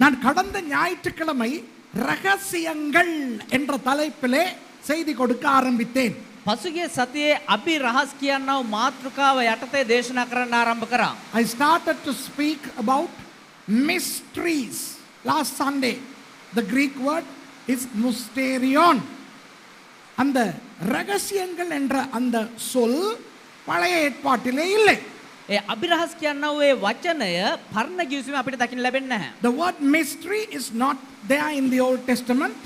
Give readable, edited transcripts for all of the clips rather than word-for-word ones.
நான் கடந்த ஞாயிற்றுக்கிழமை ரகசியங்கள் என்ற தலைப்பிலே செய்தி கொடுக்க ஆரம்பித்தேன். පසුගිය සතියේ අපි රහස් කියනව මාතෘකාව යටතේ දේශනා කරන්න ආරම්භ කරා. I started to speak about mysteries last Sunday. The Greek word is mysterion. அந்த ரகசியங்கள் என்ற அந்த சொல் பழைய ஏற்பாட்டிலே இல்லை. ඒ අභිරහස් කියනව ඒ වචනය පරණ ගිවිසුමේ අපිට දකින්න ලැබෙන්නේ නැහැ. The word mystery is not there in the Old Testament,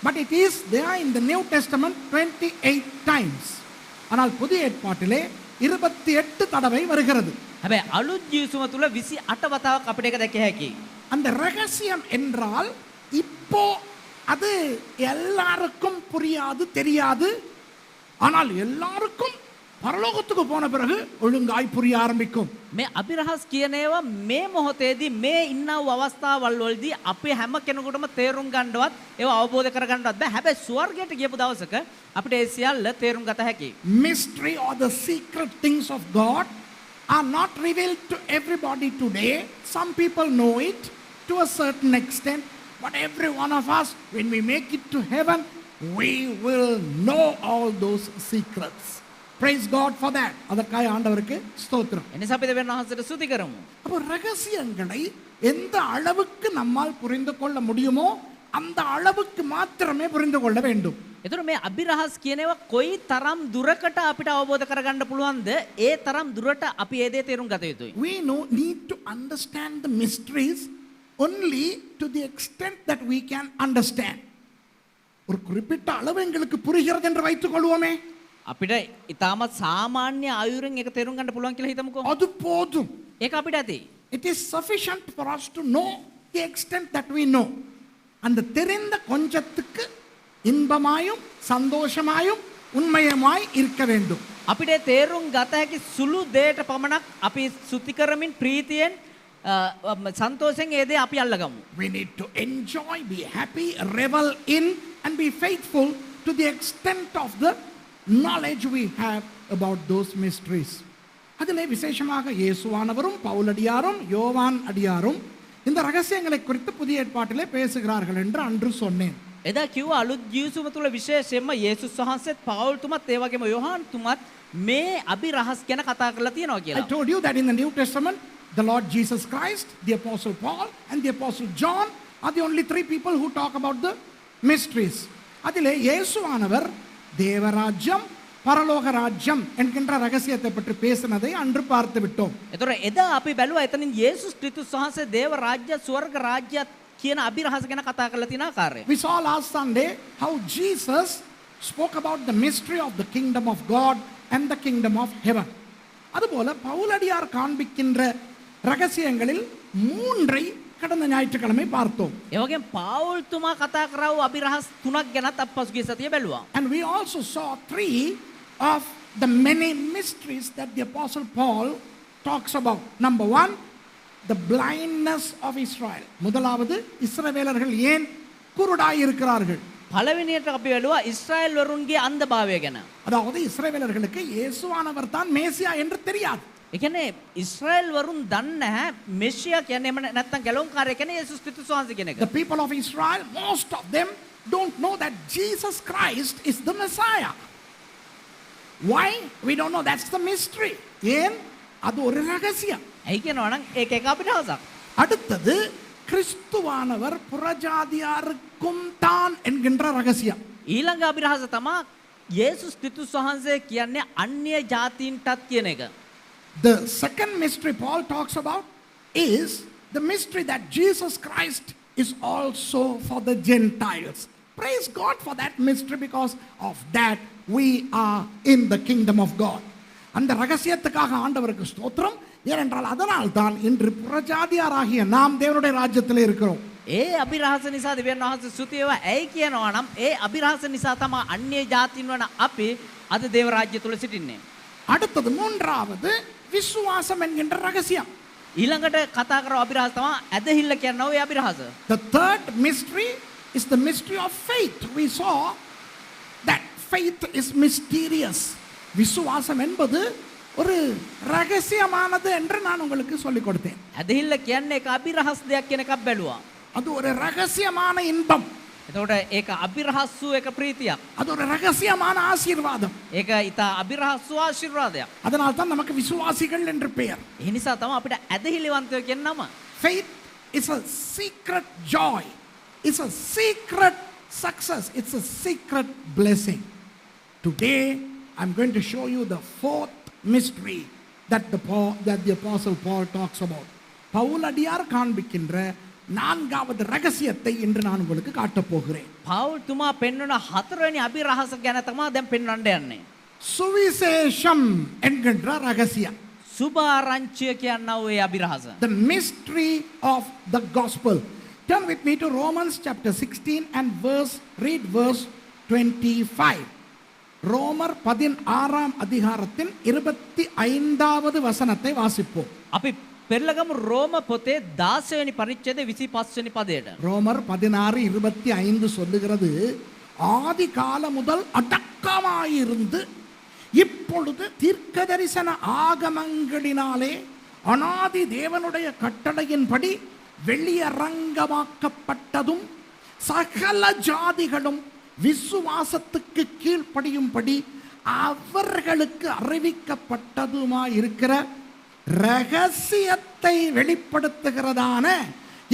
but it is there in the New Testament 28 times. ஆனால் புதிய ஏற்பாட்டிலே 28 தடவை வருகிறது. හැබැයි අලුත් ගිවිසුම තුල 28 වතාවක් අපිට ඒක දැකිය හැකියි. அந்த ரகசியம் என்றால் இப்போ அது எல்லாருக்கும் புரியாது, தெரியாது. ஆனால் எல்லாருக்கும் பரலோகத்துக்கு போன பிறகு ஒழுங்காய் புரிய ஆரம்பிக்கும். මේ අභිරහස් කියන ඒවා මේ මොහොතේදී මේ ඉන්නව අවස්ථාවල් වලදී අපේ හැම කෙනෙකුටම තේරුම් ගන්නවත් ඒවා අවබෝධ කර ගන්නවත් බෑ. හැබැයි ස්වර්ගයට ගියපු දවසක අපිට ඒ සියල්ල තේරුම් ගත හැකියි. Mystery or the secret things of God are not revealed to everybody today. Some people know it to a certain extent, but every one of us, when we make it to heaven, we will know all those secrets. Praise God for that. அதற்காக ஆண்டவருக்கு ஸ்தோத்திரம். එනිසා අපි දෙවියන් වහන්සේට ස්තුති කරමු. அப்போ ரகசியங்களை எந்த அளவுக்கு நம்மால் புரிந்து கொள்ள முடியுமோ அந்த அளவுக்கு மாத்திரமே புரிந்து கொள்ள வேண்டும். එතකොට මේ අභිරහස් කියන ඒවා කොයි තරම් දුරකට අපිට අවබෝධ කරගන්න පුළුවන්ද? ඒ තරම් දුරට අපි ඒ දේ තේරුම් ගත යුතුයි. We need to understand the mysteries only to the extent that we can understand. ஒரு குறிப்பிட்ட அளவு எங்களுக்கு புரிகிறது என்று வைத்துக் கொள்வோமே, අපිට ඊටමත් සාමාන්‍ය ආයුරෙන් ඒක තේරුම් ගන්න පුළුවන් කියලා හිතමුකෝ. அது போதும். ඒක අපිට ඇති. It is sufficient for us to know the extent that we know. அந்த தெரிந்த கொஞ்சத்துக்கு இன்பமாயும் சந்தோஷமாயும் உண்மையுமாய் இருக்க வேண்டும். අපිට තේරුම් ගත හැකි සුළු දෙයට පමණක් අපි සුති කරමින් ප්‍රීතියෙන් සන්තෝෂයෙන් ඒ දේ අපි අල්ලගමු. We need to enjoy, be happy, revel in and be faithful to the extent of the knowledge we have about those mysteries. அதிலே விசேஷமாக இயேசுவானவரும் பவுலடியாரும் யோவான் அடியாரும் இந்த ரகசியங்களை குறித்து புதிய ஏற்பாட்டிலே பேசுகிறார்கள் என்று அன்று சொன்னேன். එදා කිව්ව අලුත් ජීවිසුම තුල විශේෂයෙන්ම යේසුස් වහන්සේත් පවුල් තුමත් ඒ වගේම යොහාන් තුමත් මේ අභිරහස් ගැන කතා කරලා තියෙනවා කියලා. I told you that in the New Testament the Lord Jesus Christ, the Apostle Paul and the Apostle John are the only three people who talk about the mysteries. அதிலே இயேசுவானவர் தேவராஜ்யம் பரலோக ராஜ்யம் என்கின்ற ரகசியத்தை பற்றி பேசினதை அன்று பார்த்து விட்டோம். එතකොට එදා අපි බැලුවා එතනින් යේසුස් ක්‍රිස්තුස් වහන්සේ දේව රාජ්‍ය ස්වර්ග රාජ්‍ය කියන අභිරහස ගැන කතා කරලා තියෙන ආකාරය. We saw last Sunday how Jesus spoke about the mystery of the kingdom of God and the kingdom of heaven. அதுபோல பவுலடியார் காண்பிக்கின்ற ரகசியங்களில் மூன்றை கடந்த ஞாயிற்றுக்கிழமை பார்த்தோம். ඒ වගේම පාවුල් තුමා කතා කරව අභිරහස් තුනක් ගැනත් අපි පසුගිය සතියේ බැලුවා. And we also saw three of the many mysteries that the Apostle Paul talks about. Number one, the blindness of Israel. முதலாவது இஸ்ரவேலர்கள் ஏன் குருடாய் இருக்கிறார்கள்? පළවෙනියට අපි බැලුවා ඊශ්‍රායෙල් වරුන්ගේ අන්ධභාවය ගැන. அதாவது இஸ்ரவேலர்களுக்கு இயேசுவானவர் தான் மேசியா என்று தெரியாது. ඒ කියන්නේ ඊශ්‍රායෙල් වරුන් දන්නේ නැහැ මෙෂියා කියන්නේ නැත්තම් ගැලවුම්කාරය කියන්නේ යේසුස් ක්‍රිස්තුස් වහන්සේ කියන එක. The people of Israel, most of them don't know that Jesus Christ is the Messiah. Why? We don't know. That's the mystery. ஏன்? அது ஒரு ரகசியம். ඇයි කියනවා නම් ඒක එක අභිරහසක්. அடுத்தது கிறிஸ்துவானவர் புறஜாதியாருக்கும் தான் என்கின்ற ரகசியம். ඊළඟ අභිරහස තමයි යේසුස් ක්‍රිස්තුස් වහන්සේ කියන්නේ අන්‍ය ජාතීන්ටත් කියන එක. The second mystery Paul talks about is the mystery that Jesus Christ is also for the Gentiles. Praise God for that mystery, because of that we are in the kingdom of God. அந்த ரகசியத்துக்காக ஆண்டவருக்கு ஸ்தோத்திரம். ஏனென்றால் அதனால் தான் இன்று புறஜாதியாராகிய நாம் தேவனுடைய ராஜ்யத்தில் இருக்கிறோம். ඒ අභිරහස නිසා දෙවියන් වහන්සේ ස්තුති වේවා. ඇයි කියනවා නම් ඒ අභිරහස නිසා තමයි අන්‍ය ජාතීන් වන අපි අද දේව රාජ්‍ය තුල සිටින්නේ. அடுத்தது மூன்றாவது விசுவாசம் என்கின்ற ரகசியம். ඊළඟට කතා කරව අභිරහස තමයි ඇදහිල්ල කියනවා ඒ අභිරහස. The third mystery is the mystery of faith. We saw that faith is mysterious. விசுவாசம் என்பது ஒரு ரகசியமானது என்று நான் உங்களுக்கு சொல்லிக் கொடுத்தேன். ඇදහිල්ල කියන්නේ ඒක අභිරහස් දෙයක් කියන එකක් බැලුවා. அது ஒரு ரகசியமான இன்பம். එතකොට ඒක අභිරහස් වූ එක ප්‍රීතියක්. அது ஒரு ரகசியமான ஆசீர்வாதம். ඒක ඊට අභිරහස් වූ ආශිර්වාදයක්. அதனால் தான் நமக்கு விசுவாசிகள் என்று பெயர். ඒ නිසා තමයි අපිට ඇදහිලිවන්තයෝ කියන නම. Faith is a secret joy. It's a secret success. It's a secret blessing. Today, I'm going to show you the fourth mystery that the Apostle Paul talks about. பவுலடியார் காண்பிக்கின்ற நான்காவது ரகசியத்தை இன்று நான் உங்களுக்கு காட்டப் போகிறேன். පවුල් තුමා පෙන්වන හතරවෙනි අභිරහස ගැන තමයි දැන් පෙන්වන්න යන්නේ. சுவிசேஷம் என்கின்ற ரகசியம். සුභාරංචිය කියනවා ඒ අභිරහස. The mystery of the gospel. Turn with me to Romans chapter 16 and read verse 25. ரோமர் 16ஆம் அதிகாரத்தின் 25வது வசனத்தை வாசிப்போம். අපි පෙරලගමු රෝම පොතේ 16 වෙනි පරිච්ඡේදයේ 25 වෙනි පදයට. ரோமர் 16:25 சொல்லுகிறது, ஆதி காலம் முதல் அடக்கமாயிருந்து இப்பொழுது தீர்க்கதரிசன ஆகமங்களினாலே அனாதி தேவனுடைய கட்டளையின்படி வெளியரங்கமாக்கப்பட்டதும் சகல ஜாதிகளும் விசுவாசத்துக்கு கீழ்ப்படியும்படி அவர்களுக்கு அறிவிக்கப்பட்டதுமாயிருக்கிற ரகசியத்தை வெளிப்படுத்துகிறதான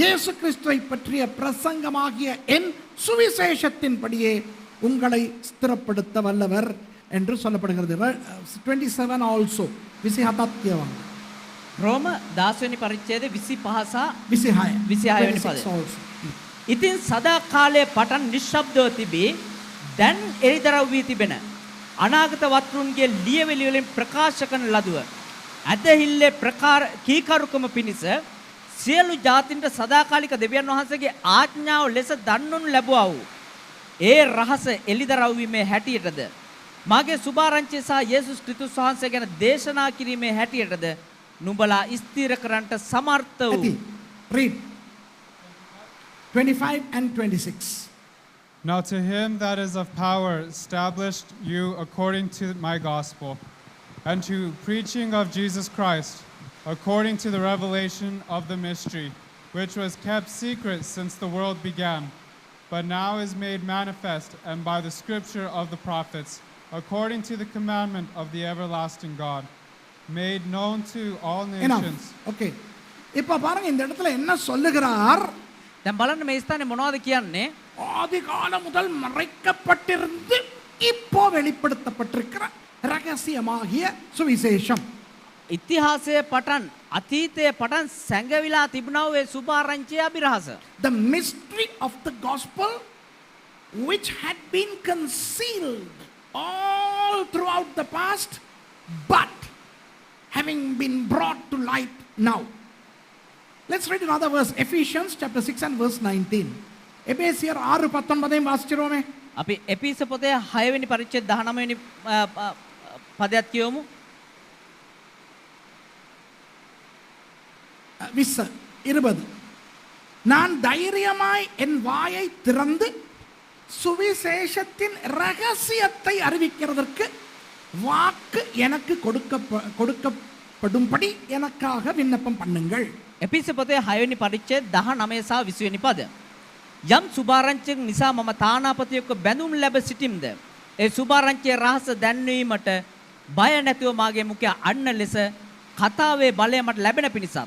இயேசு கிறிஸ்துவை பற்றிய பிரசங்கமாகிய என் சுவிசேஷத்தின்படியே உங்களை ஸ்திரப்படுத்த வல்லவர் என்று சொல்லப்படுகிறது. 27 also විසිහතත්යවන්න. රෝම 16 වෙනි පරිච්ඡේදයේ 25 සහ 26 වෙනි පදය. ඉතින් සදා කාලයේ පටන් නිශ්ශබ්දව තිබී දැන් එළිදරව් වී තිබෙන අනාගත වත්රුන්ගේ ලියවිලි වලින් ප්‍රකාශ කරන ලදුව ඇදහිල්ලේ කීකරුකම පිණිස සියලු ජාතින්ට සදාකාලික දෙවියන් වහන්සේගේ ආඥාව ලෙස දන්වනු ලැබුවා වූ ඒ රහස එළිදරව් වීමේ හැටියටද මාගේ සුභාරංචිය සහ යේසුස් ක්‍රිස්තුස් වහන්සේ ගැන දේශනා කිරීමේ හැටියටද නුඹලා ස්ථිර කරන්ට සමර්ථ වූ. Read 25 and 26. Now to him that is of power established you according to my gospel, and to preaching of Jesus Christ, according to the revelation of the mystery, which was kept secret since the world began, but now is made manifest, and by the scripture of the prophets, according to the commandment of the everlasting God, made known to all nations. Okay. இப்ப பாருங்க இந்த இடத்துல என்ன சொல்லுகிறார்? දැන් බලන්න මේ ස්ථානේ මොනවද කියන්නේ? ஆதி காலம் முதல் மறைக்கப்பட்டிருந்து இப்போ வெளிப்படுத்தப்பட்டிருக்கிற ரகசியமாகிய சுவிசேஷம். ඉතිහාසයේ පටන් අතීතයේ පටන් සැඟවිලා තිබුණා වූ ඒ සුභාරංචිය අභිරහස. The mystery of the gospel which had been concealed all throughout the past but having been brought to light now. Let's read another verse. Ephesians chapter 6 and verse 19. එබේසියර් 6:19 வாசிச்சிரோமே. අපි එපිස පොතේ 6 වෙනි පරිච්ඡේද 19 වෙනි පදයක් කියවමු. 20 நான் தைரியமாய் என் வாயை திறந்து சுவிசேஷத்தின் ரகசியத்தை அறிவிக்கிறதற்கு வாக்கு எனக்கு கொடுக்கப்படும்படி எனக்காக விண்ணப்பம் பண்ணுங்கள். එපිස පොතේ 6 වෙනි පරිච්ඡේද 19 සහ 20 වෙනි පද. යම් සුභාරංචියක් නිසා මම තානාපතියෙක්ව බැඳුම් ලැබ සිටිම්ද ඒ සුභාරංචියේ රහස දැන්වීමට බය නැතිව මාගේ මුඛය අන්න ලෙස කතාවේ බලය මට ලැබෙන පිණිසත්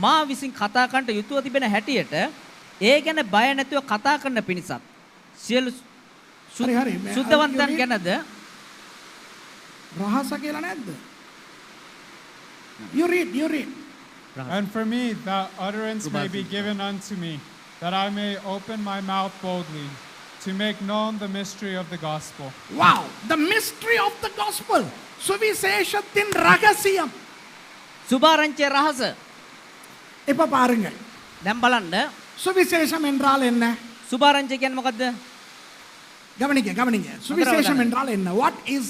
මා විසින් කතා කරන්නට යුතුව තිබෙන හැටියට ඒ ගැන බය නැතිව කතා කරන පිණිසත් සියලු සුද්ධවන්තයන් ගැනද රහස කියලා නැද්ද? You read. And for me that utterance may be given unto me, that I may open my mouth boldly to make known the mystery of the gospel. Wow, the mystery of the gospel. சுவிசேஷத்தின் ரகசியம். සුභාරංචියේ රහස. இப்ப பாருங்க. දැන් බලන්න சுவிசேஷம் என்றால் என்ன? සුභාරංචිය කියන්නේ මොකද්ද? கவனிங்க. சுவிசேஷம் என்றால் என்ன? What is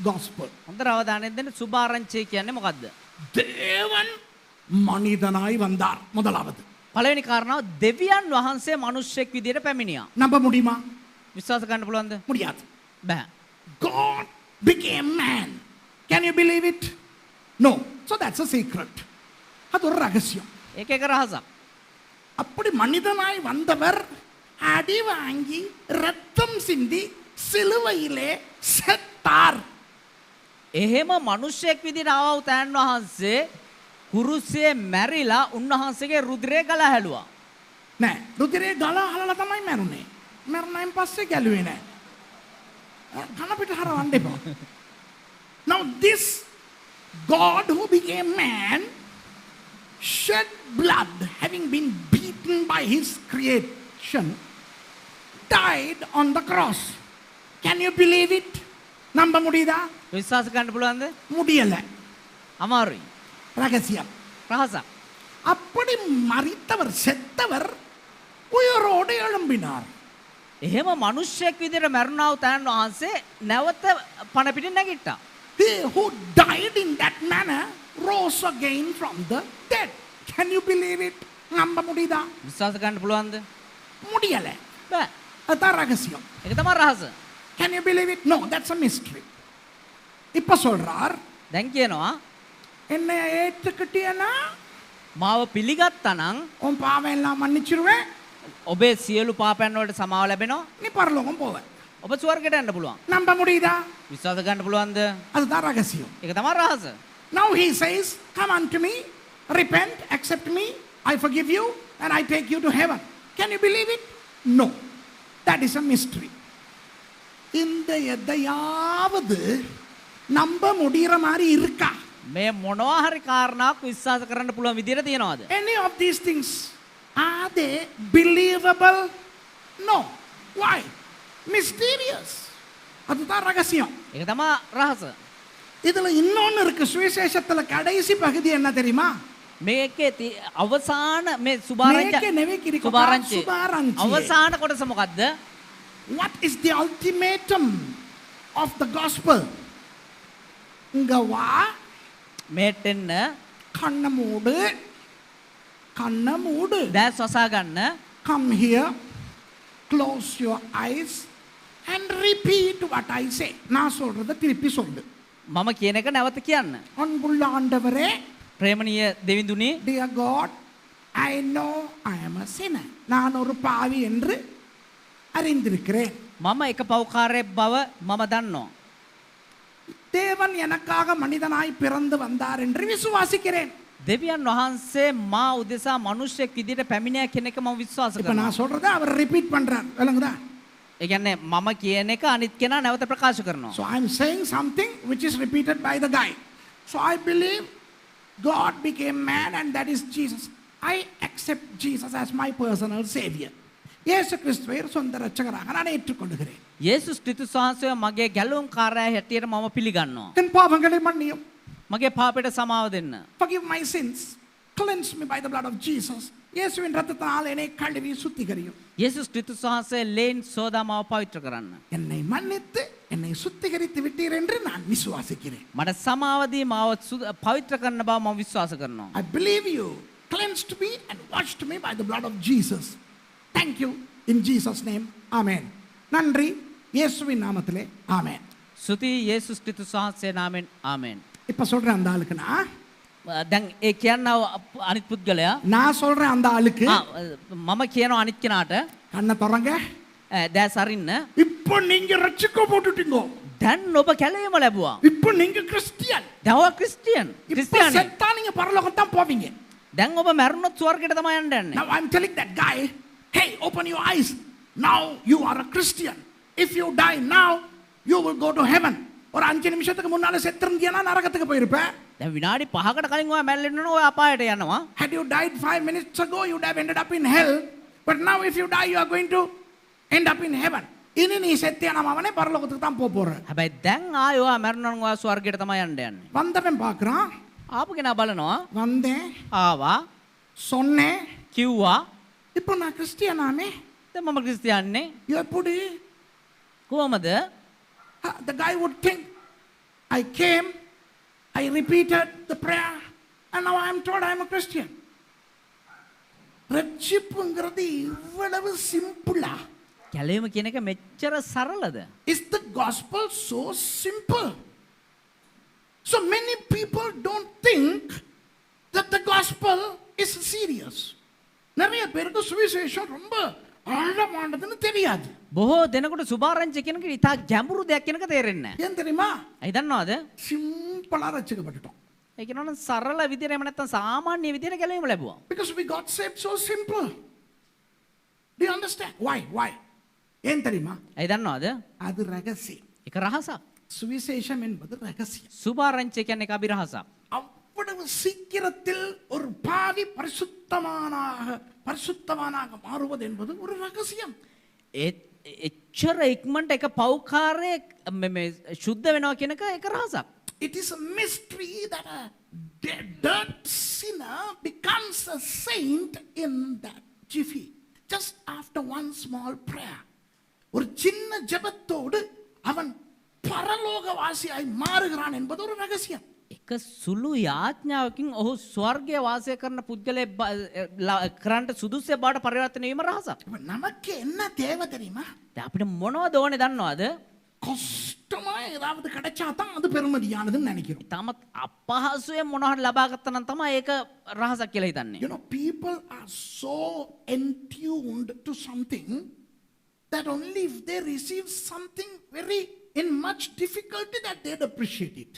gospel? හොඳට අවධානයෙන් දෙන්න. සුභාරංචිය කියන්නේ මොකද්ද? தேவன் மனிதனாய் வந்தார் முதலாவது. පළවෙනි කාරණාව දෙවියන් වහන්සේ මිනිස්සෙක් විදියට පැමිණියා. நம்ப முடியுமா? විශ්වාස කරන්න පුළුවන්ද? முடியாது. බෑ. God became man. Can you believe it? No. So that's a secret. அது ஒரு ரகசியம். ඒක එක රහසක්. அப்படி மனிதனாய் வந்தவர் அடி வாங்கி ரத்தம் சிந்தி சிலுவையிலே செத்தார். එහෙම මිනිසෙක් විදිහට ආව උතෑන් වහන්සේ කුරුසියේ මැරිලා උන්වහන්සේගේ රුධිරය ගලා හැලුවා. නෑ රුධිරේ ගලා හලලා තමයි මැරුණේ. මැරුණායින් පස්සේ ගැලුවේ නෑ. කන පිට හරවන්න එපා. Now this God who became man shed blood having been beaten by his creation died on the cross. Can you believe it? நம்ப முடியுதா? විශ්වාස කරන්න පුළුවන්ද? முடியல. අමාරුයි. ரகசியம். රහසක්. அப்படி மரித்தவர் செத்தவர் உயிரோடு எழும்பினார். එහෙම මිනිසෙක් විදිහට මැරුණා උතෑන් වහන්සේ නැවත පණ පිටින් නැගිට්ටා. He who died in that manner rose again from the dead. Can you believe it? நம்ப முடியுதா? විශ්වාස කරන්න පුළුවන්ද? முடியல. බෑ. அதான் ரகசியம். ඒක තමයි රහස. Can you believe it? No, that's a mystery. இப்ப சொல்றார் දැන් කියනවා என்னை ஏற்றுக்கிட்டியனா මාව පිළිගත්තා නම් உன் பாவம் எல்லாம் மன்னிச்சிருவேன், ඔබේ සියලු පාපයන් වලට සමාව ලැබෙනවා. நீ பரலோகம் போவ. ඔබ ස්වර්ගයට යන්න පුළුවන්. நம்ப முடியுதா? විශ්වාස කරන්න පුළුවන්ද? அதுதான் ரகசியம். ඒක තමයි රහස. Now he says, come unto me, repent, accept me, I forgive you, and I take you to heaven. Can you believe it? No. That is a mystery. இந்த எதையாவது நம்ப முடிகிற மாதிரி இருக்கா? මේ මොනවා හරි කාරණාවක් විශ්වාස කරන්න පුළුවන් විදිහට තියනවාද? Any of these things, are they believable? No. Why? Mysterious. அதுதான் ரகசியம். ඒක තමයි රහස. இதுல இன்னொன்னு இருக்கு. சுவிசேஷத்துல கடைசி பகுதி என்ன தெரியுமா? මේකේ අවසාන මේ මේකේ නෙවෙයි කිරිකෝ, සුභාරංචිය. අවසාන කොටස මොකද්ද? What is the ultimatum of the gospel? இங்க வா, මේට එන්න கண்ண மூடு, கண்ண மூடு. දැස් වසා ගන්න. Come here, close your eyes and repeat what I say. நான் சொல்றத திருப்பி சொல்லு. මම කියන එක නැවත කියන්න. அன்புள்ள ஆண்டவரே, ප්‍රේමණීය දෙවිඳුනි, dear God, I know I am a sinner. நான் ஒரு பாவி என்று அறிந்திருக்கிறேன். මම එක පව්කාරයෙක් බව මම දන්නවා. தேவன் எனக்காக மனிதனாய் பிறந்து வந்தார் என்று விசுவாசிக்கிறேன். දෙවියන් වහන්සේ මා උදෙසා මිනිසෙක් විදිහට පැමිණියා කියන එක මම විශ්වාස இப்ப කරනවා. நான் சொல்றத அவர் ரிப்பீட் பண்றார். விளங்குதா? ඒ කියන්නේ මම කියන එක අනිත් කෙනා නැවත ප්‍රකාශ කරනවා. So I am saying something which is repeated by the guy. So I believe God became man and that is Jesus. I accept Jesus as my personal savior. இயேசு கிறிஸ்துவை சொந்த இரட்சகராக நான் ஏற்றுக்கொள்கிறேன். යේසුස් ක්‍රිස්තුස් වහන්සේ මගේ ගැලවුම් කාර්යය හැටියට මම පිළිගන්නවා. என் பாவங்களை மன்னியும். මගේ පාපයට සමාව දෙන්න. Forgive my sins. Cleanse me by the blood of Jesus. இயேசுவின் இரத்தத்தால் என்னை கழுவி சுத்திகரியும். යේසුස් ක්‍රිස්තුස් වහන්සේ ලේන් සෝදා මාව පවිත්‍ර කරන්න. என்னை மன்னித்து என்னை சுத்திகரித்து விட்டீர் என்று நான் விசுவாசிக்கிறேன். මට සමාව දී මාව පවිත්‍ර කරන බව මම විශ්වාස කරනවා. I believe you cleansed me and washed me by the blood of Jesus. Thank you in Jesus name. Amen. நன்றி இயேசுவின் நாமத்திலே. ஆமென். ස්තුති යේසුස් ක්‍රිස්තුස් වහන්සේ නාමයෙන් ආමෙන්. இப்ப சொல்றேன் அந்த ஆளுக்கு நான் දැන් ඒ කියන්නව අනිත් පුද්ගලයා நான் சொல்றேன் அந்த ஆளுக்கு මම කියනවා අනිත් කෙනාට கண்ணை திறங்க. දැස් අරින්න. இப்போ நீங்க ரட்சிக்கப்பட்டுட்டீங்க. දැන් ඔබ කැලේම ලැබුවා. இப்போ நீங்க கிறிஸ்டியன். දැන් ඔබ ක්‍රිස්තියන්. இப்போ ක්‍රිස්තියානි. செத்தா நீங்க பரலோகம் தான் போவீங்க. දැන් ඔබ මැරුණොත් ස්වර්ගයට තමයි යන්න යන්නේ. Now I'm telling that guy, hey, open your eyes. Now you are a Christian. If you die now, you will go to heaven. ஒரு 5 நிமிஷத்துக்கு முன்னால செத்துறீங்கன்னா நரகத்துக்கு போயிருப்ப. දැන් විනාඩි 5කට කලින් ඔයා මැරෙන්න ඔය අපායට යනවා. Had you died 5 minutes ago, you would have ended up in hell. But now if you die, you are going to end up in heaven. இனி நீ செத்தியானாம் அவனே பரலோகத்துக்கு தான் போக போற. හැබැයි දැන් ආයෙ ඔයා මැරුණා නම් ඔයා ස්වර්ගයට තමයි යන්න යන්නේ. வந்தவன் பார்க்கறான். ආපු කෙනා බලනවා. வந்தேன், ආවා, சொன்னேன், කිව්වා. இப்போ நான் கிறிஸ்டியனாமே. දැන් මම ක්‍රිස්තියාන්නේ. எப்படி? කොහමද? The guy would think, I came, I repeated the prayer, and now I am told I am a Christian. ரட்சிப்புங்கிறது இவ்வளவு சிம்பிளா? කැලේම කියන එක මෙච්චර සරලද? Is the gospel so simple? So many people don't think that the gospel is serious. நிறைய பேருக்கு சுவிசேஷம் ரொம்ப ஆழமானதுன்னு தெரியாது. බොහෝ දෙනෙකුට සුභාරංචි කියන එක ඉතා ගැඹුරු දෙයක් කියන එක තේරෙන්නේ නැහැ. ஏன் தெரியுமா? ඇයි දන්නවද? சிம்பிளா ரட்சிக்கப்பட்டுட்டோம். ඒ කියනවනම් සරල විදියට එහෙම නැත්නම් සාමාන්‍ය විදියට ගැලවීම ලැබුවා. Because we got saved so simple. Do you understand? Why? ஏன் தெரியுமா? ඇයි දන්නවද? அது ரகசியம். ඒක රහසක්. சுவிசேஷம் என்பது ரகசியம். සුභාරංචි කියන්නේ ඒක අභිරහසක්. அவ்வளவு சீக்கிரத்தில் ஒரு பாவி பரிசுத்தவானாக மாறுவது என்பது ஒரு ரகசியம். එච්චර ඉක්මනට එක පෞකාරයෙක් මේ ශුද්ධ වෙනවා කියන එක ඒක රහසක්. It is a mystery that a dirt sinner becomes a saint in that jiffy. Just after one small prayer. ஒரு சின்ன ஜெபத்தோடு அவன் பரலோகவாசியாய் மாறுகிறான் என்பது ஒரு ரகசியம். එක සුළු යාඥාවකින් ඔහු ස්වර්ගයේ වාසය කරන පුද්ගලයෙක් කරන්ට සුදුසුසේ බවට පරිවර්තනය වීම රහසක්. நமக்கு என்ன தேவை தெரியுமா? දැන් අපිට මොනවද ඕනේ දන්නවද? கஷ்டமா ஏதாவது கிடைச்சா தான் அது பெருமதியானதுன்னு நினைக்கிறோம். තාමත් අපහසුයෙන් මොනවද ලබා ගත්තා නම් තමයි ඒක රහසක් කියලා හිතන්නේ. You know, people are so entuned to something that only if they receive something very in much difficulty that they'd appreciate it.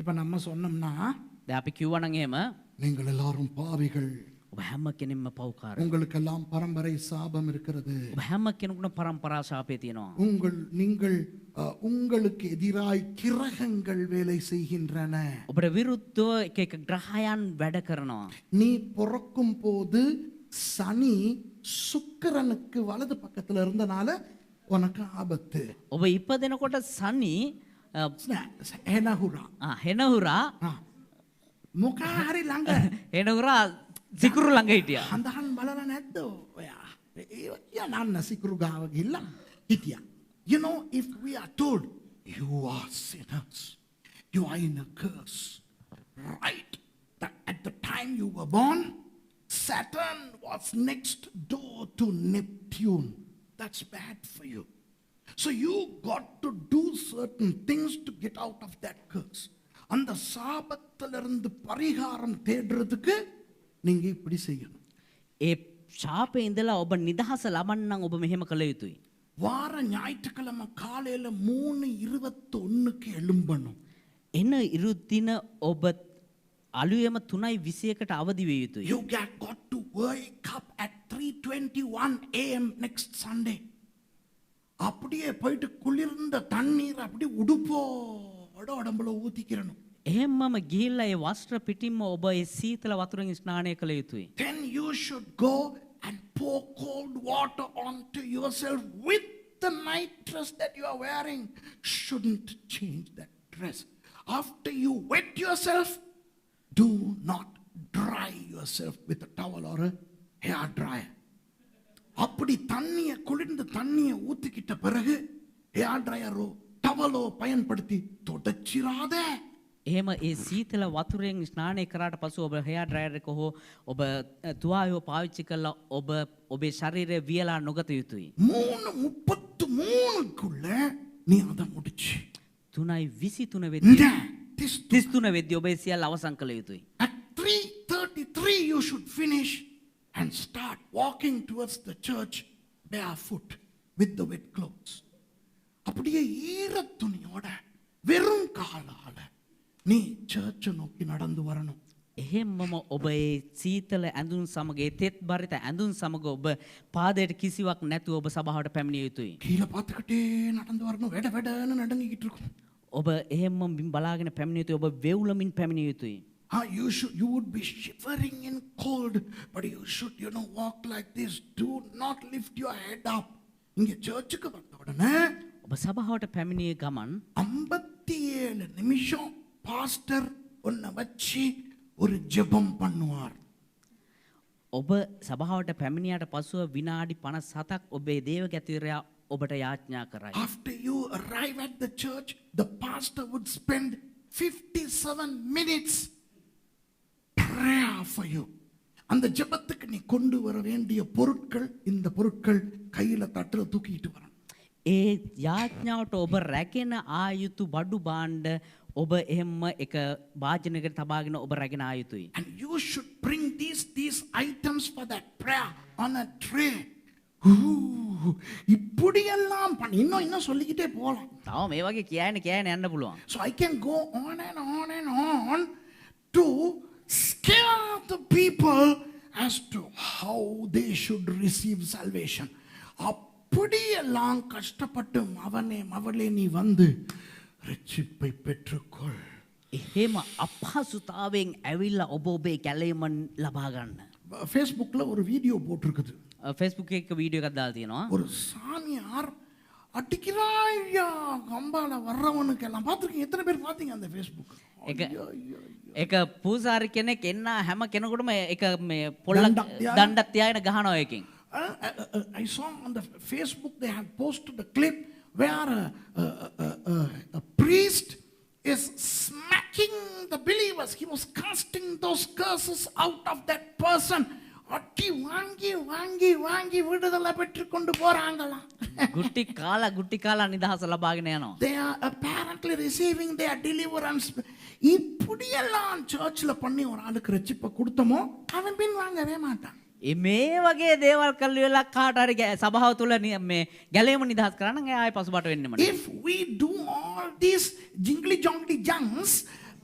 இப்ப நம்ம சொன்னோம்னா දැන් අපි කිව්වනම් එහෙම நீங்கள் எல்லாரும் பாவிகள், ඔබ හැම කෙනෙක්ම පව්කාරයි. உங்களுக்கெல்லாம் பரம்பரை சாபம் இருக்கிறது, ඔබ හැම කෙනෙකුටම පරම්පරා ශාපය තියෙනවා. நீங்கள் உங்களுக்கு எதிராய் கிரகங்கள் வேலை செய்கின்றன. ඔබට විරුද්ධව එක එක ග්‍රහයන් වැඩ කරනවා. நீ பிறக்கும் போது சனி சுக்கிரனுக்கு வலது பக்கத்துல இருந்தனால உனக்கு ஆபத்து. ඔබ ඉපදෙනකොට සනි එනහුරා හෙනහුරා මොකා හරි ළඟ හෙනහුරා සිකුරු ළඟ හිටියා. හඳහන් බලලා නැද්ද ඔයා? යා නන්න සිකුරු ගාව ගිහිල්ලා හිටියා. You know, if we are told you are sinners, you are in a curse, right? That at the time you were born, Saturn was next door to Neptune. That's bad for you. So you got to do certain things to get out of that curse. அந்த சாபத்திலிருந்து பரிகாரம் தேடுறதுக்கு நீங்க இப்படி செய்யணும். ඒ ශාපේ ඉඳලා ඔබ නිදහස ලබන්න නම් ඔබ මෙහෙම කළ යුතුයි. வார ஞாயிற்றுக்கிழமை காலையில 3:21க்கு எழும்பணும். එන ඉරුද්දින ඔබ අලුයම 3:21ට අවදි විය යුතුයි. You got to wake up at 3:21 a.m. next Sunday. அப்படியே போயிட்டு குளிர்ந்த தண்ணீர் அப்படி உடுப்போட உடம்புல ஊத்திக்கிறணும். එහෙමම ගිහිල්ලා ඒ වස්ත්‍ර පිටින්ම ඔබ ඒ සීතල වතුරෙන් ස්නානය කළ යුතුයි. Then you should go and pour cold water onto yourself with the night dress that you are wearing. Shouldn't change that dress. After you wet yourself, do not dry yourself with a towel or a hair dryer. அப்படி தண்ணிய குளிர்ந்த தண்ணிய ஊத்திக்கிட்ட பிறகு hair ட்ரையரோ டவலோ பயன்படுத்தி தொடச்சிராத. එහෙම ඒ සීතල වතුරෙන් ස්නානය කරාට පසු ඔබ හෙයාර් ඩ්‍රයර් එක හෝ ඔබ තුවාලය පාවිච්චි කරලා ඔබ ඔබේ ශරීරය වියලා නොගත යුතුයි. 3:33க்குள்ள நீ அத முடிச்சு 3:23 වෙද්දී 33 වෙද්දී ඔබ ඒ සියල්ල අවසන් කළ යුතුයි. At 3:33 you should finish and start walking towards the church barefoot with the wet clothes. அப்படியே ஈரத் துணியோட வெறும் காலால நீ சர்ச்சை நோக்கி நடந்து வரணும். එහෙම්මම ඔබ ඒ සීතල ඇඳුම් සමග ඒ තෙත් බරිත ඇඳුම් සමග ඔබ පාදයට කිසිවක් නැතුව ඔබ සභාවට පැමිණිය යුතුයි. கீழே பார்த்துக்கிட்டே நடந்து வரணும். வெடன்னு நடுங்கிட்டு இருக்கும். ඔබ එහෙම්ම බලාගෙන පැමිණිය යුතුයි. ඔබ වෙවුලමින් පැමිණිය යුතුයි. You would be shivering in cold, but you should, walk like this. Do not lift your head up. இங்க சர்ச்சுக்கு வந்த உடனே ඔබ සභාවට පැමිණිය ගමන් 57 நிமிஷம் பாஸ்டர் உன்னை வச்சு ஒரு ஜெபம் பண்ணுவார். ඔබ සභාවට පැමිණියාට පසුව විනාඩි 57ක් ඔබේ දේවගැතිවරයා ඔබට යාඥා කරයි. After you arrive at the church, the pastor would spend 57 minutes prayer for you. அந்த ஜெபத்துக்கு நீ கொண்டு வர வேண்டிய பொருட்கள் இந்த பொருட்கள் கையில தட்டுல தூக்கிட்டு வரணும். ඒ යාඥාවට ඔබ රැගෙන ආයුතු බඩු භාණ්ඩ ඔබ එහෙම්ම එක වාජනයකට තබාගෙන ඔබ රැගෙන ආයුතුයි. And you should bring these items thanks for that prayer on a tray. இப்படியெல்லாம் பண்ணி இன்னும் சொல்லிக்கிட்டே போகலாம். තව මේ වගේ කියන්න යන්න පුළුවන්. So I can go on and on and on to scare the people as to how they should receive salvation. அப்படியெல்லாம் கஷ்டப்பட்டு மவளே நீ வந்து ரட்சிப்பை பெற்றுக்கொள். එහෙම අපහසුතාවයෙන් ඇවිල්ලා ඔබ ඔබේ කැලේමන් ලබා ගන්න. ஃபேஸ்புக்ல ஒரு வீடியோ போட்டிருக்குது. Facebook එක වීඩියෝ එකක් දාලා තියෙනවා. ஒரு சாமியார் அடிக்கிறாயா கம்பால வர்றவனுக்கெல்லாம் பார்த்துருக்கீங்க? எத்தனை பேர் பார்த்தீங்க அந்த ஃபேஸ்புக்? එක පූසාරි කෙනෙක් එන්න හැම කෙනෙකුටම එක මේ පොල්ලක් දණ්ඩක් තියාගෙන ගහනවා එකකින්. I saw on the Facebook they had posted the clip where a priest is smacking the believers. He was casting those curses out of that person. அட்டி வாங்கி விடுதலை பெற்று கொண்டு போறாங்களா? ගුටි කාලා නිදහස ලබාගෙන යනවා. They are apparently receiving their deliverance. இப்படியெல்லாம் சர்ச்ல பண்ணி ஒரு ஆளுக்கு ரட்சிப்பை கொடுத்தோமோ அவன் பின் வாங்கவே மாட்டான். මේ වගේ දේවල් කළ වෙලා කාට හරි සභාව තුල මේ ගැලේම නිදහස් කරන්න නම් ආයෙ පසුබට වෙන්න ඕනේ. If we do all these jingly jongly junks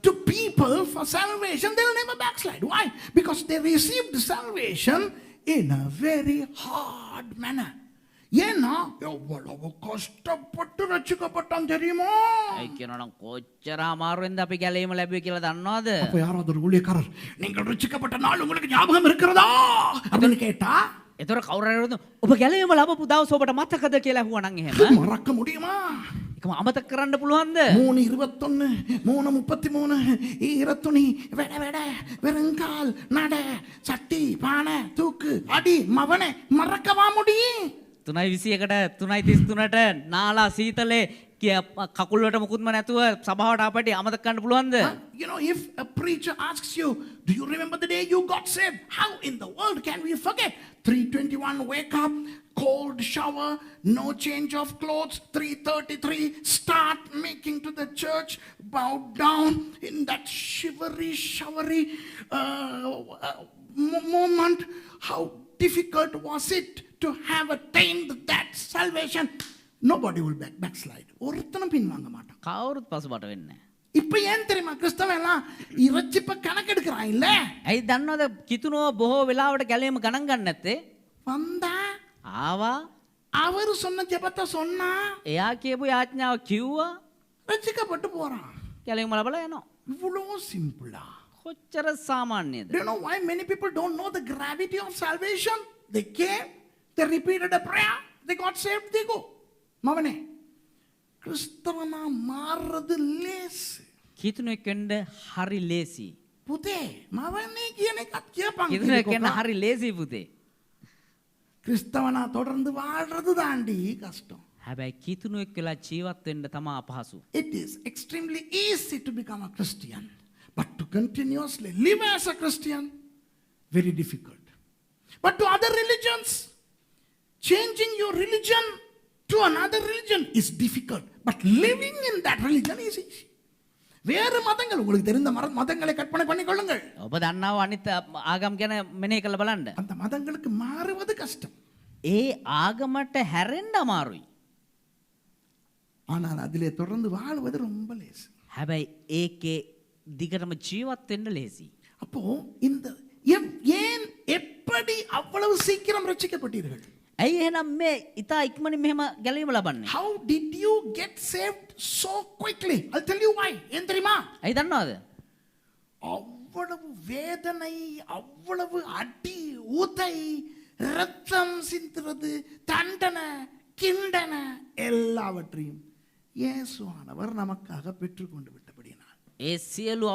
to people for salvation, they'll never backslide. Why? Because they received salvation in a very hard manner. ஏன்னா எவ்வளவு கஷ்டப்பட்டு ரட்சிக்கப்பட்டோம் தெரியுமா? ඒ කියනවා කොච්චර අමාරුවෙන්ද අපි ගැලේම ලැබුවේ කියලා දන්නවද? அப்ப யாராவது ஒரு ஊழியக்காரர் நீங்கள் ரட்சிக்கப்பட்ட நாள் உங்களுக்கு ஞாபகம் இருக்கிறதா அப்படின்னு கேட்டா ඒතර කවුරු හරි ඔබ ගැලේම ලැබපු දවස ඔබට මතකද කියලා අහුවා නම් එහෙම மறக்க முடியுமா? ඒකම අමතක කරන්න පුළුවන්ද? 3:21 3:33 ஈரத்துணி வெட வெறுங்கால் நட சட்டி பானை தூக்கு அடி மவனே மறக்கவா முடியும்? 3:21ට 3:33ට නාලා සීතලේ කකුල් වලට මුකුත්ම නැතුව සභාවට ආපට අමතක කරන්න පුළුවන්ද? You know, if a preacher asks you, do you remember the day you got saved? How in the world can we forget? 3:21 wake up, cold shower, no change of clothes. 3:33 start making to the church, bow down in that shivery showery moment. How difficult was it to have attained that salvation? Nobody will backslide. ஒருத்தனும் பின் வாங்க மாட்டான். කවුරුත් පසුබට වෙන්නේ නැහැ. இப்ப ஏன் தெரியுமா கிறிஸ்தவன் எல்லாம் இறைச்சிப்ப கணக்கெடுக்கிறான் இல்ல? ඇයි දන්නවද කිතුනෝ බොහෝ වෙලාවට ගැලේම ගණන් ගන්න නැත්තේ? வந்தா ආවා அவர் சொன்ன ஜெபத்தை சொன்னா එයා කියපු යාඥාව කිව්වා ரட்சிக்கப்பட்டு போறான். ගැලේම ලබලා යනවා. இவ்வளவு சிம்பிளா. කොච්චර සාමාන්‍යද? Do you know why many people don't know the gravity of salvation? They came, they repeated a prayer, they got saved, they go. மவனே கிறிஸ்தவனா மாறுறது லேஸ். කිතුනෙක් වෙන්න හරි ලේසි. පුතේ මවන්නේ කියන එකත් කියපන්. කිතුනෙක් වෙන්න හරි ලේසි පුතේ. கிறிஸ்தவனா தொடர்ந்து வாழ்றது தாண்டி கஷ்டம். හැබැයි කිතුනෙක් වෙලා ජීවත් වෙන්න තමයි අපහසු. It is extremely easy to become a Christian, but to continuously live as a Christian, very difficult. But to other religions, changing your religion to another religion is difficult, but living in that religion is easy. வேறு மதங்கள் உங்களுக்கு தெரிந்த மதங்களை கற்பனை பண்ணி கொள்ளுங்கள். ඔබ දන්නවා අනිත් ආගම් ගැන මෙනෙහි කරලා බලන්න. அந்த மதங்களுக்கு மாறுவது கஷ்டம். ඒ ආගමට හැරෙන්න අමාරුයි. ஆனால் அதிலே தொடர்ந்து வாழ்வது ரொம்ப லேசு. හැබැයි ඒකේ දිගටම ජීවත් වෙන්න ලේසි. அப்போ இந்த ஏன் எப்படி அவ்வளவு சீக்கிரம் ரட்சிக்கப்பட்டீர்கள்? ඇයි එහෙනම් මේ ඉතා ඉක්මනින් මෙහෙම ගැලවීම ලබන්නේ? How did you get saved so quickly? I'll tell you why. ஏன் தெரியுமா? ඇයි දන්නවද? அவ்வளவு வேதனை, அவ்வளவு அடி ஊதை, ரத்தம் சிந்துறது, தண்டனை, கிண்டனை எல்லாவற்றையும் இயேசுவானவர் நமக்காக பெற்றுக்கொண்டு விட்டபடியினால் ඒ සියලු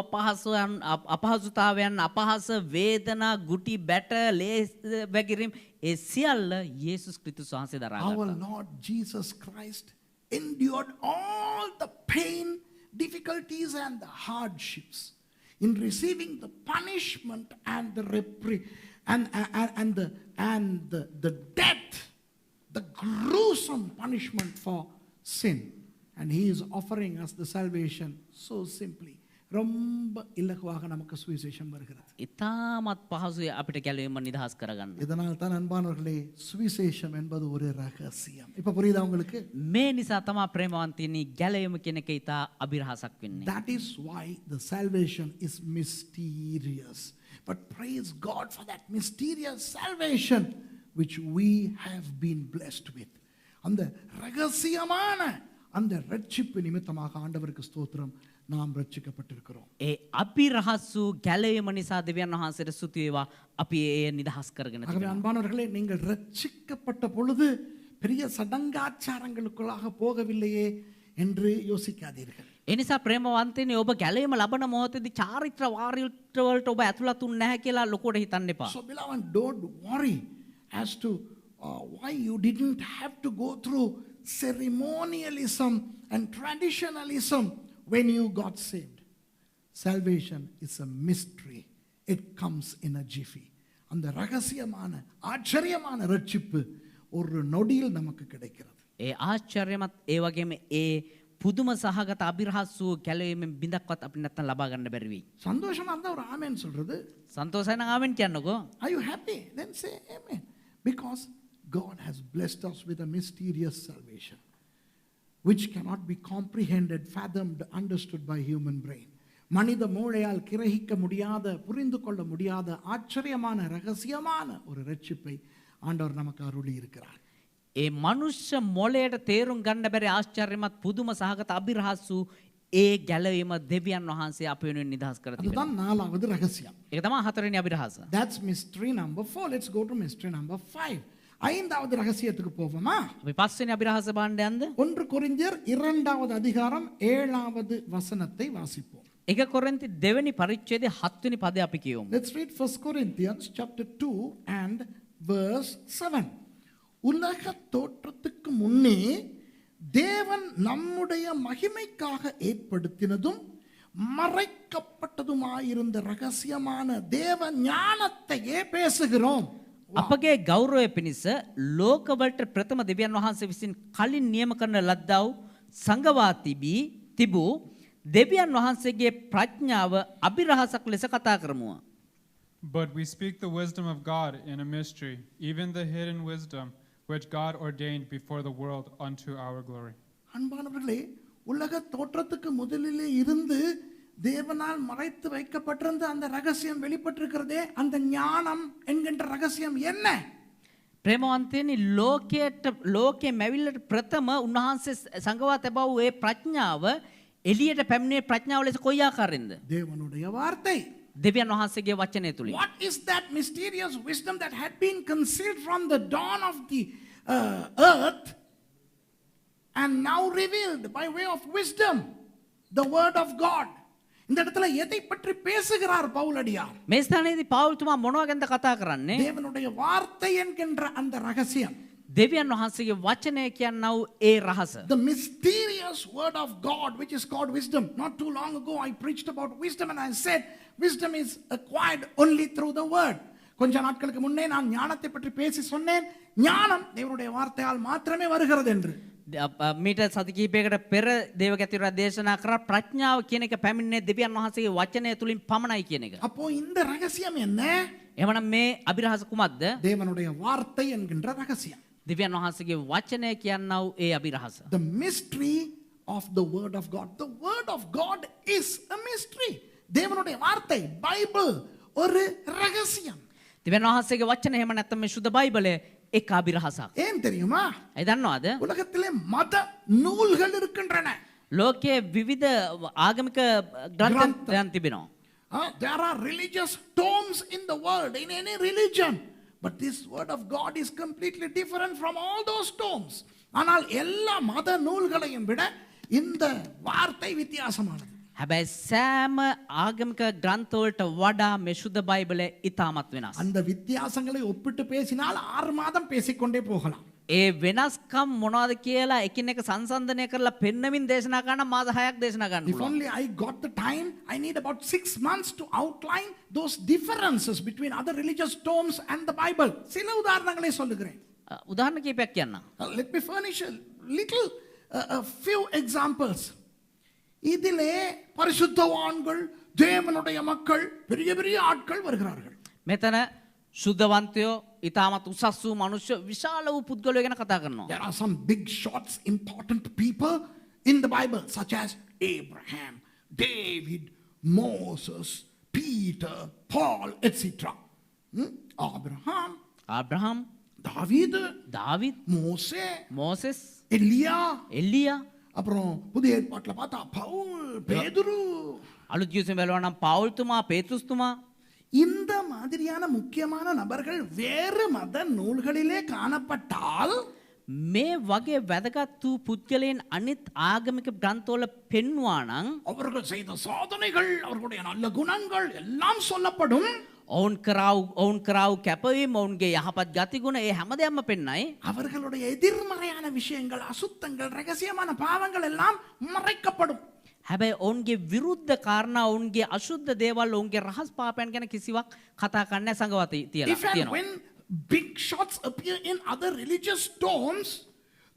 අපහසුතාවයන් අපහස වේදනා ගුටි බැට ලේස් වැගිරීම් ඒ සියල්ල යේසුස් ක්‍රිස්තුස් වහන්සේ දරා ගත්තා. Our Lord Jesus Christ endured all the pain, difficulties and the hardships in receiving the punishment and the the death, the gruesome punishment for sin. And he is offering us the salvation so simply. ரொம்ப இலகுவாக நமக்கு சுவிசேஷம் வருகிறது. ඉතාමත් පහසුයි අපිට ගැලවීම නිදහස් කරගන්න. இதனால் தான் அன்பானவர்களே சுவிசேஷம் என்பது ஒரு ரகசியம். இப்ப புரியுதா உங்களுக்கு? මේ නිසා තමා ප්‍රේමවන්තයනි ගැලවීම කියන එක ඉතා අභිරහසක් වෙන්නේ. That is why the salvation is mysterious. But praise God for that mysterious salvation which we have been blessed with. அந்த ரகசியமான அந்த ரட்சிப்பு நிமித்தமாக ஆண்டவருக்கு ஸ்தோத்திரம், நாம் ரட்சிக்கப்பட்டிருக்கிறோம். ඒ අභිරහසු ගැලවීම නිසා දෙවියන් වහන්සේට ස්තුති වේවා. අපි ඒ නිදහස් කරගෙන ஆகவே තිබෙනවා. அன்பானவர்களே, நீங்கள் ரட்சிக்கப்பட்ட பொழுது பெரிய சடங்காச்சாரங்களுக்குள்ளாக போகவில்லையே என்று யோசிக்காதீர்கள். ඒ නිසා ප්‍රේමවන්තයනි ඔබ ගැලවීම ලබන මොහොතේදී චාරිත්‍ර වාරිත්‍ර වලට ඔබ ඇතුළත් වුනේ නැහැ කියලා ලොකුවට හිතන්න එපා. So beloved, don't worry as to why you didn't have to go through ceremonialism and traditionalism when you got saved. Salvation is a mystery. It comes in a jiffy. அந்த ரகசியமான ஆச்சரியமான ரட்சிப்பு ஒரு நொடியில் நமக்கு கிடைக்கிறது. ඒ ආශ්චර්යමත් ඒ වගේම ඒ පුදුම සහගත අභිරහසු ගැලවීමෙන් බිඳක්වත් අපිට නැත්තම් ලබා ගන්න බැරි වෙයි. சந்தோஷமா இருந்தா ஒரு ஆமென் சொல்றது. සන්තෝෂයි නම් ආමෙන් කියන්නකෝ. Are you happy? Then say amen. Because God has blessed us with a mysterious salvation which cannot be comprehended, fathomed, understood by human brain. மனித மூளையால் கிரகிக்க முடியாத, புரிந்து கொள்ள முடியாத ஆச்சரியமான ரகசியமான ஒரு ரட்சிப்பை ஆண்டவர் நமக்கு அருளி இருக்கிறார். ඒ මනුෂ්‍ය මොළයට තේරුම් ගන්න බැරි ආශ්චර්යමත් පුදුම සහගත අභිරහසු ඒ ගැලවීම දෙවියන් වහන්සේ අප වෙනුවෙන් නිදහස් කර තිබෙනවා. அதுதான் நாலாவது ரகசியம். ඒක තමයි හතරවෙනි අභිරහස. That's mystery number 4. Let's go to mystery number 5. ஐந்தாவது ரகசியத்துக்கு போவோமா? අපි පස්වෙනි අභිරහස බලන්න යන්න. 1 கொரிந்தியர் 2வது அதிகாரம் 7வது வசனத்தை வாசிப்போம். 1 කොරින්ති 2වෙනි පරිච්ඡේදයේ 7වෙනි පදය අපි කියමු. Let's read 1 Corinthians chapter 2 and verse 7. உலக தோற்றத்துக்கு முன்னே தேவன் நம்முடைய மகிமைக்காக ஏற்படுத்தினதும் மறைக்கப்பட்டதுமாயிருந்த ரகசியமான தேவ ஞானத்தையே பேசுகிறோம். අපගේ ගෞරවය පිණිස ලෝකවලට ප්‍රථම දෙවියන් වහන්සේ විසින් කලින් නියම කරන ලද්දා වූ සංගවා තිබූ දෙවියන් වහන්සේගේ ප්‍රඥාව අභිරහසක් ලෙස කතා කරමුවා. But we speak the wisdom of God in a mystery, even the hidden wisdom which God ordained before the world unto our glory. அன்பானவர்களே, உலக தோற்றத்துக்கு முதலிலே இருந்து தேவனால் மறைத்து வைக்கப்பட்டிருந்த அந்த ரகசியம் வெளிப்பட்டிருக்கிறதே, அந்த ஞானம் என்கின்ற ரகசியம் என்ன? ප්‍රේමවන්තයනි, ලෝකයේ මැවිල්ලට ප්‍රථම උන්වහන්සේ සංගවා තබා වූ ඒ ප්‍රඥාව එළියට පැමිණේ ප්‍රඥාව ලෙස කොයි ආකාරයෙන්ද? தேவனுடைய வார்த்தை. දෙවියන් වහන්සේගේ වචනය තුලින්. What is that mysterious wisdom that had been concealed from the dawn of the earth and now revealed by way of wisdom? The word of God. இந்த இடத்துல எதை பற்றி பேசுகிறார் பவுலடியார்? මේ ස්ථානයේදී පෞල්තුමා මොනවා ගැනද කතා කරන්නේ? தேவனுடைய வார்த்தை என்கின்ற அந்த ரகசியம். දෙවියන් වහන්සේගේ වචනය කියනා වූ ඒ රහස. The mysterious word of God which is called wisdom. Not too long ago I preached about wisdom and I said wisdom is acquired only through the word. கொஞ்ச நாட்களுக்கு முன்னே நான் ஞானத்தை பற்றி பேசி சொன்னேன், ஞானம் தேவனுடைய வார்த்தையால் மாத்திரமே வருகிறது என்று. මීට සති කිහිපයකට පෙර දේවගතිවරයා දේශනා කරා ප්‍රඥාව කියන එක පැමිණෙන්නේ දෙවියන් වහන්සේගේ වචනය තුලින් පමණයි කියන එක. அப்போ இந்த ரகசியம் என்ன? එහෙනම් මේ අභිරහස කුමක්ද? தேவனுடைய வார்த்தை என்கின்ற ரகசியம். දෙවියන් වහන්සේගේ වචනය කියනා වූ ඒ අභිරහස. The mystery of the word of God. The word of God is a mystery. தேவனுடைய வார்த்தை பைபிள் ஒரு ரகசியம். දෙවියන් වහන්සේගේ වචනය එහෙම නැත්නම් මේ සුද්ධ බයිබලය එක අභිරහසක්. ஏன் தெரியுமா? ඒ දන්නවද? உலகத்திலே மத நூல்கள் இருக்கின்றன. ලෝකයේ විවිධ ආගමික ග්‍රන්ථයන් තිබෙනවා. There are religious tomes in the world, in any religion. But this word of God is completely different from all those tomes. ஆனால் எல்லா மத நூல்களையும் விட இந்த வார்த்தை வித்தியாசமானது. හැබැයි සෑම ආගමික ග්‍රන්ථවලට වඩා මේ සුද්ධ බයිබලය ඉතාමත් වෙනස්. அந்த வித்தியாசங்களை ஒப்பிட்டு பேசினால் 6 மாதம் பேசிக்கொண்டே போகலாம். ඒ වෙනස්කම් මොනවද කියලා එකිනෙක සංසන්දනය කරලා පෙන්නමින් දේශනා කරන මාස 6ක් දේශනා කරන්න If පුළුවන්. only I got the time, I need about 6 months to outline those differences between other religious tomes and the Bible. சில உதாரணங்களை சொல்லுகிறேன். උදාහරණ කීපයක් කියන්න. Let me furnish a little, a few examples. இதிலே பரிசுத்தவான்கள் தேவனுடைய மக்கள் பெரிய பெரிய ஆட்கள் வருகிறார்கள். මෙතන ශුද්ධවන්තයෝ ඉතාමත් උසස් වූ මනුෂ්‍ය විශාල වූ පුද්ගලයෝ ගැන කතා කරනවා. There are some big shots, important people in the Bible, such as Abraham, David, Moses, Peter, Paul, etc. Abraham, ආබ්‍රහම්, David, දාවිද්, Moses, Moses, Elia, එලියා, அப்புறம் புதிய ஏற்பாட்டுல பார்த்தா பவுல், பேதுரு. අලුත් ජීවිතේ බැලුවා නම් පවුල්තුමා, පේතෘස්තුමා இந்த மாதிரியான முக்கியமான நபர்கள் வேறு மத நூல்களிலே காணப்பட்டால் මේ වගේ වැදගත් වූ පුද්ගලයන් අනිත් ආගමික ග්‍රන්ථවල පෙන්වුවා නම් அவர்கள் செய்த சாதனைகள் அவர்களுடைய நல்ல குணங்கள் எல்லாம் சொல்லப்படும். ඔවුන් කරාව කැපවීම ඔවුන්ගේ යහපත් ගතිගුණ ඒ හැම දෙයක්ම පෙන්නයි. அவர்களுடைய எதிர்மறையான விஷயங்கள், அசுத்தங்கள், ரகசியமான பாவங்கள் எல்லாம் மறைக்கப்படும். හැබැයි ඔවුන්ගේ විරුද්ධ කාරණා ඔවුන්ගේ අශුද්ධ දේවල් ඔවුන්ගේ රහස් පාපයන් ගැන කිසිවක් කතා කරන්නේ නැහැ සංඝවතී If and තියෙනවා. when big shots appear in other religious tomes,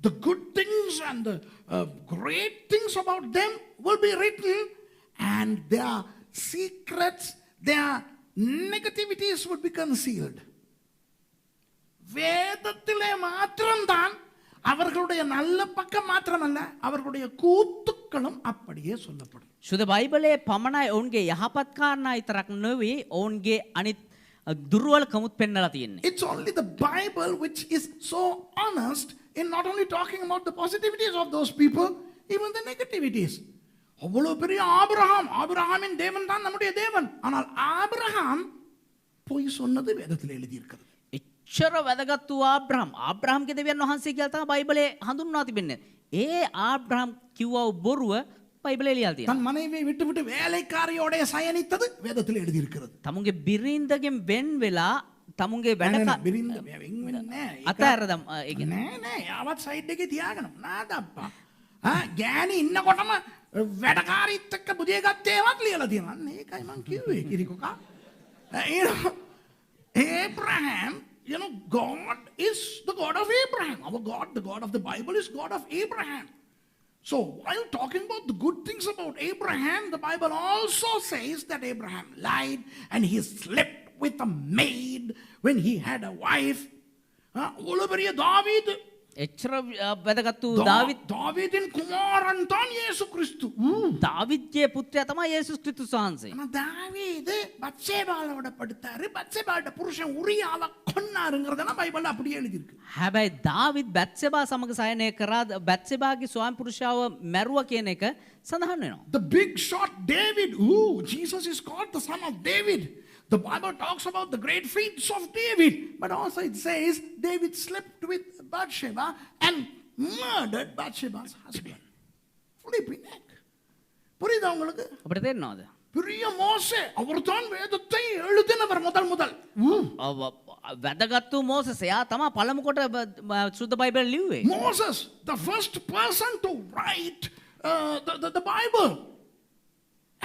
the good things and the great things about them will be written, and their secrets, their negativities would be concealed. வேதத்திலே மாத்திரம்தான் அவர்களுடைய நல்ல பக்கம் மாத்திரமல்ல, அவர்களுடைய கூத்துக்களும் அப்படியே சொல்லப்படும். සුද බයිබලයේ පමණයි ඔවුන්ගේ යහපත් කාරණා විතරක් නෙවෙයි ඔවුන්ගේ අනිත් දුර්වලකමුත් පෙන්නලා තියෙන්නේ. It's only the Bible which is so honest in not only talking about the positivities of those people, even the negativities. அவ்வளவு பெரிய ஆபிரகாமின் தேவன் தான் நம்முடைய தேவன். ஆனால் ஆபிரகாம் பொய் சொன்னது வேதத்தில் எழுதியிருக்கிறது. එච්චර වැදගත් වූ ආබ්‍රහම්ගේ දෙවියන් වහන්සේ කියලා තමයි බයිබලයේ හඳුන්වා තිබෙන්නේ. ඒ ආබ්‍රහම් කිව්වා බොරුව බයිබලයේ ලියලා තියෙනවා. தன் மனைவியை விட்டுவிட்டு வேலைக்காரியோட சயனித்தது வேதத்தில் எழுதியிருக்கிறது. තමුන්ගේ බිරින්දගෙන් වෙන් වෙලා තමුන්ගේ වැඩ බිරින්ද වෙන්නේ නැහැ. අතහැරදම් නෑ නෑ යාවත් සයිඩ් එකේ තියාගන්න. නාදප්පා. ගෑණි ඉන්නකොටම වැඩකාරීත් එක්ක බුදිය ගත්තේවත් ලියලා තියෙනවා. මේකයි මං කිව්වේ කිරිකොකා. Abraham, God is the God of Abraham. Our God, the God of the Bible, is God of Abraham. So while talking about the good things about Abraham, the Bible also says that Abraham lied and he slept with a maid when he had a wife. David, එච්චර වැදගත් වූ தாவீதின் குமாரன் தான் இயேசு கிறிஸ்து. දාවිද්ගේ පුත්‍රයා තමයි යේසුස් ක්‍රිස්තුස් වහන්සේ. தாவீது பத்சேபாவோட படுத்தாரு, பத்சேபாவோட புருஷன் உரியாவை கொன்னாருங்கிறதெல்லாம் பைபிள்ல அப்படியே எழுதியிருக்கு. හැබැයි දාවිද් බැත්සෙබා සමග සයනය කරා බැත්සෙබාගේ ස්වාමි පුරුෂයාව මැරුවා කියන එක සඳහන් වෙනවා. The big shot David, Jesus is called the son of David. The Bible talks about the great feats of David, but also it says David slept with Bathsheba and murdered Bathsheba's husband. Flipping neck. புரியுதா உங்களுக்கு? අපිට තේරෙනවද? பெரிய மோசே, அவர்தான் வேதத்தை எழுதினவர் முதல். වැදගත් වූ මෝසෙස් එයා තමයි පළමු කොට සුද්ධ Bible ලිව්වේ. Moses, the first person to write the Bible.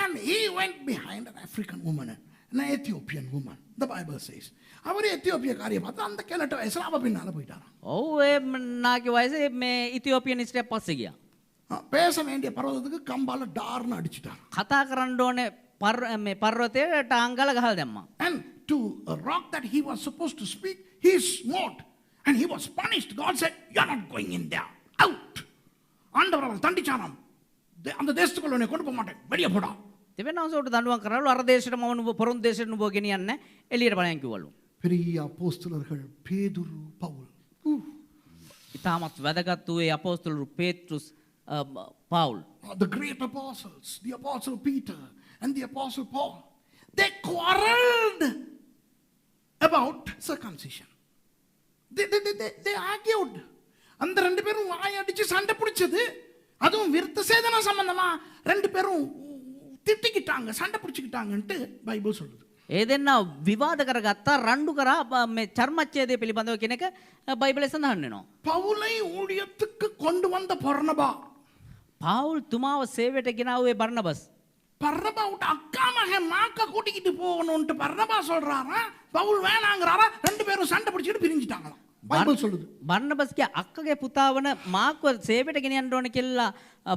And he went behind an African woman, an Ethiopian woman, the Bible says. அவர் எத்தியோப்பிய காரியை பார்த்து அந்த கிழட்டு வயசுல அவ பின்னால போயிட்டாராம். ඔව් ඒ නාගේ වයසේ මේ ඉතියෝපියන් ඉස්ටේ පස්සේ ගියා. பேச வேண்டிய பர்வதத்துக்கு கம்பால டார்னு அடிச்சிட்டார். කතා කරන්න ඕනේ මේ පර්වතයේ ටාංගල ගහලා දැම්මා. And to a rock that he was supposed to speak, he smote and he was punished. God said, "You're not going in there. Out." ஆண்டவர் அவரை தண்டிச்சாராம். அந்த தேசத்துக்குள்ள உன்னை கொண்டு போக மாட்டேன், வெளியே போடா. දෙවෙනි අවසරට දඬුවම් කරවලු අර දේශයට මම නුඹ පොරොන්දු දේශයට නුඹ ගෙනියන්නේ එළියට බලයන් කිව්වලු. பெரிய அப்போஸ்தலர்கள் பேதுரு, பவுல். ඉතාමත් වැදගත් වූ ඒ අපෝස්තලරු පේත්‍රුස් පවුල්. The great apostles, the apostle Peter and the apostle Paul, they quarreled about circumcision. They argued. அந்த ரெண்டு பேரும் வாய் அடிச்சு சண்டை பிடிச்சது, அதுவும் விருத்த சேதன சம்பந்தமா ரெண்டு பேரும் திட்டிக்கிட்டாங்க, சண்டை பிடிச்சிக்கிட்டாங்கன்ட்டு பைபிள் சொல்லுது. ඒ දෙන්න විවාද කරගත්තා, රණ්ඩු කරා මේ චර්මච්ඡේදය පිළිබඳව කියන එක බයිබලයේ සඳහන් වෙනවා. பவுலை ஊழியத்துக்கு கொண்டு வந்த பர்னபா, පවුල් තුමාව සේවයට ගෙනාවේ බර්නබස්. பர்னபா விட்டு அக்கா மகன் மாக்க கூட்டிக்கிட்டு போகணும்ட்டு பர்னபா சொல்றாரா, பவுல் வேணாங்கிறாரா, ரெண்டு பேரும் சண்டை பிடிச்சிட்டு பிரிஞ்சிட்டாங்களாம். பைபிள் சொல்லுது. බර්නබස්ගේ අක්කගේ පුතා වන මාක්ව සේවයට ගෙනියන්න ඕන කියලා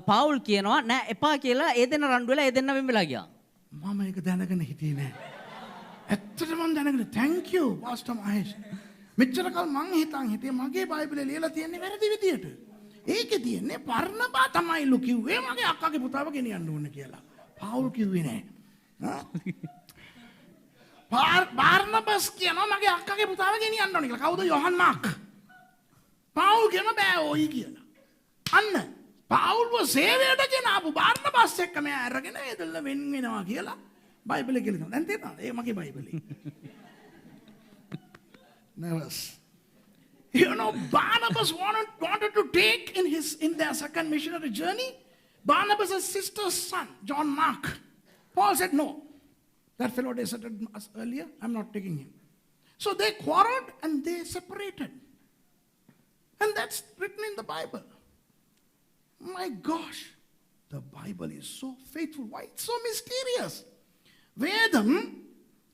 පවුල් කියනවා නෑ එපා කියලා ඒ දෙන්න රණ්ඩු වෙලා ඒ දෙන්න වෙන් වෙලා ගියා. මම ඒක දැනගෙන හිටියේ නෑ. ඇත්තටම මම දැනගෙන thank you Pastor Mahesh. මෙච්චර කල් මං හිතේ මගේ බයිබලේ ලියලා තියෙන්නේ වැරදි විදියට. ඒකේ තියෙන්නේ බර්නබා තමයිලු කිව්වේ මගේ අක්කගේ පුතාව ගෙනියන්න ඕන කියලා. පවුල් කිව්වේ නෑ. බර්නබස් කියනවා මගේ අක්කගේ පුතාව ගෙනියන්න ඕන කියලා. කවුද? යොහන් මාක්. පවුල් කියනවා බෑ ඔයි කියලා. අන්න පවුල්ව සේවයට ගෙනාවු බර්නබස් එක්ක මෙයා අරගෙන එදල්ල වෙන් වෙනවා කියලා බයිබලේ කියලා තියෙනවා. දැන් තේරෙනවද? ඒ මගේ බයිබලේ. Nervous. You know, Barnabas wanted to take in their second missionary journey, Barnabas' sister's son, John Mark. Paul said, no. That fellow deserted us earlier. I'm not taking him. So they quarreled and they separated. And that's written in the Bible. My gosh, the Bible is so faithful. Why it's so mysterious? வேதம்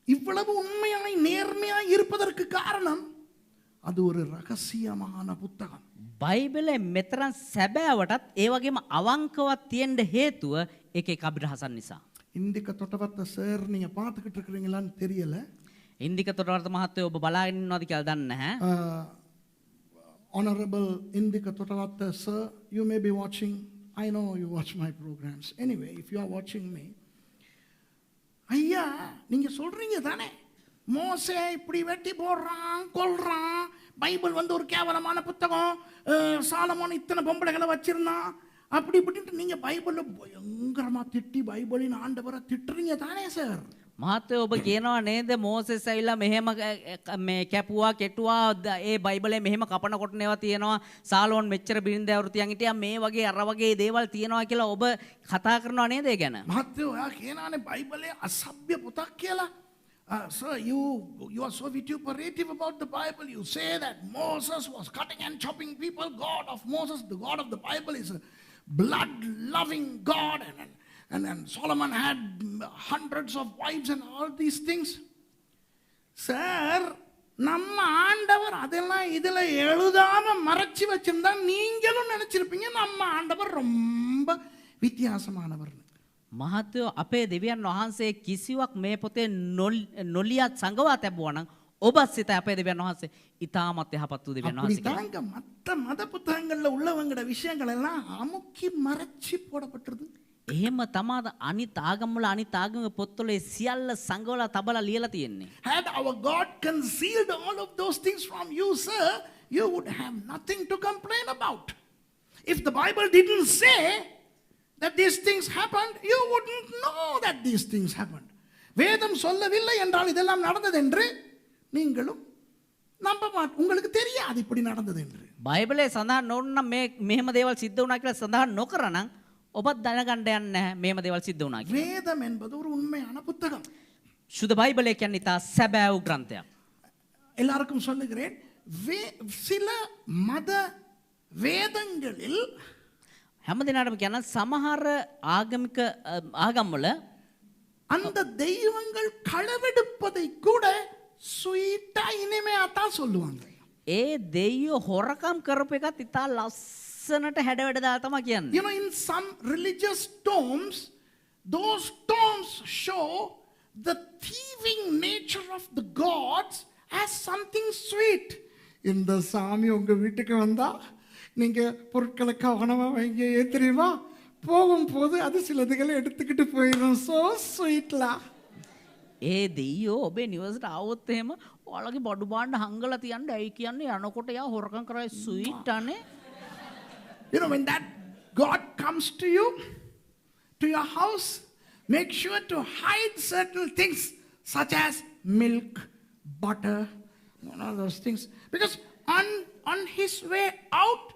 இவ்வளவு உண்மையாய் நேர்மையாய் இருப்பதற்கு காரணம் அது ஒரு ரகசியமான புத்தகம். බයිබලේ මෙතරම් සැබෑවටත් ඒ වගේම අවංකවත් තියෙන්න හේතුව ඒකේ අභිරහසන් නිසා. இந்திக்க தொட்டவத்த சார் நீங்க பார்த்துக்கிட்டு இருக்கிறீங்களான்னு தெரியல. ඉන්දික තොටවර්ත මහත්තයෝ ඔබ බලාගෙන ඉන්නවද කියලා දන්නේ නැහැ. Honorable Indika Totavatta sir, you may be watching. I know you watch my programs. Anyway, if you are watching me, ஐயா நீங்க சொல்றீங்க தானே மோசே இப்படி வெட்டி போடுறான் கொல்றான் பைபிள் வந்து ஒரு கேவலமான புத்தகம் சாலமோன் இத்தனை பொம்பளைகளை வச்சிருந்தான் அப்படி இப்படின்ட்டு நீங்க பைபிள்ல பயங்கரமா திட்டி பைபிளின் ஆண்டவரை திட்டுறீங்க தானே சார்? මහත්තයෝ ඔබ කියනවා නේද මෝසෙස් ඇවිල්ලා මෙහෙම මේ කැපුවා කෙටුවා ඒ බයිබලේ මෙහෙම කපන කොටනේවා තියෙනවා සාලෝන් මෙච්චර බිරින්දෑවරු තියන් හිටියා මේ වගේ අර වගේ දේවල් තියෙනවා කියලා ඔබ කතා කරනවා නේද ඒ ගැන? මහත්තයෝ ඔයා කියනවානේ බයිබලේ අසභ්‍ය පොතක් කියලා. Sir, you are so vituperative about the Bible. You say that Moses was cutting and chopping people. God of Moses, the God of the Bible, is a blood-loving God, and Solomon had hundreds of wives and all these things. Sir, நம்ம ஆண்டவர் அதெல்லாம் இதுல எழுதாம மறைச்சு வச்சிருந்தா நீங்களும் நினைச்சிருப்பீங்க நம்ம ஆண்டவர் ரொம்ப வித்தியாசமானவர். මහත්තයෝ අපේ දෙවියන් වහන්සේ කිසිවක් මේ පොතේ නොලියත් සංගවා තැබුවා නම් ඔබත් සිත අපේ දෙවියන් වහන්සේ ඉතාමත් යහපත් වූ දෙවියන් වහන්සේ. அப்படிதாங்க மற்ற மத புத்தகங்கள்ல உள்ளவங்கட விஷயங்கள் எல்லாம் அமுக்கி மறைச்சு போடப்பட்டிருது. එහෙම තමාද අනිත් ආගම්වල අනිත් ආගමේ පොත්වල සියල්ල සංගවලා තබලා ලියලා තියෙන්නේ. Had our God concealed all of those things from you, sir, you would have nothing to complain about. If the Bible didn't say that these things happened, you wouldn't know that these things happened. வேதம் சொல்லவில்லை என்றால் இதெல்லாம் நடந்தது என்று நீங்களும் நம்ப மாட்டீங்க. உங்களுக்கு தெரியாது இப்படி நடந்தது என்று. බයිබලේ සඳහන් නොවුනනම් මේ මෙහෙම දේවල් සිද්ධ වුණා කියලා සඳහන් නොකරනම් ඔබත් දැනගන්න යන්නේ නැහැ මේම දේවල් සිද්ධ වුණා කියලා. வேதம் என்பது ஒரு உண்மையான புத்தகம். සුද බයිබලය කියන්නේ ඉතා සැබෑ වූ ග්‍රන්ථයක්. எல்லாருக்கும் சொல்லுகிறேன், சில மத வேதங்களில் හැම දිනකටම කියන සමහර ආගමික ආගම්වල அந்த தெய்வங்கள் களவெடுப்பதை கூட ஸ்வீட்டா இனிமையா தான் சொல்லுவாங்க. ඒ දෙයියෝ හොරකම් කරපු එකත් ඉතා ලස්සනට හැඩවැඩ දාලා තමයි කියන්නේ. You know, in some religious tombs, those tombs show the thieving nature of the gods as something sweet. இந்த சாமி உங்க வீட்டுக்கு வந்தா நீங்க பொருட்களை கவனமா வைங்க ஏத்துறீமா போகும்போது அது சிலதுகளை எடுத்துக்கிட்டு போயிடும். So sweetලා. ඒ දෙයියෝ ඔබේ නිවසට ආවොත් එහෙම ඔයාලගේ බඩු බාණ්ඩ හංගලා තියන්න ඇයි කියන්නේ යනකොට යා හොරකම් කරයි ස්වීට් අනේ. You know, when that God comes to you, to your house, make sure to hide certain things such as milk, butter, all those things. Because on his way out,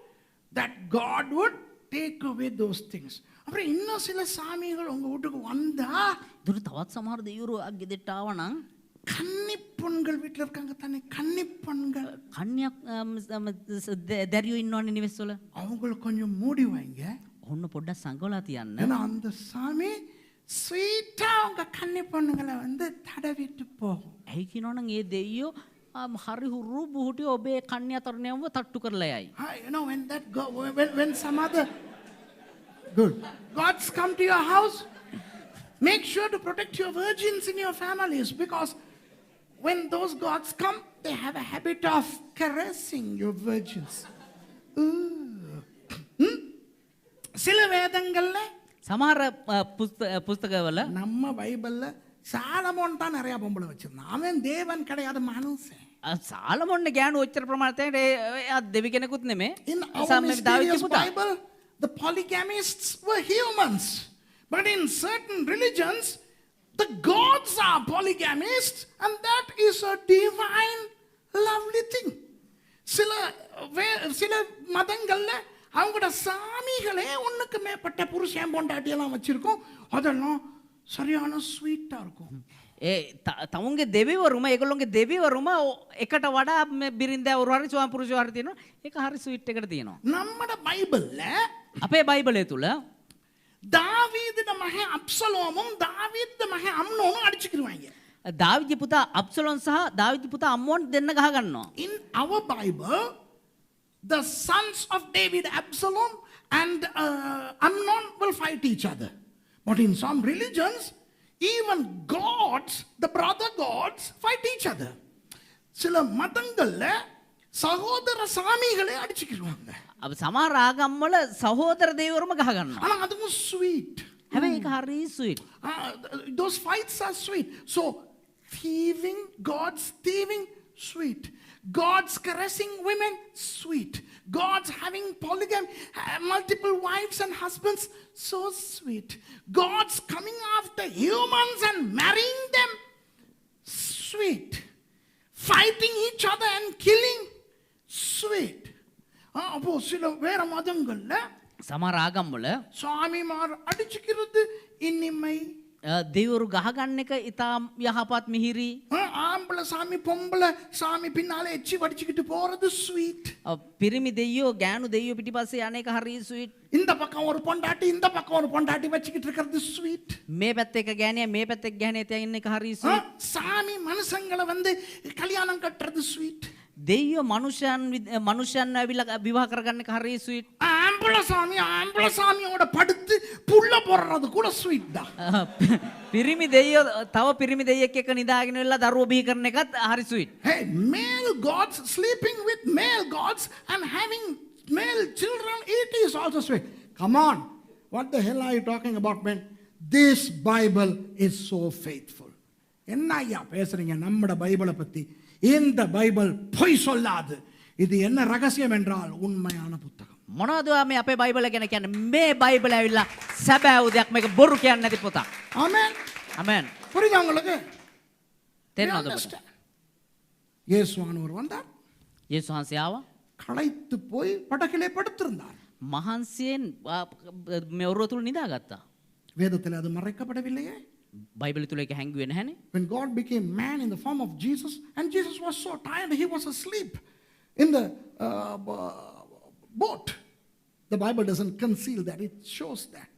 that God would take away those things. அப்புறம் இன்னும் சில சாமிகள் உங்க வீட்டுக்கு வந்தா දුර තවත් සමහර දෙවියෝ ගෙදරට ආවනම් கன்னிப்பொண்கள் வீட்டில் இருக்காங்க தானே, கன்னிப்பொண்கள் කන්‍යක් දැරියෝ ඉන්නවනේ නිවෙස්වල. அவங்களுக்கு கொஞ்சம் மூடி வைங்க. ඔන්න පොඩ්ඩක් සංගවලා තියන්න. ஏன்னா அந்த சாமி ஸ்வீட்டா அவங்க கன்னிப்பொண்ணுங்களை வந்து தடவிட்டு போகும். ඇයි කියනවනම් ඒ දෙයියෝ හරි හුරු බුහුටි ඔබේ කන්‍යා තරුණයන්ව තට්ටු කරලා යයි. You know, when that when some other good gods come to your house, make sure to protect your virgins in your families, because when those gods come, they have a habit of caressing your virgins. சில வேதங்கள்ல සමහර පුස්තකවල நம்ம பைபிள்ல Solomon தான் நிறைய பொம்பளை வச்சிருந்தான். அவன் தேவன் கிடையாது, மனுஷன். සාලමොන්න ගෑනු ඔච්චර ප්‍රමාණයට දෙවි කෙනෙකුත් නෙමේ. In our mysterious Bible, the polygamists were humans. But in certain religions, the gods are polygamists, and that is a divine, lovely thing. சில மதங்கள்ல அவங்களோட சாமிகளே ஒண்ணுக்கு மேற்பட்ட புருஷன் பொண்டாட்டி எல்லாம் வச்சிருக்கோம். அதெல்லாம் சரியான ஸ்வீட்டா இருக்கும். තමුන්ගේ දෙවිවරුම ඒගොල්ලොන්ගේ දෙවිවරුම එකට වඩා බිරින්දෑවරු හරි ස්වාමි පුරුෂයෝ හරි තියෙනවා. ඒක හරි ස්වීට් එකට තියෙනවා. நம்மட பைபிள்ல අපේ බයිබලය තුල தாவீதுட மகன் அப்சலோமும் தாவீதுட மகன் அம்னோனும் அடிச்சுக்கிடுவாங்க. දාවිදගේ පුතා අබ්සලෝන් සහ දාවිදගේ පුතා අම්මෝන් දෙන්න ගහ ගන්නවා. In our Bible, the sons of David, Absalom and Amnon, will fight each other. But in some religions, even gods, the brother gods, fight each other. சில மதங்கள்ல சகோதர சாமிகளே அடிச்சுக்கிடுவாங்க. අප සමහර ආගම් වල සහෝදර දෙවිවරුම ගහ ගන්නවා. ஆனா அதுவும் sweet. හැබැයි ඒක හරි sweet. Those fights are sweet. So thieving, God's thieving, sweet. God's caressing women, sweet. God's having polygamy, multiple wives and husbands, so sweet. God's coming after humans and marrying them, sweet. Fighting each other and killing, sweet. அப்போ சில வேற மதங்கள்ல සමහර ආගම් වල சாமிமார் அடிச்சுக்கிறது இனிமை. දෙවිවරු ගහ ගන්න එක ඉතා යහපත් මිහිරි. ஆம்பளை சாமி பொம்பளை சாமி பின்னாலே எச்சி வடிச்சுக்கிட்டு போறது ஸ்வீட். පිරිමි දෙයියෝ ගෑනු දෙයියෝ පිටිපස්සේ යන එක හරි ස්වීට්. இந்த பக்கம் ஒரு பொண்டாட்டி இந்த பக்கம் ஒரு பொண்டாட்டி வச்சுக்கிட்டு இருக்கிறது ஸ்வீட். මේ පැත්තේ එක ගෑනියා මේ පැත්තේ එක ගෑනියා තියා ඉන්න එක හරි ස්වීට්. சாமி மனுஷங்களை வந்து கல்யாணம் கட்டுறது ஸ்வீட். දෙයියෝ මනුෂ්‍යයන් ඇවිල්ලා විවාහ කරගන්න එක හරි ස්වීට්. ஆம்பளை சாமியோட படுத்து புள்ள போடுறது கூட ஸ்வீட் தான். පිරිමි දෙයියෝ තව පිරිමි දෙයියෙක් එක්ක නිදාගෙන ඉල්ලා දරුවෝ බිහි කරන එකත් හරි sweet. Hey, male gods sleeping with male gods and having male children, it is also sweet. Come on, what the hell are you talking about, man? This Bible is so faithful. என்ன ஐயா பேசுறீங்க நம்மட பைபிளை பத்தி? இந்த Bible பொய் சொல்லாது. இது என்ன ரகசியம் என்றால் உண்மையான புத்தகம். මොනවද මේ අපේ බයිබල ගැන කියන්නේ? මේ බයිබල ඇවිල්ලා සැබෑ උදයක් මේක බොරු කියන්නේ නැති පොතක්. ஆமென். ආමෙන්. புரியுதா உங்களுக்கு? තේරෙනවද ඔබට? இயேசுவானவர் வந்தார். යේසුස් වහන්සේ ආවා. களைத்து போய் படகிலே படுத்திருந்தார். මහන්සියෙන් මේ ඔරුව තුල නිදාගත්තා. வேதத்தில் அது மறைக்கப்படவில்லையே. බයිබල තුල ඒක හැංගුවේ නැහනේ. When God became man in the form of Jesus, and Jesus was so tired, he was asleep in the boat. The Bible doesn't conceal that, it shows that.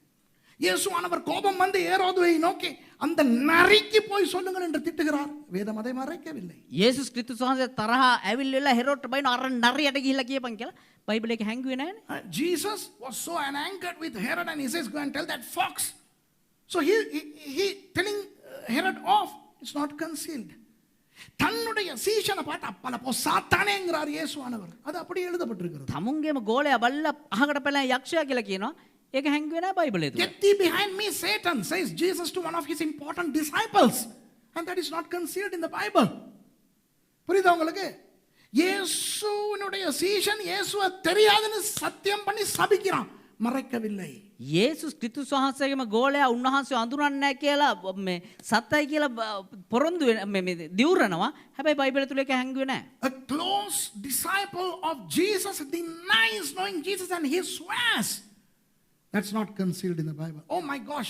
இயேசுவானவர் கோபம் வந்து ஏரோதுவை நோக்கி அந்த நரிக்கு போய் சொல்லுங்கள் என்று திட்டுகிறார். வேதம் அதை மறைக்கவில்லை. යේසුස් ක්‍රිස්තුස් වහන්සේ තරහා ඇවිල්ලා හෙරොඩ්ට බයින අර නරියට ගිහිල්ලා කියපන් කියලා බයිබලේ ඒක හැංගුවේ නැහනේ. Jesus was so angered with Herod, and he says, go and tell that fox. So he telling Herod off. It's not concealed. தன்னுடைய சீஷனை பார்த்து அப்பல போ சாத்தானேங்கறார் இயேசுவானவர். அது அப்படியே எழுதப்பட்டிருக்கிறது. තමුන්ගේම ගෝලයා බල්ලා අහකට පැලලා යක්ෂයා කියලා කියනවා. ඒක හැංගුවේ නැහැ බයිබලේ තුල. Get thee behind me, Satan, says Jesus to one of his important disciples. And that is not concealed in the Bible. புரியுதா உங்களுக்கு? இயேசுவினுடைய சீஷன் இயேசுவை தெரியாதுன்னு சத்தியம் பண்ணி சபிக்கிறான். மறைக்கவில்லை. යේසුස් ක්‍රිස්තුස් වහන්සේගේම ගෝලයා උන්වහන්සේ අඳුරන්නේ නැහැ කියලා මේ සත්‍යයි කියලා පොරොන්දු මේ දිවුරනවා. හැබැයි බයිබලය තුල ඒක හැංගුවේ නැහැ. A close disciple of Jesus denies knowing Jesus and he swears. That's not concealed in the Bible. Oh my gosh,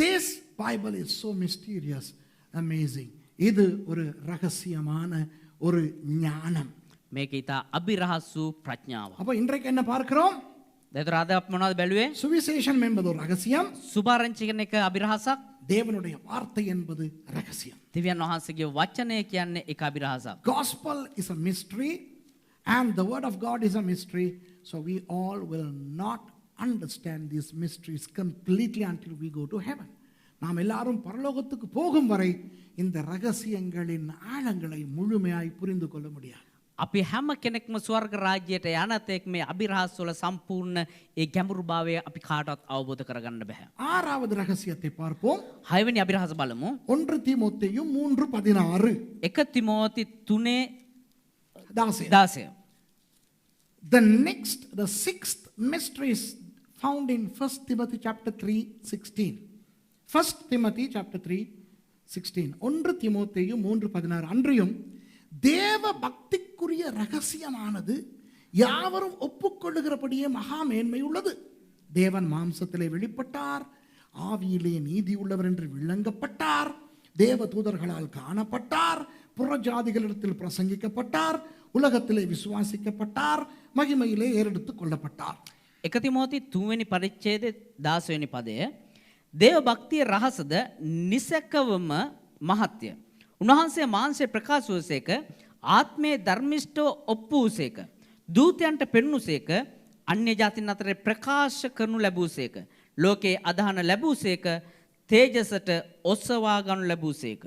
this Bible is so mysterious, amazing. இது ஒரு ரகசியமான ஒரு ஞானம். මේක ඊට අභිරහසු ප්‍රඥාව. அப்ப இன்றைக்கு என்ன பார்க்கிறோம்? දැන් අද අපි මොනවද බැලුවේ? சுவிசேஷம் என்பது ஒரு ரகசியம். සුභාරංචි කියන එක අභිරහසක්. தேவனுடைய வார்த்தை என்பது ரகசியம். දෙවියන් වහන්සේගේ වචනය කියන්නේ එක අභිරහසක්. Gospel is a mystery and the word of God is a mystery. So we all will not understand these mysteries completely until we go to heaven. நாம் எல்லாரும் பரலோகத்துக்கு போகும் வரை இந்த ரகசியங்களின் ஆழங்களை முழுமையாய் புரிந்து கொள்ள முடியாது. අපි හැම කෙනෙක්ම ස්වර්ග රාජ්‍යයට යන තෙක් මේ අභිරහස් වල සම්පූර්ණ ඒ ගැඹුරුභාවය අපි කාටවත් අවබෝධ කරගන්න බෑ. ஆறாவது ரகசியத்தை பார்ப்போம். හයවෙනි අභිරහස බලමු. 1 தீமோத்தேயு 3:16. 1 තිමෝති 3:16. 16. The sixth mystery is found in 1 Timothy chapter 3:16. 1 Timothy chapter 3:16. 1 தீமோத்தேயு 3:16. அன்றியும் தேவ பக்திக்குரிய ரகசியமானது யாவரும் ஒப்புக்கொள்ளுகிறபடியே மகா மேன்மை உள்ளது. தேவன் மாம்சத்திலே வெளிப்பட்டார், ஆவியிலே நீதி உள்ளவர் என்று விளங்கப்பட்டார், தேவ தூதர்களால் காணப்பட்டார், புறஜாதிகளிடத்தில் பிரசங்கிக்கப்பட்டார், உலகத்திலே விசுவாசிக்கப்பட்டார், மகிமையிலே ஏறெடுத்துக் கொள்ளப்பட்டார். 1 තිමෝති 3 වෙනි පරිච්ඡේදයේ 16 වෙනි පදය දේව භක්තිය රහසද නිසකවම මහත්ය. උන්වහන්සේ මාංශය ප්‍රකාශ වූසේක, ආත්මයේ ධර්මිෂ්ඨව ඔප්පු වූසේක, දූතයන්ට පෙන්වුසේක, අන්‍ය ජාතින් අතරේ ප්‍රකාශ කරනු ලැබූසේක, ලෝකේ අදහන ලැබූසේක, තේජසට ඔසවා ගනු ලැබූසේක.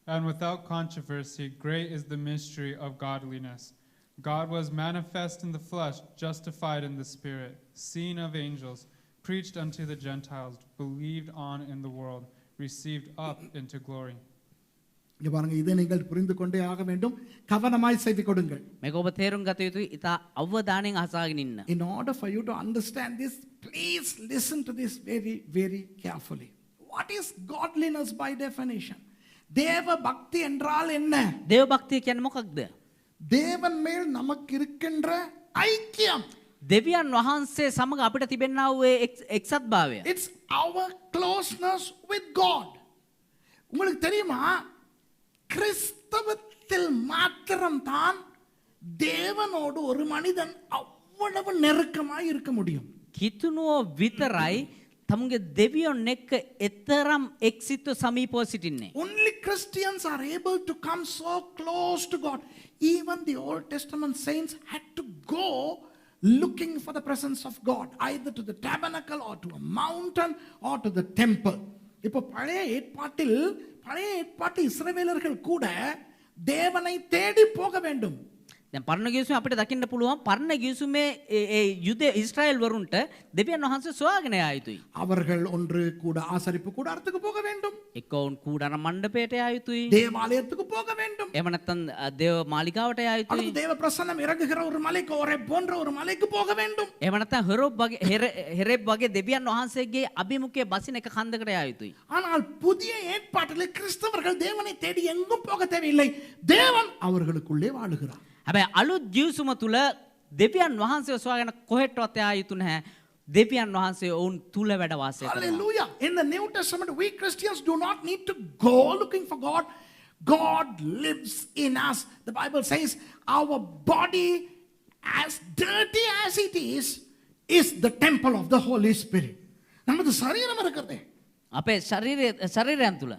And without controversy, great is the mystery of godliness. God was manifest in the flesh, justified in the spirit, seen of angels, preached unto the Gentiles, believed on in the world, received up into glory. இங்க பாருங்க, இதை நீங்கள் புரிந்து கொண்டே ஆக வேண்டும். கவனமாய் செய்து கொடுங்கள். මේක ඔබ තේරුම් ගත යුතුයි. ඉතා අවධානයෙන් අහසාගෙන ඉන්න. In order for you to understand this, please listen to this very, very carefully. What is godliness by definition? தேவ பக்தி என்றால் என்ன? දේව භක්තිය කියන්නේ මොකක්ද? தேவன் மேல் நமக்கு இருக்கின்ற ஐக்கியம். දෙවියන් වහන්සේ සමග අපිට තිබෙනා වූ එක්සත් භාවය. It's our closeness with God. உங்களுக்கு தெரியுமா, கிறிஸ்தவத்தில் மாத்திரம்தான் தேவனோடு ஒரு மனிதன் அவ்வளவு நெருக்கமாய் இருக்க முடியும். කිතුනුව විතරයි තමුගේ දෙවියන් එක්ක එතරම් එක්සිත්ව සමීපව සිටින්නේ. Only Christians are able to come so close to God. Even the Old Testament saints had to go looking for the presence of God, either to the tabernacle or to a mountain or to the temple. இப்போ பழைய ஏற்பாட்டு இஸ்ரவேலர்கள் கூட தேவனை தேடி போக வேண்டும். දැන් පරණ ගිවිසුමේ අපිට දකින්න පුළුවන් පරණ ගිවිසුමේ ඒ යුද ඉස්රායෙල් වරුන්ට දෙවියන් වහන්සේ සොයාගෙන යා යුතුයි. அவர்கள் ஒன்று கூட ஆசரிப்பு கூடாரத்துக்கு போக வேண்டும். එක්කවුන් කූඩාර මණ්ඩපයට යා යුතුයි. தேவாலயத்துக்கு போக வேண்டும். එහෙම නැත්නම් දේව මාලිගාවට යා යුතුයි. அல்லது தேவ பிரசன்னம் இறங்குகிற ஒரு மலைக்கு, ஒரே போன்ற ஒரு மலைக்கு போக வேண்டும். එහෙම නැත්නම් හෙරෙබ් වගේ දෙවියන් වහන්සේගේ අභිමුඛයේ බසින එක කන්දකට යා යුතුයි. ஆனால் புதிய ஏற்பாட்டில் கிறிஸ்தவர்கள் தேவனை தேடி எங்கும் போக தேவையில்லை. தேவன் அவர்களுக்குள்ளே வாழுகிறார். හැබැයි අලුත් ජීවිසුම තුල දෙවියන් වහන්සේව සොයාගෙන කොහෙටවත් යා යුතු නැහැ. දෙවියන් වහන්සේ ඔවුන් තුල වැඩ වාසය කරනවා. Hallelujah. In the New Testament, we Christians do not need to go looking for God. God lives in us. The Bible says our body, as dirty as it is the temple of the Holy Spirit. நமது சரீரம் இருக்கிறதே, අපේ ශරීරයන් තුල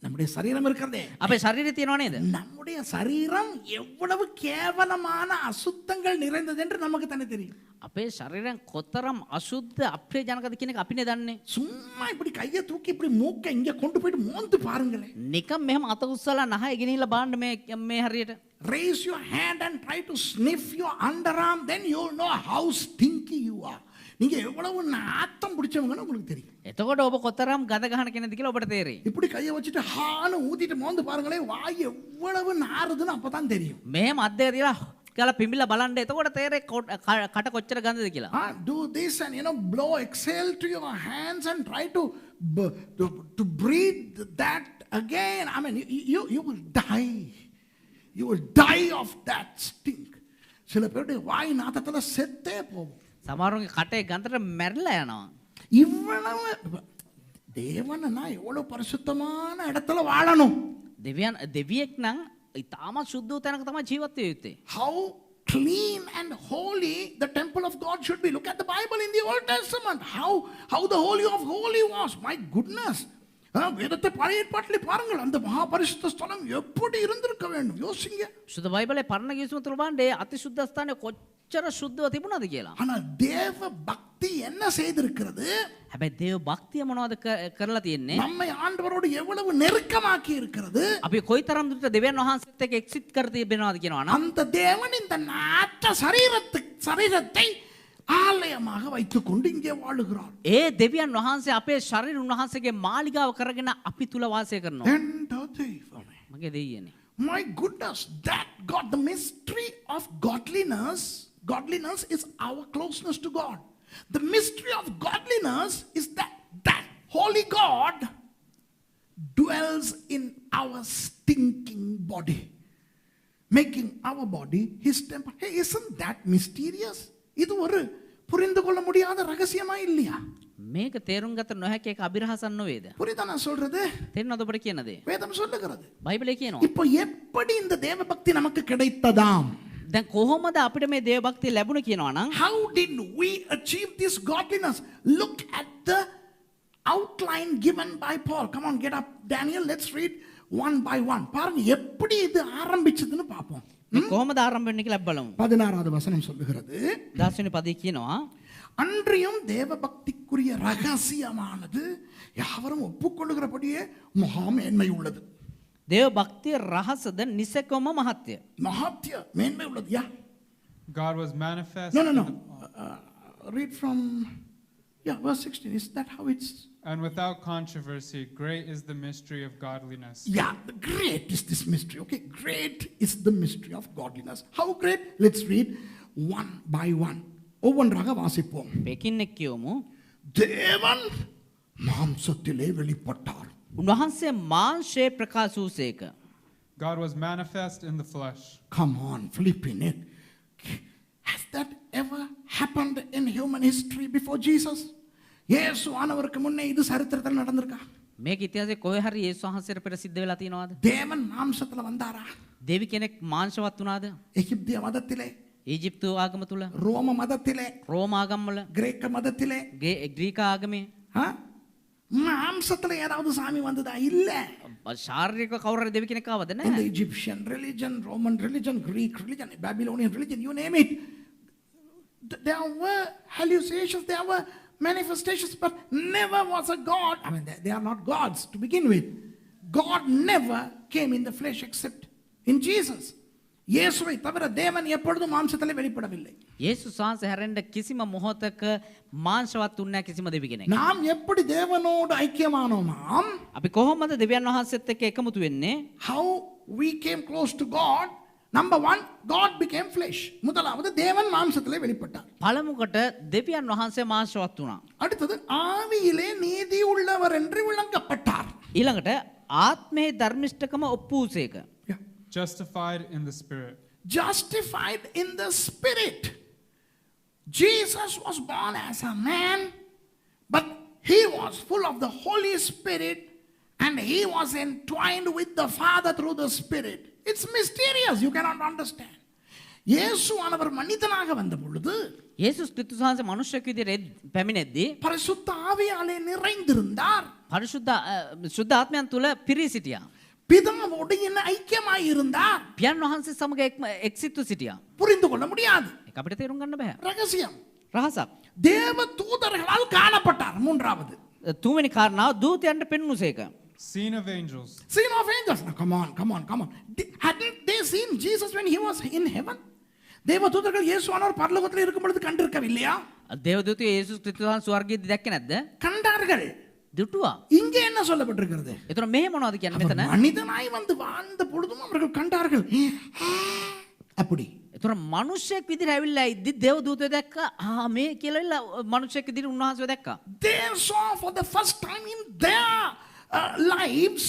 நம்முடைய சரீரம் இருக்கிறதே, අපේ ශරීරය තියෙනව නේද? நம்முடைய சரீரம் எவ்வளவு கேவலமான அசுத்தங்கள் நிறைந்தது என்று நமக்கு தானே தெரியும். අපේ ශරීරයන් කොතරම් අශුද්ධ අප්‍රිය ජනකද කියන එක අපිනේ දන්නේ. சும்மா இப்படி கையை தூக்கி இப்படி மூக்க இங்க கொண்டு போயிட்டு மோந்து பாருங்களேன். නිකම් මෙහෙම අත උස්සලා නහය ගෙනිහිලා බලන්න මේ හරියට. Raise your hand and try to sniff your underarm, then you'll know how stinky you are. நீங்க எவ்வளவு நாத்தம் பிடிச்சவங்கன்னு உங்களுக்கு தெரியும். එතකොට ඔබ කොතරම් ගඳ ගහන කෙනෙක්ද කියලා ඔබට තේරෙයි. இப்படி கையை வச்சுட்டு ஹான்னு ஊதிட்டு மோந்து பாருங்களேன், வாய் எவ்வளவு நாறுதுன்னு அப்பதான் தெரியும். මෙහෙම අත් දෙක තියලා කියලා පිඹිලා බලන්න, එතකොට තේරෙයි කට කොච්චර ගඳද කියලා. Do this and blow, exhale to your hands and try to breathe that again. I mean, you will die. You will die of that stink. சில பேருடைய வாய் நாத்தத்துல செத்தே போகும். සමහරුන්ගේ කටේ ගඳට මැරිලා යනවා. இவ்வளவு தேவனா எவ்வளவு பரிசுத்தமான இடத்துல வாழணும். දෙවියෙක් නම් ඉතාමත් සුද්ධ වූ තැනක තමයි ජීවත් වෙ යුත්තේ. How clean and holy the temple of God should be. Look at the Bible in the Old Testament. How the Holy of Holy was. My goodness. வேதத்தை பழைய ஏற்பாட்டிலே பாருங்கள், அந்த மகாபரிசுத்த ஸ்தலம் எப்படி இருந்திருக்க வேண்டும் யோசிங்க. සුද බයිබලේ පරණ ගිවිසුම තුල බලන්න ඒ අතිශුද්ධ ස්ථානය කොච්චර සුද්ධව තිබුණාද කියලා. ஆனால் தேவ பக்தி என்ன செய்திருக்கிறது? හැබැයි දේව භක්තිය මොනවද කරලා තියෙන්නේ? நம்மை ஆண்டவரோடு எவ்வளவு நெருக்கமாக்கி இருக்கிறது. අපි කොයිතරම් දුරට දෙවියන් වහන්සේත් එක්ක එක්සිට් කර තිබෙනවද කියනවා නම් அந்த தேவன் இந்த நாட்ட சரீரத்தை ஆலயமாக வைத்துக்கொண்டு இங்கே வாழுகிறார். ඒ දෙවියන් වහන්සේ අපේ ශරීර උන්වහන්සේගේ මාලිගාව කරගෙන අපි තුල වාසය කරනවා. මගේ දෙයියනේ. My goodness, that God, the mystery of godliness is our closeness to God. The mystery of godliness is that holy God dwells in our stinking body, making our body his temple. Hey, isn't that mysterious? இது ஒரு புரிந்து கொள்ள முடியாத ரகசியமா இல்லையா? මේක තේරුම් ගත නොහැකි එක අභිරහසක් නොවේද? புரியுதா நான் சொல்றது? තේරෙනවද ඔබට කියන දේ? வேதம் சொல்லுகிறது. බයිබලේ කියනවා. இப்போ எப்படி இந்த தேவ பக்தி நமக்கு கிடைத்ததாம்? දැන් කොහොමද අපිට මේ දේව භක්තිය ලැබුණ කියනවා නම් How did we achieve this godliness? Look at the outline given by Paul. Come on, get up, Daniel. Let's read one by one. பாருங்க எப்படி இது ஆரம்பிச்சதுன்னு பாப்போம். කොහොමද ආරම්භ වෙන්නේ කියලා බලමු. 16வது வசனம் சொல்லுகிறது. 10 පදේ කියනවා அன்றியும் தேவ பக்திக்குரிய ரகசியமானது யாவரும் ஒப்புக்கொள்ளுகிறபடியே மகா மேன்மை உள்ளது. දේව භක්තිය රහසද නිසකම මහත්ය. மகாத்ய மேன்மை உள்ளது. Yeah. God was manifest. No. Read from verse 16. Is that how it's? And without controversy, great is the mystery of godliness. Yeah, great is this mystery. Okay, great is the mystery of godliness. How great? Let's read one by one. ஒவ்வொன்றாக வாசிப்போம். පෙකින්නෙක් කියවමු. தேவன் மாம்சத்திலே வெளிப்பட்டார். උන්වහන්සේ මාංශයේ ප්‍රකාශ වූසේක. God was manifest in the flesh. Come on, flip in it. Has that ever happened in human history before Jesus? இயேசு ஆனவருக்கு முன்னே இது சரித்திரத்தில் நடந்திருக்கா? මේක ඉතිහාසයේ කොහේ හරි යේසුස් වහන්සේට පෙර සිද්ධ වෙලා තියෙනවද? தேவன் மாம்சத்துல வந்தாரா? දෙවි කෙනෙක් මාංශවත් වුණාද? எகிப்திய மதத்திலே, ඊජිප්තු ආගම තුල, ரோம மதத்திலே, රෝම ආගම් වල, கிரேக்க மதத்திலே, ග්‍රීක ආගමේ மாம்சத்துல ஏதாவது சாமி வந்ததா? இல்ல. ශාරීරික කවුරු හරි දෙවි කෙනෙක් ආවද In නැහැ. the Egyptian religion, Roman religion, Greek religion, Babylonian religion, you name it, there were hallucinations, there were manifestations, but never was a God. I mean, they are not gods to begin with. God never came in the flesh except in Jesus. இயேசுவை தவிர தேவன் எப்பொழுதும் மாம்சத்திலே வெளிப்படவில்லை. යේසුස් වහන්සේ හැරෙන්න කිසිම මොහොතක මාංශවත් වුණ නැහැ කිසිම දෙවි කෙනෙක්. நாம் எப்படி தேவனோடு ஐக்கியமானோமாம்? අපි කොහොමද දෙවියන් වහන්සේත් එක්ක එකමුතු වෙන්නේ? How we came close to God? Number one, God became flesh. முதலாவது தேவன் மாம்சத்திலே வெளிப்பட்டார். පළමුවට දෙවියන් වහන්සේ මාංශවත් වුණා. அடுத்தது ஆவியிலே நீதி உள்ளவர் என்று விளங்கப்பட்டார். ඊළඟට ආත්මයේ ධර්මිෂ්ඨකම ඔප්පු වූසේක. Justified in the spirit. Justified in the spirit. Jesus was born as a man, but he was full of the Holy Spirit and he was entwined with the Father through the Spirit. It's mysterious. You cannot understand. இயேசு ஆனவர் மனிதனாக வந்த பொழுது යේසුස් ක්‍රිස්තුස් වහන්සේ මනුෂ්‍යෙක් විදිහට පැමිණෙද්දී பரிசுத்த ஆவியாலே நிறைந்திருந்தார். සුද්ධ ආත්මයන් තුල පිරී සිටියා. பிதாவோடு என்ன ஐக்கியமாய் இருந்தார். පියන් වහන්සේ සමග එක්සිත්ව සිටියා. புரிந்து கொள்ள முடியாது. ඒක අපිට තේරුම් ගන්න බෑ. ரகசியம். රහසක්. தேவ தூதர்களால் காணப்பட்டார். மூன்றாவது. තුන්වෙනි කාරණාව දූතයන්ට පෙන්වුසේක. Seen of angels. Seen of angels. Now, come on. Hadn't they seen Jesus when he was in heaven? தேவ தூதர்கள் இயேசுவானவர் பரலோகத்தில் இருக்கும் பொழுது கண்டிருக்கவில்லையா? දේවදූතයෝ යේසුස් ක්‍රිස්තුස් වහන්සේ ස්වර්ගයේදී දැක්කේ නැද්ද? கண்டார்கள். දුටුවා. இங்கே என்ன சொல்லப்பட்டிருக்கிறது? එතන මෙහෙ මොනවද කියන්නේ මෙතන? மனிதனாய் வந்து வாழ்ந்த பொழுதும் அவர்கள் கண்டார்கள். அப்படி. එතන මිනිස්සෙක් විදිහට ඇවිල්ලා ඉද්දි දේවදූතයෝ දැක්කා. මේ කියලා මිනිස්සෙක් විදිහට උන්වහන්සේව දැක්කා. They saw for the first time in their lives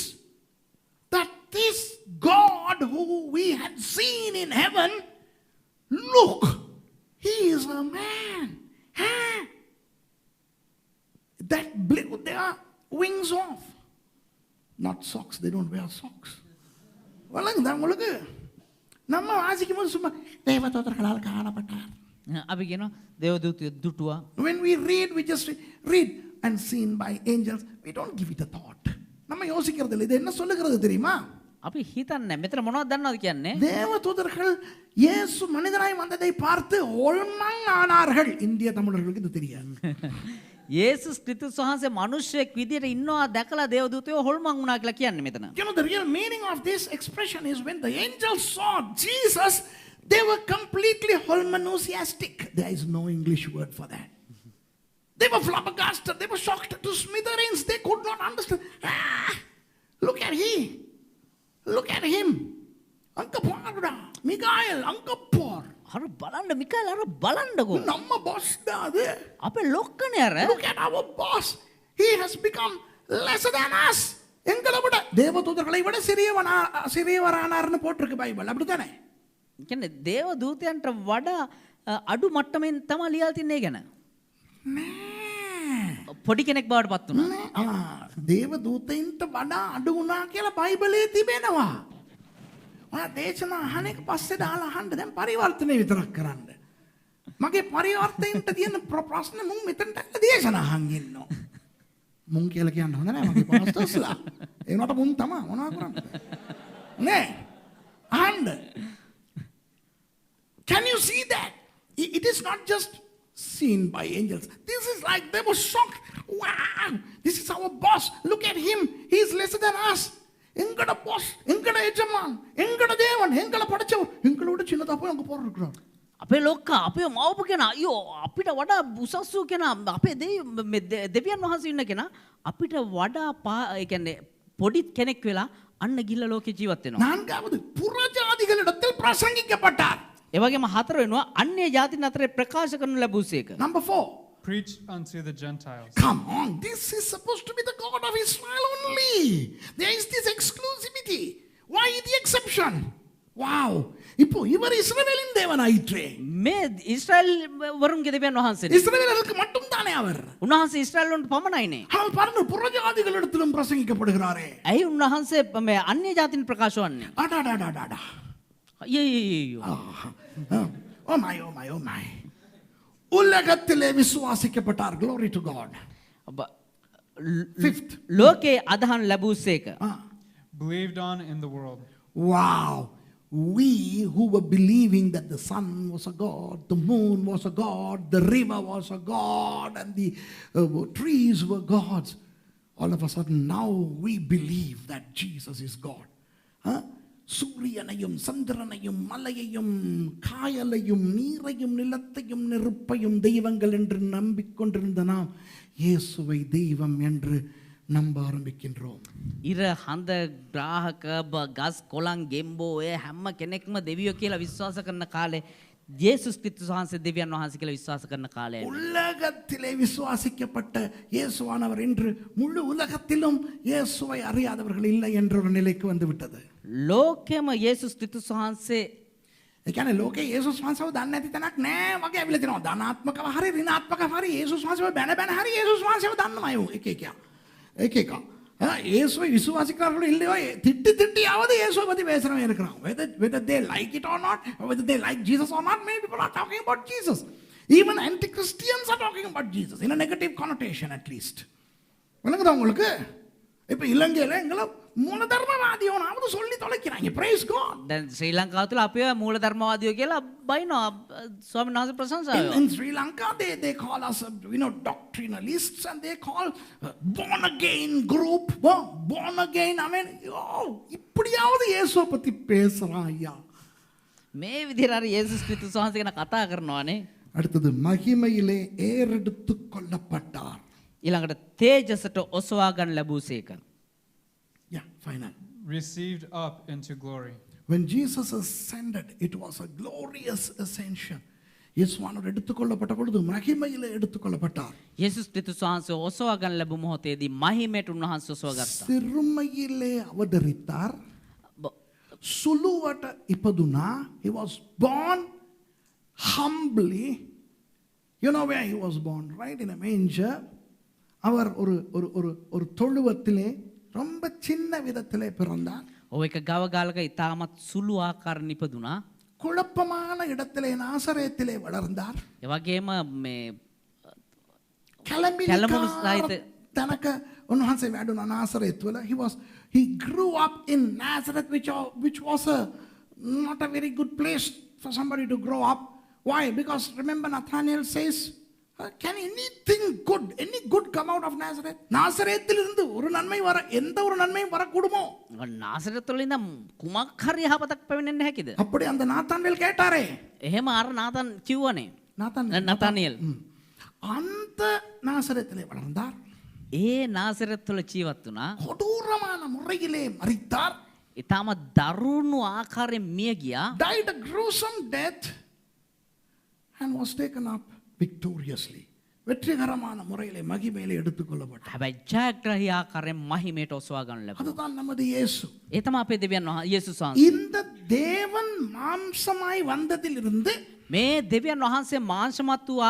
that this God who we had seen in heaven, look, he is a man. That blew their wings off. Not socks, they don't wear socks. வழங்குதா உங்களுக்கு? நம்ம வாசிக்கும் போது சும்மா தேவதூதர்களால் காணப்பட்டார். අපි කියනවා දේවදූතයෝ දුටුවා. When we read, we just read and seen by angels. We don't give it a thought. நம்ம யோசிக்கிறது இல்லை. இது என்ன சொல்லுகிறது தெரியுமா? අපි හිතන්නේ මෙතන මොනවද දන්නවද කියන්නේ? தேவதூதர்கள் இயேசு மனிதனாய் வந்ததை பார்த்து ஒழுமங் ஆனார்கள். இந்திய தமிழர்களுக்கு இது தெரியாது. යේසුස් ක්‍රිස්තුස් වහන්සේ මිනිස්සෙක් විදියට ඉන්නවා දැකලා දේවදූතයෝ හොල්මන් වුණා කියලා කියන්නේ මෙතන. You know, the real meaning of this expression is when the angels saw Jesus, they were completely holmanousiastic. There is no English word for that. They were flabbergasted. They were shocked to smithereens. They could not understand. Look at him. Look at him. Ankaporda. Mikael, Ankapor. අර බලන්න මිකාኤල් අර බලන්නකෝ. Namma boss da adu. අපේ ලොක්කනේ අර. Look at our boss. He has become lesser than us. எங்களை விட தேவதூதர்களை விட சிறியவரானார்னு போட்டிருக்கு பைபிள். அப்படித்தானே? කියන්නේ දේව දූතයන්ට වඩා අඩු මට්ටමින් තමයි ලියලා තින්නේ ගැන. පොඩි කෙනෙක් බවට පත් වුණා. දේවදූතයින්ට වඩා අඩු වුණා කියලා බයිබලයේ තිබෙනවා. ඔයා දේශනා අහන එක පස්සේ දාලා අහන්න දැන් පරිවර්තනය විතරක් කරන්න. මගේ පරිවර්තනයට තියෙන ප්‍රශ්න මුන් මෙතනට දේශනා අහන් ඉන්නවා. මුන් කියලා කියන්න හොඳ නෑ මගේ පාස්ටර්ස්ලා. ඒනට මුන් තමයි මොනවා කරන්නේ. නේ? අහන්න. Can you see that? It is not just seen by angels. This is like they were shocked. Wow, this is our boss. Look at him. He is lesser than us. எங்கட பாஸ், எங்கட எஜமான், எங்கட தேவன், எங்களை படைச்சவர், எங்களோட சின்னதா போய் அங்க போறார். අපේ ලොක්කා අපේ මවපු කෙනා අයියෝ අපිට වඩා උසස් වූ කෙනා අපේ දෙවියන් වහන්සේ ඉන්න කෙනා අපිට වඩා ඒ කියන්නේ පොඩි කෙනෙක් වෙලා අන්න ගිල්ල ලෝකේ ජීවත් වෙනවා. நான்காவது புறஜாதிகளிடத்தில் பிரசங்கிக்கப்பட்டார். ඒ වගේම හතර වෙනවා අන්‍ය ජාතින් අතරේ ප්‍රකාශ කරනු ලැබුසේක. Number 4. Preach unto the Gentiles. Come on, this is supposed to be the God of Israel only. There is this exclusivity. Why the exception? Wow. இப்போ இவர் இஸ்ரவேலின் தேவனாயிற்றே. මේ ඊශ්‍රායල් වරුන්ගේ දෙවියන් වහන්සේ. இஸ்ரவேலருக்கு மட்டும் தானே அவர். උන්වහන්සේ ඊශ්‍රායල් වරුන්ට පමණයිනේ. அவர் பாருங்க புறஜாதிகளிடத்திலும் பிரசங்கிக்கப்படுகிறாரே. ඇයි උන්වහන්සේ මේ අන්‍ය ජාතින් ප්‍රකාශ වන්නේ? அடடடடடா. අයියෝ. Oh my, oh my, oh my. உலகத்திலே விசுவாசிக்கப்பட்டார். Glory to God. Fifth. ලෝකේ අදහන් ලැබුසේක. Believed on in the world. Wow. We who were believing that the sun was a god, the moon was a god, the river was a god, and the trees were gods. All of a sudden now we believe that Jesus is God. சூரியனையும் சந்திரனையும் மலையையும் காயலையும் நீரையும் நிலத்தையும் நெருப்பையும் தெய்வங்கள் என்று நம்பிக்கொண்டிருந்த நாம் இயேசுவை தெய்வம் என்று නම්බ ආරම්භිකින්රෝම්. ඉර හඳ ග්‍රාහක ගස් කොළන් ගෙම්බෝ ඔය හැම කෙනෙක්ම දෙවියෝ කියලා විශ්වාස කරන කාලේ යේසුස් ක්‍රිස්තුස් වහන්සේ දෙවියන් වහන්සේ කියලා විශ්වාස කරන කාලය. உலகத்திலே விசுவாசிக்கப்பட்ட இயேசுவானவர் இன்று முழு உலகத்திலும் இயேசுவை அறியாதவர்கள் இல்லை என்ற ஒரு நிலைக்கு வந்து விட்டது. ලෝකෙම යේසුස් ක්‍රිස්තුස් වහන්සේ ඒ කියන්නේ ලෝකේ යේසුස් වහන්සේව දන්නේ නැති තැනක් නෑ වගේ ඇවිල්ලා තිනවා. ධනාත්මකව හරි ඍණාත්මකව හරි යේසුස් වහන්සේව බැන බැන හරි යේසුස් වහන්සේව දන්නම අය එක එක. இயேசுவை விசுவாசிக்கிறார்கள் இல்லையோ திட்டி திட்டியாவது இயேசுவை பற்றி பேசுறவங்க இருக்கிறான். Whether they like it or not, or whether they like Jesus or not, many people are talking about Jesus. Even anti-Christians are talking about Jesus in a negative connotation at least. விளங்குதா உங்களுக்கு? இப்போ இலங்கையில் எங்களை மூலதர்மவாதியோனாவது சொல்லி தொலைக்கிறாங்க. Praise God. දැන් ශ්‍රී ලංකාව තුළ අපිව මූල ධර්මවාදියෝ කියලා බයිනවා ස්වාමීන් වහන්සේ ප්‍රශංසාව. In Sri Lanka they call us doctrinalists and they call born again group born again. I mean இப்படியாவது இயேசுவை பத்தி பேசுறான் ஐயா. මේ විදිහට අර යේසුස් ක්‍රිස්තුස් වහන්සේ ගැන කතා කරනවානේ. அடுத்தது மகிமையிலே ஏறெடுத்து கொள்ளப்பட்டார். ඊළඟට තේජසට ඔසවා ගන්න ලැබුසේක. Yeah, final. Received up into glory. When Jesus ascended, it was a glorious ascension. இயேசுவானவர் எடுத்துக்கொள்ளப்பட்ட பொழுது மகிமையிலே எடுத்துக்கொள்ளப்பட்டார். යේසුස් ක්‍රිස්තුස් වහන්සේ ඔසවා ගන්න ලැබු මොහොතේදී මහිමයට උන්වහන්සේ ඔසවා ගත්තා. සිරුමයිලේ අවතරිத்தார். සුළුවට ඉපදුනා. He was born humbly. You know where he was born, right? In a manger. அவர் ஒரு தொழுவத்திலே ரொம்ப சின்ன விதத்திலே பிறந்தார். ඔය එක ගව ගාලක ඉතාමත් සුළු ආකාරයෙන් ඉපදුනා. குழப்பமான இடத்திலே நாசரேத்திலே வளர்ந்தார். ඒ වගේම මේ තැනක උන්වහන්සේ වැඩුණා නාසරේත් වල. He grew up in Nazareth, which was not a very good place for somebody to grow up. Why? Because remember Nathanael says, can any good come out of Nazareth? நாசரேத்திலிருந்து ஒரு நன்மை வர எந்த ஒரு நன்மையும் வரக்கூடுமோ? නාසරෙත් වල ඉඳන් කුමක් හරි යහපතක් පැමිණෙන්නේ හැකිද? அப்படி அந்த நாத்தான்வேல் கேட்டாரே. එහෙම අර නාතන් කිව්වනේ. නතානියෙල්. அந்த நாசரேத்திலே வளர்ந்தார். ඒ නාසරෙත් වල ජීවත් වුණා. கொடூரமான முறையிலே மரித்தார். ඊටම දරුණු ආකාරයෙන් මිය ගියා. Died a gruesome death and was taken up victoriously. வெற்றிகரமான முறையிலே மகிமையிலே எடுத்துக்கொள்ளப்பட்டார். හැබැයි ජයග්‍රහී ආකාරයෙන් මහිමයට ඔසවා ගන්න ලැබුණා. அதுதான் நமது இயேசு. ඒ තමයි අපේ දෙවියන් වහන්සේ යේසුස් වහන්සේ. இந்த தேவன் மாம்சமாய் வந்ததிலிருந்து මේ දෙවියන් වහන්සේ මාංශමත් වූ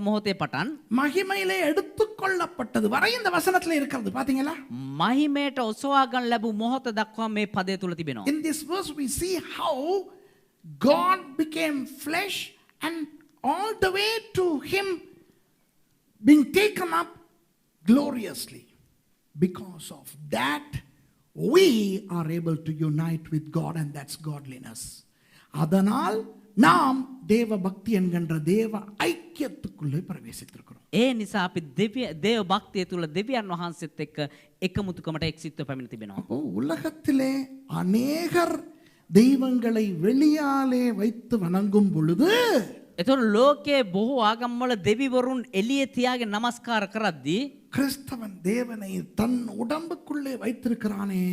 මොහොතේ පටන් மகிமையிலே எடுத்துக்கொள்ளப்பட்டது வரை இந்த வசனத்துல இருக்கிறது பாத்தீங்களா? මහිමයට ඔසවා ගන්න ලැබු මොහොත දක්වා මේ පදය තුල තිබෙනවා. In this verse we see how God became flesh and all the way to him being taken up gloriously. Because of that we are able to unite with God, and that's godliness. அதனால் நாம் தேவ பக்தி என்கின்ற தேவ ஐக்கியத்துக்குள்ளே பிரவேசித்திருக்கிறோம். ඒ නිසා අපි දේව භක්තිය තුල දෙවියන් වහන්සේත් එක්ක එකමුතුකමට එක්සිත්ව පැමිණ තිබෙනවා. அப்போ உலகத்திலே அநேகர் தெய்வங்களை வெளியாலே வைத்து வணங்கும் பொழுது එතකොට ලෝකයේ බොහෝ ආගම්වල දෙවිවරුන් එළියේ තියාගෙන নমස්කාර කරද්දී கிறிஸ்தவன் தேவனை தன் உடம்புக்குள்ளே வைத்திருக்கிறானே,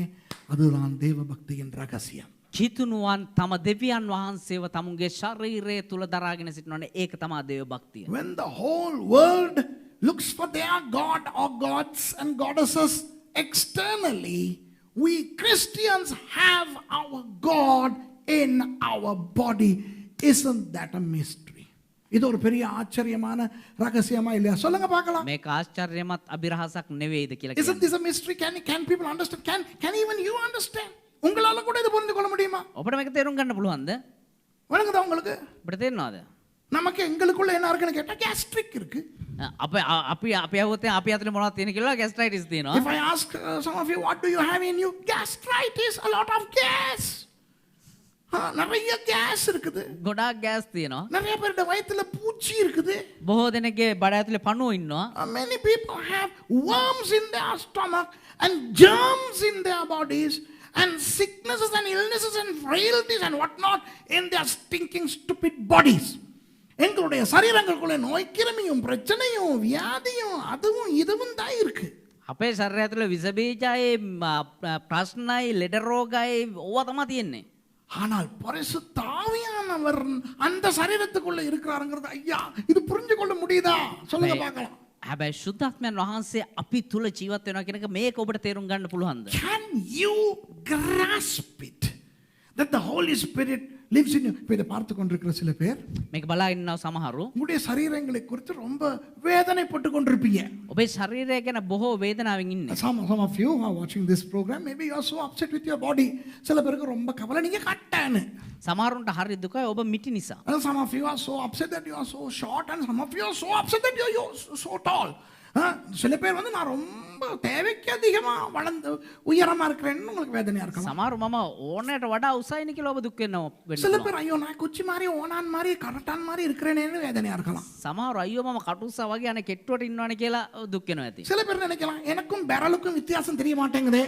அதுதான் தேவ பக்தியின் ரகசியம். චිතුනුවන් තම දෙවියන් වහන්සේව තමුන්ගේ ශරීරය තුල දරාගෙන සිටිනවනේ, ඒක තමයි දේව භක්තිය. When the whole world looks for their god or gods and goddesses externally, we Christians have our God in our body. Isn't that a mystery? இது ஒரு பெரிய ஆச்சரியமான ரகசியமா இல்லையா? சொல்லுங்க பார்க்கலாம். මේක ආශ්චර්යමත් අභිරහසක් නෙවෙයිද කියලා Isn't කියන්නේ. this a mystery? Can people understand? Can even you understand? உங்களால கூட இது புரிந்து கொள்ள முடியுமா? ඔබට මේක තේරුම් ගන්න පුළුවන්ද? வணங்குதா உங்களுக்கு? ඔබට තේරෙනවද? நமக்கு எங்களுக்குள்ள என்ன இருக்குன்னு கேட்டா கேஸ்ட்ரிக் இருக்கு. අපි අහුවොත් අපි අතේ මොනවද තියෙන කියලා ગેස්ට්‍රයිටිස් තියෙනවා. If I ask some of you, what do you have in you? Gastritis, a lot of gas. நிறைய கேஸ் இருக்குது. ගොඩාක් ගෑස් තියෙනවා. நிறைய பேருடைய வயித்துல பூச்சி இருக்குது. බොහෝ දෙනෙක්ගේ බඩ ඇතුලේ පණුව ඉන්නවා. Many people have worms in their stomach and germs in their bodies and sicknesses and illnesses and frailties and whatnot in their stinking stupid bodies. எங்களுடைய சரீரங்களுக்குள்ள நோய் கிருமியும் பிரச்சனையும் வியாதியும் அதுவும் இதுவும் தான் இருக்கு. අපේ ශරීරය ඇතුලේ විස බීජයි ප්‍රශ්නයි ලෙඩ රෝගයි ඕවා තමයි තියෙන්නේ. ஆனால் பரிசுத்த ஆவியானவர் அந்த சரீரத்துக்குள்ள இருக்கிறாருங்கிறது ஐயா இது புரிஞ்சு கொள்ள முடியுதா? சொல்லுங்க பார்க்கலாம். හැබැයි ශුද්ධාත්මයන් වහන්සේ අපි තුල ජීවත් වෙනවා කියන එක මේක ඔබට තේරුම් ගන්න පුළුවන්ද? Can you grasp it that the Holy Spirit lives in you? இதை பார்த்து கொண்டிருக்கிற சில பேர் මේක බලා ඉන්නව සමහරු உங்களுடைய சரீரங்களை குறித்து ரொம்ப வேதனைப்பட்டு கொண்டிருப்பீங்க. ඔබේ ශරීරය ගැන බොහෝ වේදනාවෙන් ඉන්නේ. Some of you who are watching this program, maybe you are so upset with your body. சில பேருக்கு ரொம்ப கவலை நீங்க கட்டான்னு. සමහරුන්ට හරි දුකයි ඔබ මිටි නිසා. And some of you are so upset that you are so short, and some of you are so upset that you are so tall. சில பேர் வந்து நான் ரொம்ப தேவைக்கு அதிகமா வளர்ந்து உயரமா இருக்கிறேன்னு உங்களுக்கு வேதனையா இருக்கலாம். සමහරු මම ඕනෑට වඩා උසයිනි කියලා ඔබ දුක් වෙනවා. சில பேர் ஐயோ நான் குச்சி மாதிரி ஓனான் மாதிரி கரட்டான் மாதிரி இருக்கிறேனேன்னு வேதனையா இருக்கலாம். සමහරු අයියෝ මම කටුස්සා වගේ අනේ කෙට්ටුවට ඉන්නවනේ කියලා දුක් වෙනවා ඇති. சில பேர் நினைக்கலாம் எனக்கும் பெரலுக்கும் வித்தியாசம் தெரிய மாட்டேங்குதே,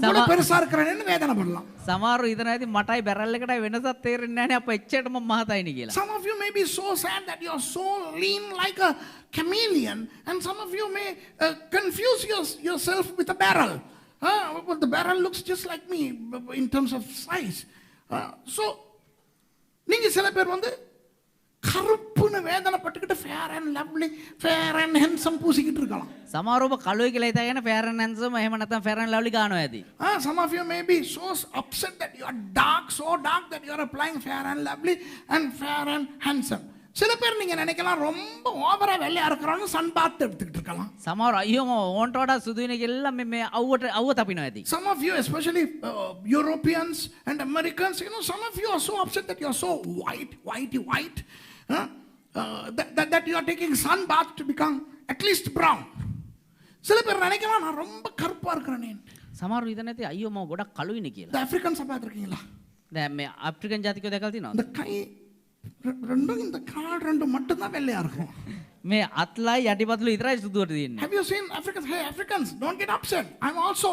இவ்வளவு பெருசா இருக்கிறேன்னு வேதனை படலாம். සමහරු හිතන ඇති මටයි බැරල් එකටයි වෙනසක් තේරෙන්නේ නැහැ නේ අප එච්චරටම මහතයිනි කියලා. Some of you may be so sad that you are so lean like a chameleon, and some of you may confuse yourself with a barrel. But the barrel looks just like me in terms of size. So நீங்க சில பேர் வந்து கருப்புன்னு வேதனைப்பட்டுக்கிட்டு fair and lovely fair and handsome பூசிக்கிட்டு இருக்கலாம். සමහරව කළුයි කියලා හිතාගෙන ෆෙයර් ඇන්ඩ් හැන්සම් එහෙම නැත්නම් ෆෙයර් ඇන්ඩ් ලව්ලි ගන්නවා ඇති. Some of you may be so upset that you are dark, so dark that you are applying fair and lovely and fair and handsome. சில பேர் நீங்க நினைக்கலாம் ரொம்ப ஓவரா வெள்ளையா இருக்கிறாங்க சன் பாத் எடுத்துக்கிட்டு இருக்கலாம். සමහර අයියෝ ඕන්ට වඩා සුදු වෙන කියලා මේ අවුව තපිනවා ඇති. Some of you, especially Europeans and Americans, you know, some of you are so upset that you are so white, that you are taking sun bath to become at least brown. சில பேர் நினைக்கலாம் நான் ரொம்ப கருப்பா இருக்கிறேனே. සමහරු හිතන ඇති අයියෝ මම ගොඩක් කළුයිනේ කියලා. இந்த ஆப்பிரிக்கன்ஸ் பார்த்திருக்கீங்களா? දැන් මේ අප්‍රිකන් ජාතිකයෝ දැකලා තියෙනවද? இந்த கை ரெண்டும் இந்த கால் ரெண்டும் மட்டும் தான் வெள்ளையா இருக்கும். මේ අත්ලයි යටිපතුල විතරයි සුදුවට තියෙන්නේ. Have you seen Africans? Hey Africans, don't get upset. I'm also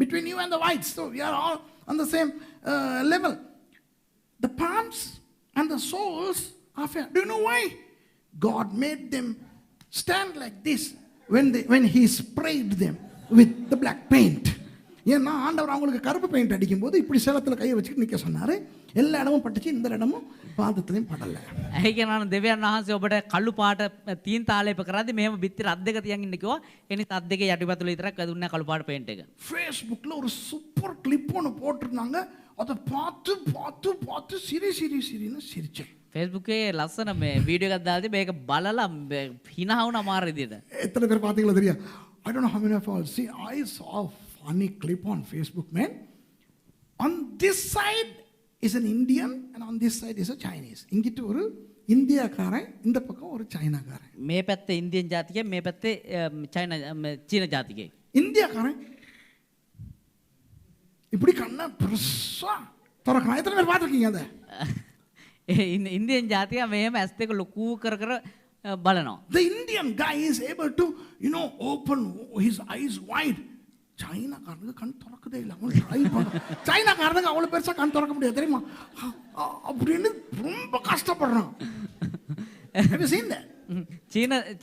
between you and the whites, so we are all on the same level. The palms and the soles are fair. Do you know why? God made them stand like this when he sprayed them with the black paint. ஏன்னா ஆண்டவர் அவங்களுக்கு கருப்பு paint அடிக்கும் போது இப்படி சேலத்தில் கையை வச்சுட்டு நிற்க சொன்னார். எல்லா இடமும் பட்டுச்சு, இந்த இடமும் பாதத்துலையும் படலை. ඇයි කියනවනම් දෙවියන් වහන්සේ ඔබට කළු පාට තීන් තාලේප කරද්දි මෙහෙම බිත්තිර අත් දෙක තියන් ඉන්න කිව්වා. එනිත් අත් දෙකේ යටිපතුල විතරක් දුන්නා කළු පාට පේන්ට් එක. ஃபேஸ்புக்கில் ஒரு சூப்பர் கிளிப் ஒன்று போட்டிருந்தாங்க. அதை பார்த்து பார்த்து பார்த்து சிரின்னு சிரிச்சேன். ෆේස්බුකේ ලස්සන මේ වීඩියෝ එකක් දාලා මේක බලලා hina වුණා මාර විදියට. எத்தனை பேர் பார்த்தீங்களா தெரியா? I don't know how many of you all see. I saw a funny clip on Facebook, man. On this side is an Indian and on this side is a Chinese. இங்கிட்டு ஒரு இந்தியாக்காரன், இந்த பக்கம் ஒரு சைனாக்காரன். මේ පැත්තේ ඉන්දියන් ජාතිකය, මේ පැත්තේ චීන ජාතිකය. இந்தியாக்காரன் இப்படி கண்ணை பெருசா திறக்கிறான். எத்தனை பேர் பார்த்துருக்கீங்க அதை? ඉන්දියන් ජාතිකය මෙහෙම ඇස් දෙක ලොකු කර කර බලනවා. The Indian guy is able to, open his eyes wide. சைனாக்காரனுக்கு கண் திறக்கதே இல்லை. அவன் ட்ரை பண்ண சைனாக்காரனுக்கு அவ்வளோ பெருசாக கண் திறக்க முடியாது தெரியுமா? அப்படின்னு ரொம்ப கஷ்டப்படுறான். Have you seen that?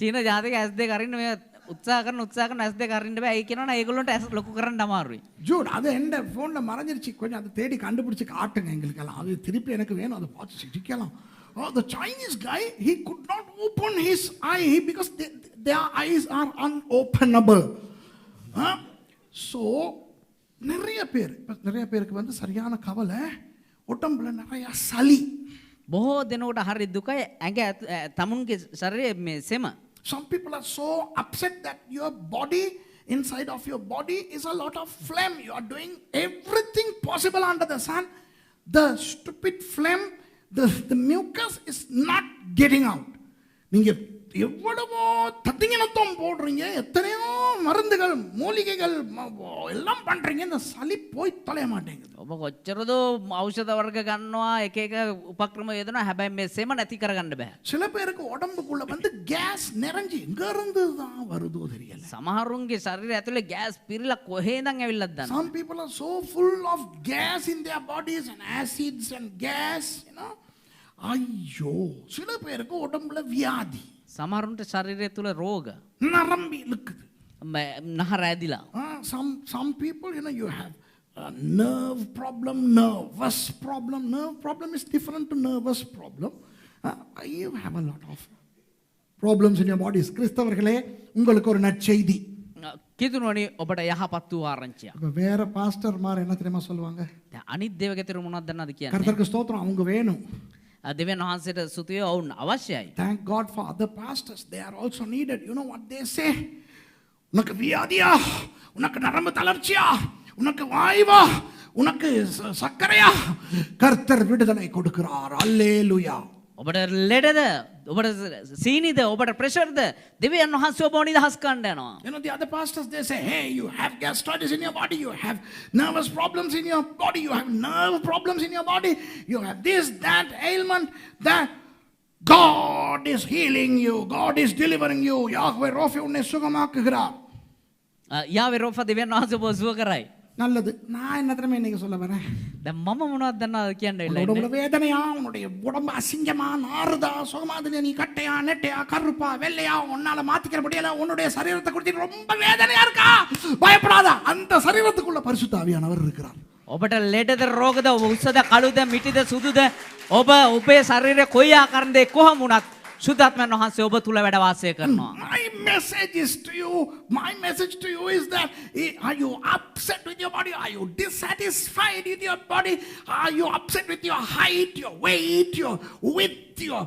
චීන ජාතික ඇස් දෙක අරින්න මේ උත්සාහ කරන ඇස් දෙක අරින්න බෑ. ඒ කියනවනේ ඒගොල්ලන්ට ඇස් ලොකු කරන්න අමාරුයි. ஜூட் அது எந்த ஃபோனில் மறைஞ்சிருச்சு. கொஞ்சம் அதை தேடி கண்டுபிடிச்சி காட்டுங்க எங்களுக்கெல்லாம். அது திருப்பி எனக்கு வேணும், அதை பார்த்து சிரிக்கலாம். The Chinese guy, he could not open his eye because their eyes are unopenable. So நிறைய பேருக்கு வந்து சரியான கவலை, உடம்புல நிறைய சளி. බොහෝ දෙනෙකුට හරි දුකයි ඇඟ තමුන්ගේ ශරීරයේ මේ සෙම. Some people are so upset that your body, inside of your body is a lot of phlegm. You are doing everything possible under the sun. The stupid phlegm, the mucus is not getting out. நீங்க எவ்வளவோ தத்திங்கனத்தம் போடுறீங்க, எத்தனையோ மருந்துகள் மூலிகைகள் எல்லாம் பண்றீங்க, இந்த சளி போய் தொலைய மாட்டேங்குது. ඔබ කොච්චරද ඖෂධ වර්ග ගන්නවා, එක එක උපක්‍රම යෙදනවා, හැබැයි මේ සෙම නැති කරගන්න බෑ. சில பேருக்கு உடம்புக்குள்ள வந்து கேஸ் நிறைஞ்சு எங்க இருந்து தான் வருதோ தெரியல. සමහරුන්ගේ ශරීරය ඇතුලේ ගෑස් පිරিলা කොහේ ඉඳන් ඇවිල්ලාද දන්නේ. Some people are so full of gas in their bodies and acids and gas, ஐயோ. சில பேருக்கு உடம்புல வியாதி, සමහරුන්ට ශරීරය තුල රෝග, நரம்பு இழுக்குது, නහර ඇදිලා. Some people, you have a nerve problem, nervous problem. Nerve problem is different to nervous problem. You have a lot of problems in your bodies. கிறிஸ்தவர்களே, உங்களுக்கு ஒரு நற்செய்தி. කිතුණුවනි ඔබට යහපත් වූ ආරංචියක්. வேற பாஸ்டர்மார் என்ன தெரியுமா சொல்லுவாங்க? දැන් අනිත් දේවගතිරු මොනවද දන්නවද කියන්නේ? கர்த்தருக்கு ஸ்தோத்திரம், அவங்க வேணும். දෙවියන් වහන්සේට ස්තුතිය වුන් අවශ්‍යයි. Thank God for other pastors. They are also needed. You know what they say? உனக்கு வியாதியா, உனக்கு நரம்பு தளர்ச்சியா, உனக்கு வாய்வா, உனக்கு சக்கரையா, கர்த்தர் விடுதலை கொடுக்கிறார். அல்லேலூயா. ඔබට ලෙඩද, ඔබට සීනිද, ඔබට ප්‍රෙෂර්ද, දෙවියන් වහන්සේ ඔබව නිදහස් කරන්න යනවා. The other pastors, they say, hey, you have gastritis in your body, you have nervous problems in your body, you have nerve problems in your body, you have this, that ailment, that. God is healing you, God is delivering you. யாஹ்வே ரோஃபி உன்னை சுகமாக்குகிறார். යාවේ රෝෆා දෙවියන් වහන්සේ ඔබව සුව කරයි. நல்லது. நான் என்ன தெரியுமா இன்னைக்கு சொல்ல வரேன்? දැන් මම මොනවද දන්නවද කියන්න ඉල්ලන්නේ? உடம்புல வேதனையா, உன்னுடைய உடம்பு அசிங்கமா, நாறுதா, சுகமாதுல, நீ கட்டையா, நெட்டையா, கருப்பா, வெள்ளையா, உன்னால மாத்திக்கிற முடியல, உன்னுடைய சரீரத்தை குறித்து ரொம்ப வேதனையா இருக்கா, பயப்படாத. அந்த சரீரத்துக்குள்ள பரிசுத்த ஆவியானவர் இருக்கிறார். ඔබට ලෙඩද, රෝගද, උස්සද, කළුද, මිටිද, සුදුද, ඔබ ඔබේ ශරීරය කොයි ආකාරයෙන්ද කොහොම වුණත් සුද්ධාත්මයන් වහන්සේ ඔබ තුල වැඩ වාසය කරනවා. My message to you is that, are you upset with your body? Are you dissatisfied with your body? Are you upset with your height, your weight, your width, your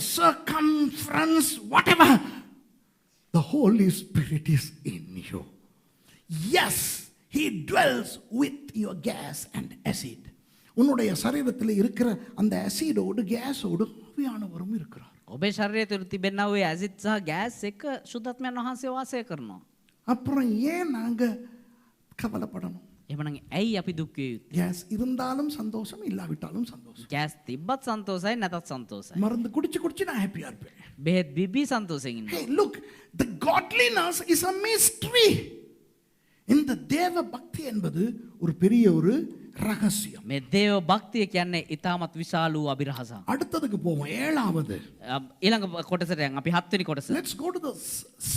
circumference, whatever? The Holy Spirit is in you. Yes, He dwells with your gas and acid. உன்னுடைய சரீரத்தில் இருக்கிற அந்த அசிடோடு கேஸோடு ஆவியானவரும் இருக்கிறார். ඔබේ ශරීරය තුළ තිබෙනා ওই acid සහ ගෑස් එක සුද්ධාත්මයන් වහන්සේ වාසය කරනවා. அப்புறம் ஏன் நாங்க கவலைப்படணும்? එහෙමනම් ඇයි අපි දුක් විය යුත්තේ? கேஸ் இருந்தாலும் சந்தோஷம், இல்லாவிட்டாலும் சந்தோஷம். ගෑස් තිබ්බත් සන්තෝෂයි නැතත් සන්තෝෂයි. மருந்து குடிச்சு குடிச்சு நான் ஹாப்பியா இருப்பேன். බෙහෙත් බිබී සන්තෝෂයෙන් ඉන්නවා. Hey, look, the godliness is a mystery. இந்த தேவ பக்தி என்பது ஒரு பெரிய ஒரு ரகசியம். මේ දේව භක්තිය කියන්නේ ඊටමත් විශාල වූ අභිරහසක්. அடுத்ததுக்கு போவோம். ஏழாவது. ඊළඟ කොටසට යන් අපි 7 වෙනි කොටස. Let's go to the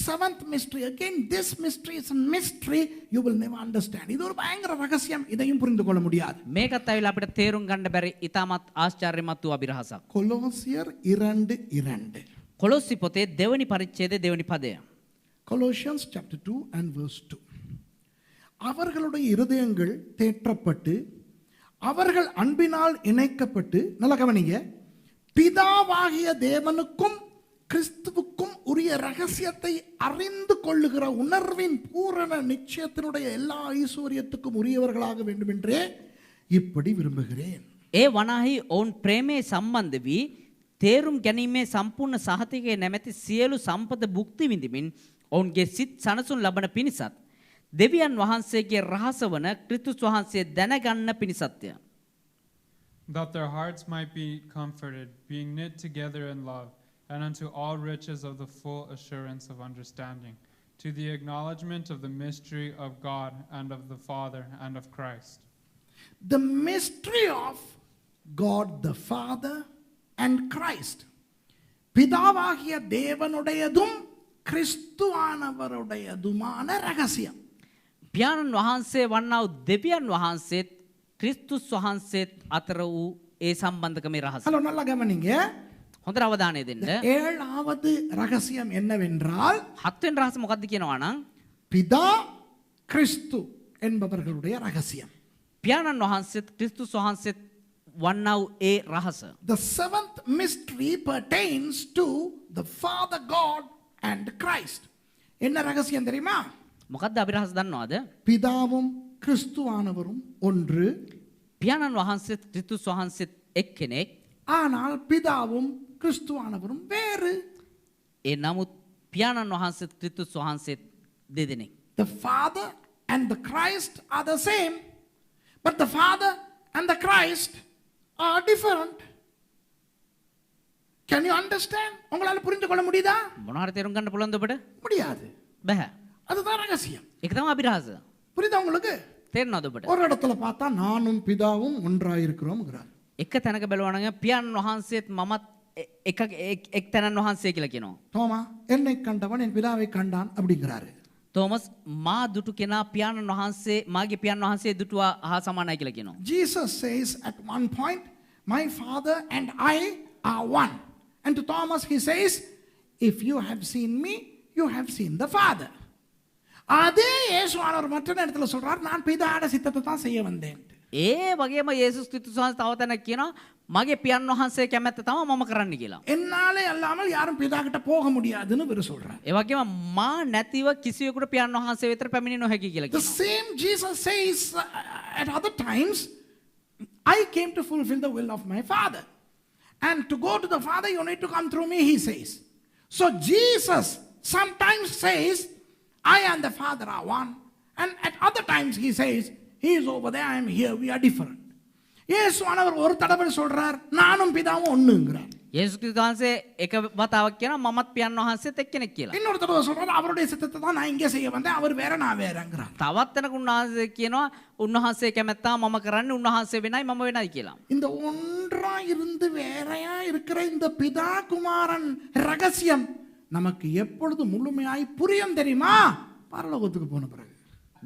seventh mystery. Again, this mystery is a mystery you will never understand. இது ஒரு பயங்கர ரகசியம். இதையும் புரிந்து கொள்ள முடியாது. මේකත් ඇවිල්ලා අපිට තේරුම් ගන්න බැරි ඊටමත් ආශ්චර්යමත් වූ අභිරහසක්. கொலோசியர் 2:2. කොලොස්සි පොතේ දෙවනි පරිච්ඡේදයේ දෙවනි පදය. Colossians chapter 2 and verse 2. அவர்களுடைய இருதயங்கள் தேற்றப்பட்டு அவர்கள் அன்பினால் இணைக்கப்பட்டு, நல்ல கவனிங்க, பிதாவாகிய தேவனுக்கும் கிறிஸ்துவுக்கும் உரிய ரகசியத்தை அறிந்து கொள்ளுகிற உணர்வின் பூரண நிச்சயத்தினுடைய எல்லா ஐஸ்வர்யத்துக்கும் உரியவர்களாக வேண்டும் என்றே இப்படி விரும்புகிறேன். ඒ වනාහි ඔවුන් ප්‍රේමයේ සම්බන්ධ වී තේරුම් ගැනීමේ සම්පූර්ණ සහතිකයේ නැමැති සියලු සම්පත භුක්ති විඳිමින් ඔවුන්ගේ සිත් සනසුන් ලබන පිණිසත් දෙවියන් වහන්සේගේ රහස වන ක්‍රිස්තුස් වහන්සේ දැනගන්න පිණිසත්ය. That their hearts might be comforted, being knit together in love, and unto all riches of the full assurance of understanding, to the acknowledgement of the mystery of God and of the Father and of Christ. The mystery of God the Father and Christ. பிதாவாகிய தேவனுடையதும் கிறிஸ்துவானவருடையதுமான ரகசியம். පියාණන් වහන්සේ වන්නා වූ දෙවියන් වහන්සේත් ක්‍රිස්තුස් වහන්සේත් අතර වූ ඒ සම්බන්ධකමේ රහස. ஹலோ, நல்லா கவனிங்க. හොඳට අවධානය දෙන්න. ஏழாவது ரகசியம் என்னவென்றால், 7 වෙනි රහස මොකක්ද කියනවා නම් பிதா கிறிஸ்து என்பவர்களுடைய ரகசியம். පියාණන් වහන්සේත් ක්‍රිස්තුස් වහන්සේත් වන්නා වූ ඒ රහස. The seventh mystery pertains to the Father God and Christ. என்ன ரகசியம் தெரியுமா? මොකක්ද අභිරහස දන්නවද? பிதாவும் கிறிஸ்துவானவரும் ஒன்று, පියාණන් වහන්සේත් ක්‍රිස්තුස් වහන්සේත් එක්කෙනෙක්. ஆனால் பிதாவும் கிறிஸ்துவானவரும் வேறு. ඒ නමුත් පියාණන් වහන්සේත් ක්‍රිස්තුස් වහන්සේත් දෙදෙනෙක්. The Father and the Christ are the same, but the Father and the Christ are different. Can you understand? உங்களால புரிந்து கொள்ள முடியுதா? මොනවාරි තේරුම් ගන්න පුළුවන්ද ඔබට? முடியாது. බෑ. அதுதான் ரகசியம். ඒක තමයි අභිරහස. புரியுதா உங்களுக்கு? තේරෙනවද ඔබට? ஒரு இடத்துல பார்த்தா நானும் பிதாவும் ஒன்றாயிருக்கிறோம்ங்கிறார். එක තැනක බැලුවා නම් පියාණන් වහන්සේත් මමත් එක් තැනන් වහන්සේ කියලා කියනවා. தோமா, என்னை கண்டவன் என் பிதாவை கண்டான் அப்படிங்கிறாரு. තෝමස් මා දුටු කෙනා පියාණන් වහන්සේ මාගේ පියාණන් වහන්සේ දුටුවා හා සමානයි කියලා කියනවා. Jesus says at one point, my Father and I are one. And to Thomas he says, if you have seen me, you have seen the Father. அதே இயேசுவானவர் மற்ற நேரத்தில் சொல்றார், நான் பிதாட சித்தத்தை தான் செய்ய வந்தேன். ඒ වගේම යේසුස් ක්‍රිස්තුස් වහන්සේ තව තැනක් කියනවා මගේ පියාණන් වහන්සේ කැමැත්ත තමයි මම කරන්න කියලා. என்னாலே அல்லாமல் யாரும் பிதா கிட்ட போக முடியாதுன்னு இவர் சொல்றார். ඒ වගේම මා නැතිව කිසිවෙකුට පියාණන් වහන්සේ වෙතට පැමිණෙන්න නොහැකි කියලා The කියනවා. same Jesus says at other times, I came to fulfill the will of my Father. And to go to the Father, you need to come through me, he says. So Jesus sometimes says, I and the Father are one. And at other times he says, he is over there, I am here, we are different. இயேசுவானவர் ஒரு தடவை சொல்றார், நானும் பிதாவும் ஒண்ணுங்கிறார். යේසුස් ක්‍රිස්තුස් වහන්සේ එක වතාවක් කියනවා මමත් පියාණන් වහන්සේත් එක්කෙනෙක් කියලා. இன்னொரு தடவை சொல்றார், அவருடைய சித்தத்தை தான் நான் இங்கே செய்ய வந்தேன், அவர் வேற நான் வேறங்கிறார். තවත් තැනක උන්වහන්සේ කියනවා උන්වහන්සේ කැමැත්තා මම කරන්නේ උන්වහන්සේ වෙනයි මම වෙනයි කියලා. இந்த ஒன்றா இருந்து வேறையா இருக்கிற இந்த பிதா குமாரன் ரகசியம் நமக்கு எப்பொழுது முழுமையாய் புரியும் தெரியுமா? பரலோகத்துக்கு போன பிறகு.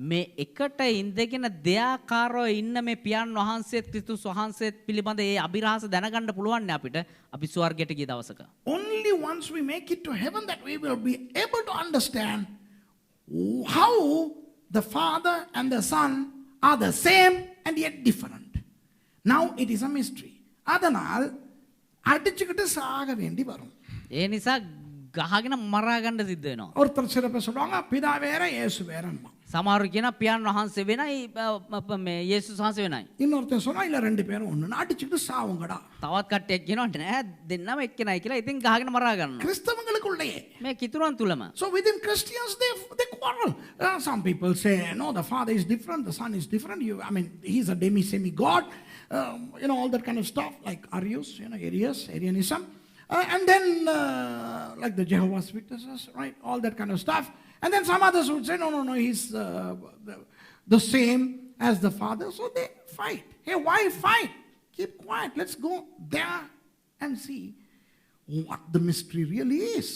මේ එකට ඉඳගෙන දෙයාකාරව ඉන්න මේ පියාණන් වහන්සේත් ක්‍රිස්තුස් වහන්සේත් පිළිබඳ ඒ අභිරහස දැනගන්න පුළුවන් අපිට අපි ස්වර්ගයට ගිය දවසක. Only once we make it to heaven that we will be able to understand how the Father and the Son are the same and yet different. Now it is a mystery. அதனால் அடிச்சுக்கிட்டு சாக வேண்டி வரும். ඒ නිසා ගහගෙන මරා ගන්න සිද්ධ වෙනවා. ஒருத்தர் சில பேர் சொல்லுவாங்க பிதா வேற இயேசு வேறம்மா. සමහරු කියන පියාණන් වහන්සේ වෙනයි මේ යේසුස් වහන්සේ වෙනයි. இன்னொருத்தர் சொன்னா இல்ல ரெண்டு பேரும் ஒண்ணு அடிச்சுட்டு சாவுங்கடா. තවත් කට්ටියක් කියනවා නෑ දෙන්නම එක්කෙනයි කියලා. ඉතින් ගහගෙන මරා ගන්නවා. கிறிஸ்தவங்களுக்குள்ளேயே. මේ කිතුරුන් තුලම. So within Christians they quarrel. Some people say no, the Father is different, the Son is different. I mean he's a semi God. All that kind of stuff like Arius, Arianism. And then like the Jehovah's Witnesses, right? All that kind of stuff. And then some others would say, no, he's the same as the Father. So they fight. Hey, why fight? Keep quiet. Let's go there and see what the mystery really is.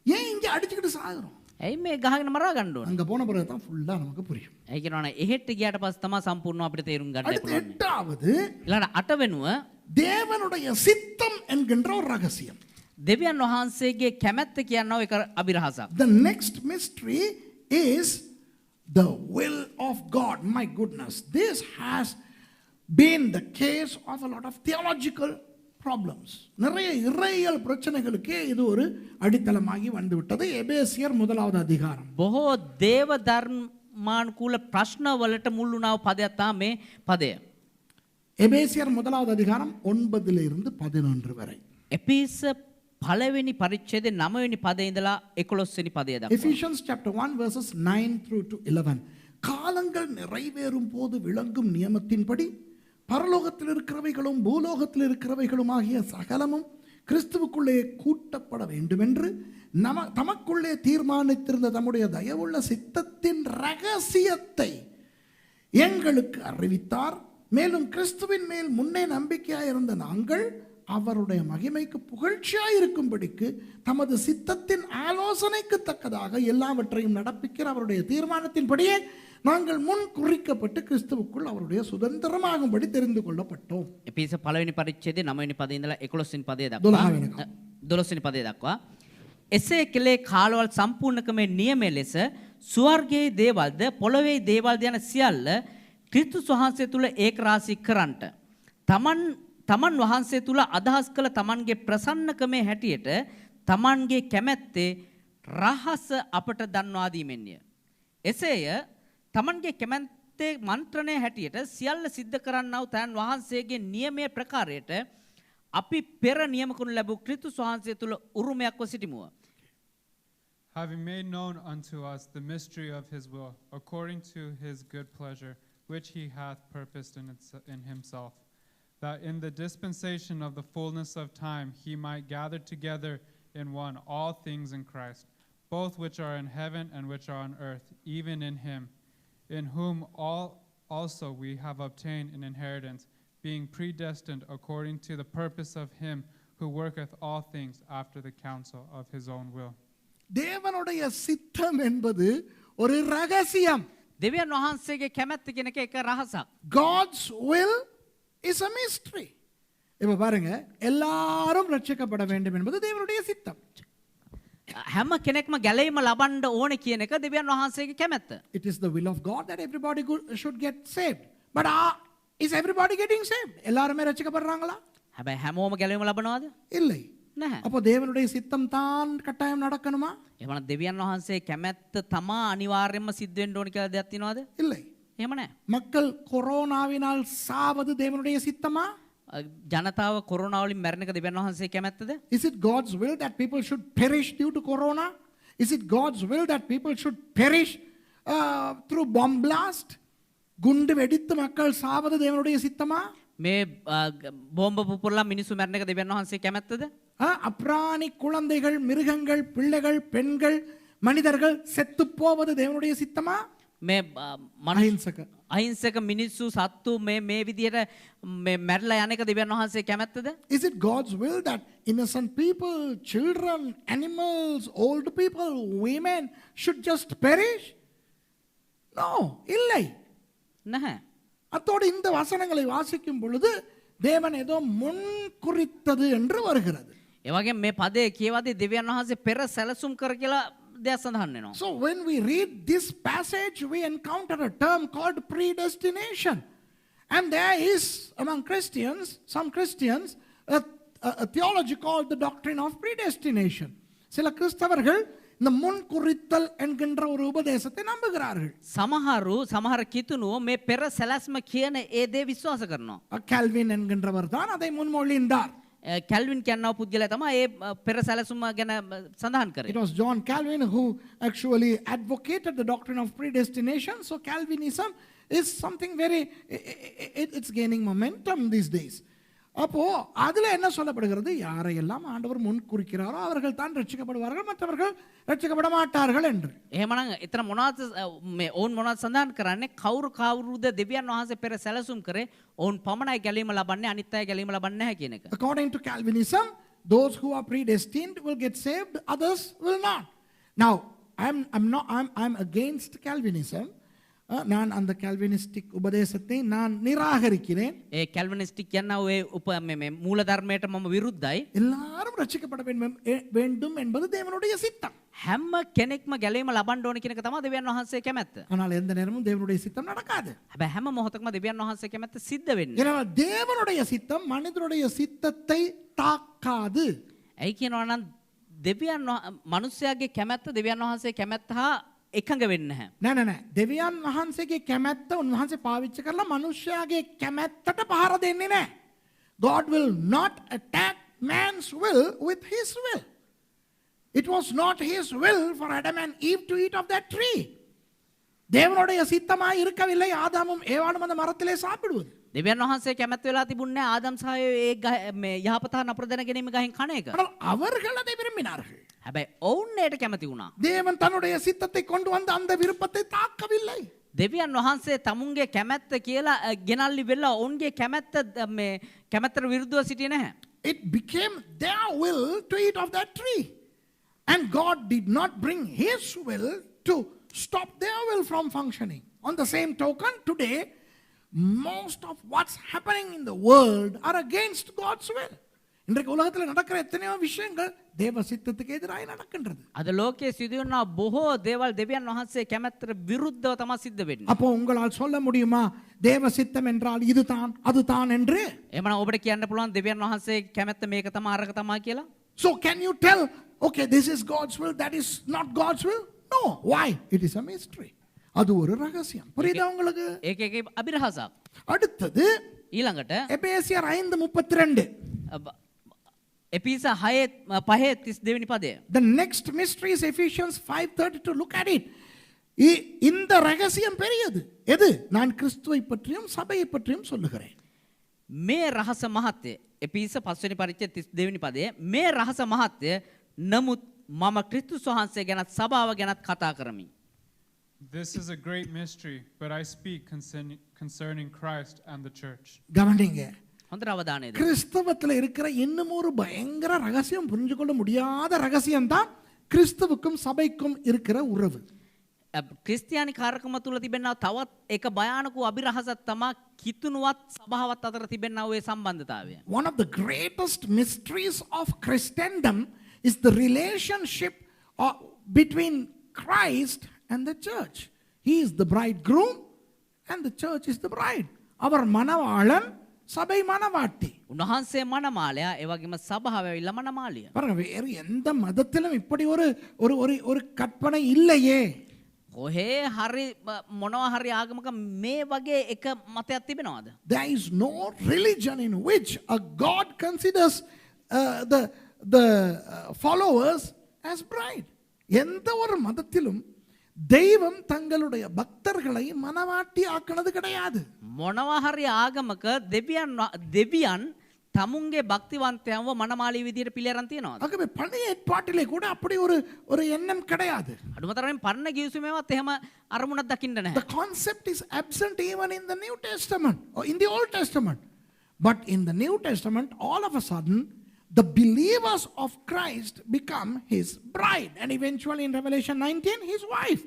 ஏன் இங்கே அடிச்சுக்கிட்டு சாகுறோம்? ඇයි මේ ගහගෙන මරා ගන්න ඕන? அங்க போன பிறகு தான் ஃபுல்லா நமக்கு புரியும். ඒ කියනවනේ එහෙට ගියාට පස්සේ තමයි සම්පූර්ණව අපිට තේරුම් ගන්න அடுத்து පුළුවන්. எட்டாவது ඊළඟ අට වෙනුව தேவனுடைய சித்தம் என்கின்ற ஒரு ரகசியம். දෙවියන් වහන්සේගේ කැමැත්ත කියනවා එක අභිරහසක්. The next mystery is the will of God. My goodness, this has been the case of a lot of theological problems. நிறைய இறையியல் பிரச்சனைகளுக்கு இது ஒரு அடித்தளமாகி வந்து விட்டது. எபேசியர் 1வது அதிகாரம். බොහෝ දේව ධර්මානුකූල ප්‍රශ්න වලට මුල් වුණා පදයක් තමයි මේ පදය. எபேசியர் 1வது அதிகாரம் 9 இருந்து 11 வரை. එපිස පළවෙනි පරිච්ඡේදයේ 9 වෙනි පදේ ඉඳලා 11 වෙනි පදය දක්වා. Ephesians chapter 1 verses 9 through to 11. காலங்கள் நிறைவேறும் போது விளங்கும் நியமத்தின்படி பரலோகத்தில் இருக்கிறவைகளும் பூலோகத்தில் இருக்கிறவைகளும் ஆகிய சகலமும் கிறிஸ்துவுக்குள்ளே கூட்டப்பட வேண்டும் என்று தமக்குள்ளே தீர்மானித்திருந்த தம்முடைய தயவுள்ள சித்தத்தின் ரகசியத்தை எங்களுக்கு அறிவித்தார். மேலும் கிறிஸ்துவின் மேல் முன்னே நம்பிக்கையாயிருந்த நாங்கள் அவருடைய மகிமைக்கு புகழ்ச்சியாயிருக்கும்படிக்கு தமது சித்தத்தின் ஆலோசனைக்கு தக்கதாக எல்லாவற்றையும் நடப்பிக்கிற அவருடைய தீர்மானத்தின்படியே நாங்கள் முன் குறிக்கப்பட்டு கிறிஸ்துவுக்குள் அவருடைய சுதந்திரமாகும்படி தெரிந்து கொள்ளப்பட்டோம். එපිස පළවෙනි පරිච්ඡේදයේ 9 වෙනි පදේ ඉඳලා 11 වෙනි පදේ දක්වා 12 වෙනි පදේ දක්වා එසේ කෙලේ කාලවල සම්පූර්ණකමේ නියමයේ ලෙස ස්වර්ගයේ දේවල්ද පොළොවේ දේවල්ද යන සියල්ල ක්‍රිස්තුස් වහන්සේ තුල ඒක රාශී කරන්ට තමන් වහන්සේ තුල අදහස් කළ තමන්ගේ ප්‍රසන්නකමේ හැටියට තමන්ගේ කැමැත්තේ රහස අපට දන්වා දීමෙන්ය. එසේය තමන්ගේ කැමැත්තේ මන්ත්‍රණය හැටියට සියල්ල සිද්ධ කරන්නා වූ තන් වහන්සේගේ නියමයේ ප්‍රකාරයට අපි පෙර නියම කරනු ලැබූ ක්‍රිස්තුස් වහන්සේ තුල උරුමයක්ව සිටිමුව. Having made known unto us the mystery of his will, according to his good pleasure, which he hath purposed in himself, that in the dispensation of the fullness of time he might gather together in one all things in Christ, both which are in heaven and which are on earth, even in him, in whom all also we have obtained an inheritance, being predestined according to the purpose of him who worketh all things after the counsel of his own will. தேவனுடைய சித்தம் என்பது ஒரு ரகசியம். දෙවියන් වහන්සේගේ කැමැත්ත කියන එක රහසක්. God's will is a mystery. இப்ப பாருங்க, எல்லாரும் ரட்சிக்கப்பட வேண்டும் என்பது தேவனுடைய சித்தம். හැම කෙනෙක්ම ගැලීම ලබන්න ඕනේ කියන එක දෙවියන් වහන්සේගේ කැමැත්ත. It is the will of God that everybody should get saved. But is everybody getting saved? எல்லாரும் ரட்சிக்கப்படுறாங்களா? හැබැයි හැමෝම ගැලීම ලබනවද? இல்லை. නැහැ. அப்போ தேவனுடைய சித்தம் தான் கட்டாயம் நடக்கணுமா? එහෙනම් දෙවියන් වහන්සේ කැමැත්ත තමා අනිවාර්යයෙන්ම සිද්ධ වෙන්න ඕනේ කියලා දෙයක් තියනවද? இல்லை. එහෙම නැහැ. மக்கள் கொரோனாவினால் சாவது தேவனுடைய சித்தமா? ජනතාව කොරෝනා වලින් මැරෙන එක දෙවියන් වහන්සේ කැමැත්තද? Is it God's will that people should perish due to corona? Is it God's will that people should perish through bomb blast? குண்டு வெடித்து மக்கள் சாவது தேவனுடைய சித்தமா? මේ බෝම්බ පුපුරලා මිනිස්සු මැරෙන එක දෙවියන් වහන්සේ කැමැත්තද? அப்ராணி குழந்தைகள், மிருகங்கள், பிள்ளைகள், பெண்கள், மனிதர்கள் செத்து போவது தேவனுடைய சித்தமா? මේ අහිංසක අහිංසක මිනිස්සු සත්තු මේ විදියට මැරලා යන එක දෙවියන් වහන්සේ කැමැත්තද? Is it God's will that innocent people, children, animals, old people, women should just perish? No, இல்லை. නැහැ. அத்தோடு இந்த வசனங்களை வாசிக்கும் பொழுது தேவன் ஏதோ முன் குறித்தது என்று வருகிறது. ඒ වගේම මේ පදේ කියවදී දෙවියන් වහන්සේ පෙර සැලසුම් කර කියලා දෙයක් සඳහන් වෙනවා. So when we read this passage, we encounter a term called predestination. And there is among Christians, some Christians, a theology called the doctrine of predestination. சில கிறிஸ்தவர்கள் இந்த முன் குறித்தல் என்கின்ற ஒரு உபதேசத்தை நம்புகிறார்கள். සමහර කිතුනුව මේ පෙර සැලැස්ම කියන ඒ දේ විශ්වාස කරනවා. கால்வின் என்கின்றவர் தான் அதை முன்மொழிந்தார். කැල්වින් කියනවා පුද්ගලයා තමයි ඒ පෙර සැලසුම ගැන සඳහන් කරේ. It was John Calvin who actually advocated the doctrine of predestination. So Calvinism is something very, it's gaining momentum these days. அப்போ அதுல என்ன சொல்லப்படுகிறது, யாரையெல்லாம் ஆண்டவர் முன் குறிக்கிறாரோ அவர்கள் தான் ரட்சிக்கப்படுவார்கள், மற்றவர்கள் ரட்சிக்கப்பட மாட்டார்கள் என்று. එහෙමනම් එතන මොනවද මේ ඔවුන් මොනවද සඳහන් කරන්නේ? කවුරුද දෙවියන් වහන්සේ පෙර සැලසුම් කරේ ඔවුන් පමණයි ගැලීම ලබන්නේ, අනිත් අය ගැලීම ලබන්නේ නැහැ කියන එක. According to Calvinism, those who are predestined will get saved, others will not. Now, I'm against Calvinism. நான் அந்த கால்வினிஸ்டிக் உபதேசத்தை நான் நிராகரிக்கிறேன். ඒ කැල්විනිස්ටික් කියන ඔය මේ මූල ධර්මයට මම විරුද්ධයි. எல்லாரும் ரட்சிக்கப்பட வேண்டும் என்பது தேவனுடைய சித்தம். හැම කෙනෙක්ම ගැලීම ලබන්න ඕන කියන එක තමයි දෙවියන් වහන්සේ කැමැත්ත. ஆனால் எந்த நேரமும் தேவனுடைய சித்தம் நடக்காது. හැබැයි හැම මොහොතකම දෙවියන් වහන්සේ කැමැත්ත සිද්ධ වෙන්නේ. ஏன்னா தேவனுடைய சித்தம் மனிதனுடைய சித்தத்தை தாக்காது. ඇයි කියනවා නම් දෙවියන් මනුස්සයාගේ කැමැත්ත දෙවියන් වහන්සේ කැමැත්ත හා එකඟ වෙන්නේ නැහැ. නෑ. දෙවියන් වහන්සේගේ කැමැත්ත උන්වහන්සේ පාවිච්චි කරලා මනුෂ්‍යයාගේ කැමැත්තට පහර දෙන්නේ නැහැ. God will not attack man's will with his will. It was not his will for Adam and Eve to eat of that tree. தேவனுடைய சித்தமாய் இருக்கவில்லை ஆதாமும் ஏவாளும் அந்த மரத்திலே சாப்பிடுவது. දෙවියන් වහන්සේ කැමැත්ත වෙලා තිබුණේ ආදම් සහ ඒ මේ යහපත නපුර දැන ගැනීම ගහින් කණ එක. ஆனால் அவர்கள் அதை விரும்பினார்கள். හැබැයි ඔවුන් ඒට කැමති වුණා. தேவன் தன்னுடைய சித்தத்தை கொண்டு வந்து அந்த விருப்பத்தை தாக்கவில்லை. දෙවියන් වහන්සේ තමුන්ගේ කැමැත්ත කියලා ගෙනල්ලි වෙලා ඔවුන්ගේ කැමැත්තට විරුද්ධව සිටියේ නැහැ. It became their will to eat of that tree. And God did not bring his will to stop their will from functioning. On the same token, today, most of what's happening in the world are against God's will. இன்றைக்கு உலகத்தில் நடக்கிற எத்தனையோ விஷயங்கள் தேவ சித்தத்துக்கு எதிராக நடக்கின்றது. අද ලෝකයේ සිදුවන බොහෝ දේවල් දෙවියන් වහන්සේ කැමැත්තට විරුද්ධව තමයි සිද්ධ වෙන්නේ. அப்போ உங்களால் சொல்ல முடியுமா தேவ சித்தம் என்றால் இதுதான் அதுதான் என்று? එහෙනම් ඔබට කියන්න පුළුවන් දෙවියන් වහන්සේ කැමැත්ත මේක තමයි අරක තමයි කියලා? So can you tell, okay, this is God's will, that is not God's will? No. Why? It is a mystery. அது ஒரு ரகசியம். புரியுதா உங்களுக்கு? ඒකේ අභිරහසක්. அடுத்தது ඊළඟට எபேசியர் 5:32. එපිස 5:32 වෙනි පදය. The next mystery is Ephesians 5:32. Look at it. இந்த ரகசியம் பெரியது. எது? நான் கிறிஸ்துவை பற்றியும் சபையை பற்றியும் சொல்லுகிறேன். මේ රහස මහත්ය. එපිස 5 වෙනි පරිච්ඡේද 32 වෙනි පදය. මේ රහස මහත්ය. නමුත් මම ක්‍රිස්තුස් වහන්සේ ගැනත් සභාව ගැනත් කතා කරමි. This is a great mystery, but I speak concerning Christ and the church. கவனிங்க. හොඳට අවධානය දෙන්න. கிறிஸ்தவத்தில் இருக்கிற இன்னும் ஒரு பயங்கர ரகசியம், புரிஞ்சு கொள்ள முடியாத ரகசியம் தான் கிறிஸ்துவுக்கும் சபைக்கும் இருக்கிற உறவு. ක්‍රිස්තියානි කාර්කම තුල තිබෙනා තවත් එක භයානක අභිරහසක් තමයි කිතුණුවත් සභාවත් අතර තිබෙනා ওই සම්බන්ධතාවය. One of the greatest mysteries of Christendom is the relationship between Christ and the church. He is the bridegroom and the church is the bride. அவர் மணவாளன், சபை மணவாட்டி. උන්වහන්සේ මනමාලයා, ඒ වගේම සභාව ඇවිල්ලා මනමාලිය. பாருங்க, வேறு எந்த மதத்திலும் இப்படி ஒரு கற்பனை இல்லையே. කොහේ හරි මොනවා හරි ආගමක මේ වගේ එක මතයක් තිබෙනවද? There is no religion in which a God considers the followers as bride. எந்த ஒரு மதத்திலும் தெய்வம் தங்களுடைய பக்தர்களை மனவாட்டி ஆக்கினது கிடையாது. මොනවා හරි ආගමක දෙවියන් තමුන්ගේ භක්තිවන්තයන්ව මනමාලී විදියට පිළිඅරන් තියනවාද? ஆகவே பழைய ஏற்பாட்டிலே கூட அப்படி ஒரு எண்ணம் கிடையாது. අඩුමතරමින් පරණ ගිවිසුමේවත් එහෙම අරමුණක් දකින්න නැහැ. The concept is absent even in the New Testament or in the Old Testament. But in the New Testament, all of a sudden, the believers of Christ become his bride and eventually in Revelation 19 his wife.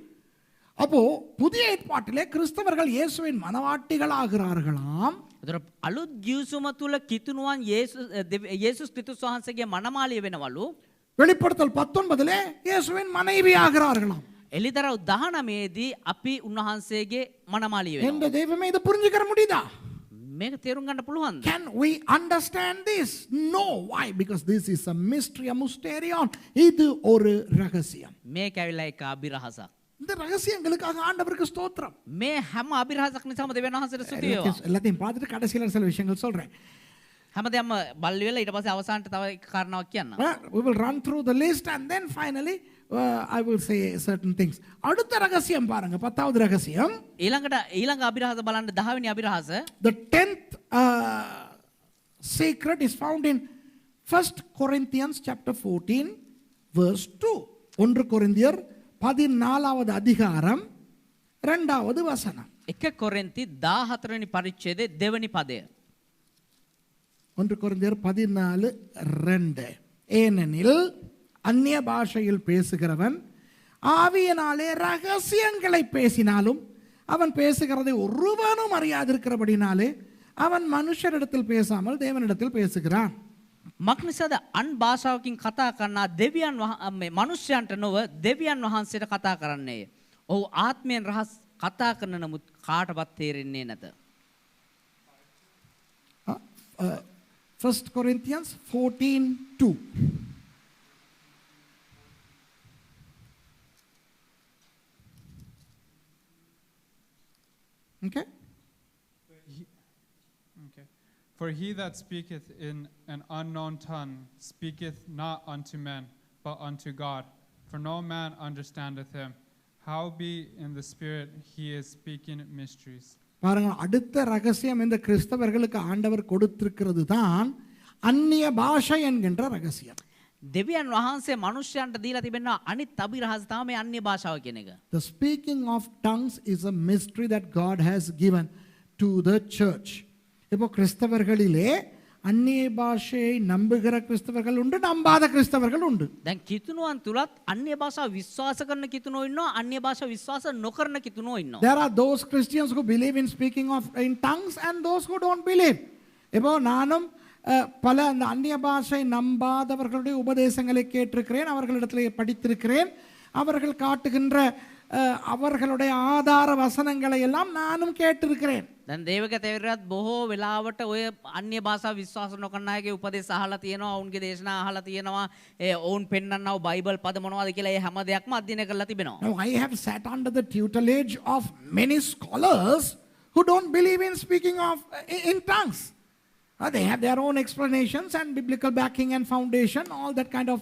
அப்போ புதிய ஏற்பாட்டிலே கிறிஸ்தவர்கள் இயேசுவின் மனவாட்டிகளாகிறார்களாம். ඒතර අලුත් ගිවිසුම තුල කිතුණුවන් යේසුස් ක්‍රිස්තුස් වහන්සේගේ මනමාලිය වෙනවලු. வெளிப்படுத்தல் 19லே இயேசுவின் மனைவி ஆகிறார்களாம். එලිදරව් 19 දී අපි උන්වහන්සේගේ මනමාලිය எந்த වෙනවා. தெய்வமே இதை புரிஞ்சுக்க முடியுதா? මේක තේරුම් ගන්න පුළුවන්ද? Can we understand this? No. Why? Because this is a mystery, a mysterion. இது ஒரு ரகசியம். මේක ඇවිල්ලා එක අභිරහසක්. இந்த ரகசியங்களுக்காக ஆண்டவருக்கு ஸ்தோத்திரம். මේ හැම අභිරහසක් නිසාම දෙවියන් වහන්සේට ස්තුති වේවා. எல்லாத்தையும் பார்த்துட்டு கடைசியில் சில விஷயங்கள் சொல்றேன். හැමදේම බල්ලි වෙලා ඊට පස්සේ අවසානට තව එක කාරණාවක් කියන්න. We will run through the list and then finally I will say certain things. அடுத்த ரகசியம் பாருங்க, 10வது ரகசியம். ඊළඟ අභිරහස බලන්න 10 වෙනි අභිරහස. The 10th secret is found in 1 Corinthians chapter 14 verse 2. 1 கொரிந்தியர் 14வது அதிகாரம் 2வது வசனம். 1 කොරින්ති 14 වෙනි පරිච්ඡේදයේ 2 වෙනි පදය. 1 கொரிந்தியர் 14:2. ஏனெனில் அந்நிய பாஷையில் பேசுகிறவன் ஆவியினாலே ரகசியங்களை பேசினாலும் அவன் பேசுகிறதை ஒருவனும் அறியாதிருக்கிறபடினாலே அவன் மனுஷரிடத்தில் பேசாமல் தேவனிடத்தில் பேசுகிறான். මක්නිසාද අන් භාෂාවකින් කතා කරනා දෙවියන් මනුෂ්‍යයන්ට නොව දෙවියන් වහන්සේට කතා කරන්නේය. ඔහු ආත්මයෙන් රහස් කතා කරන නමුත් කාටවත් තේරෙන්නේ නැත. 1 Corinthians 14:2. Okay? Okay. For he that speaketh in an unknown tongue speaketh not unto men, but unto God. For no man understandeth him. Howbeit in the Spirit he is speaking mysteries. பாருங்க, அடுத்த ரகசியம் இந்த கிறிஸ்தவர்களுக்கு ஆண்டவர் கொடுத்திருக்கிறது தான் அந்நிய பாஷை என்கின்ற ரகசியம். දෙවියන් වහන්සේ මනුෂ්‍යයන්ට දීලා තිබෙනවා අනිත් අභිරහස තමයි අන්‍ය භාෂාව කියන එක. The speaking of tongues is a mystery that God has given to the church. இப்போ கிறிஸ்தவர்களிலே அந்நிய பாஷையை நம்புகிற கிறிஸ்தவர்கள் உண்டு, நம்பாத கிறிஸ்தவர்கள் உண்டு. දැන් කිතුණුවන් තුලත් අන්‍ය භාෂාව විශ්වාස කරන කිතුණෝ ඉන්නවා, අන්‍ය භාෂාව විශ්වාස නොකරන කිතුණෝ ඉන්නවා. There are those Christians who believe in speaking in tongues and those who don't believe. இப்போ நானும் பல அந்த அந்நிய பாஷை நம்பாதவர்களுடைய உபதேசங்களை கேட்டிருக்கிறேன், அவர்களிடத்தில் படித்திருக்கிறேன். அவர்கள் காட்டுகின்ற அவர்களுடைய ஆதார வசனங்களை எல்லாம் நானும் கேட்டிருக்கிறேன். දැන් දේවක තේරෙරත් බොහෝ වෙලාවට ඔය අන්‍ය භාෂාව විශ්වාස නොකරන අයගේ උපදේශ අහලා තියෙනවා, ඔවුන්ගේ දේශනා අහලා තියෙනවා, ඔවුන් පෙන්වන්නව බයිබල් පද මොනවද කියලා ඒ හැම දෙයක්ම අධ්‍යයනය කරලා තිබෙනවා. Now I have sat under the tutelage of many scholars who don't believe in speaking in tongues. They have their own explanations and biblical backing and foundation, all that kind of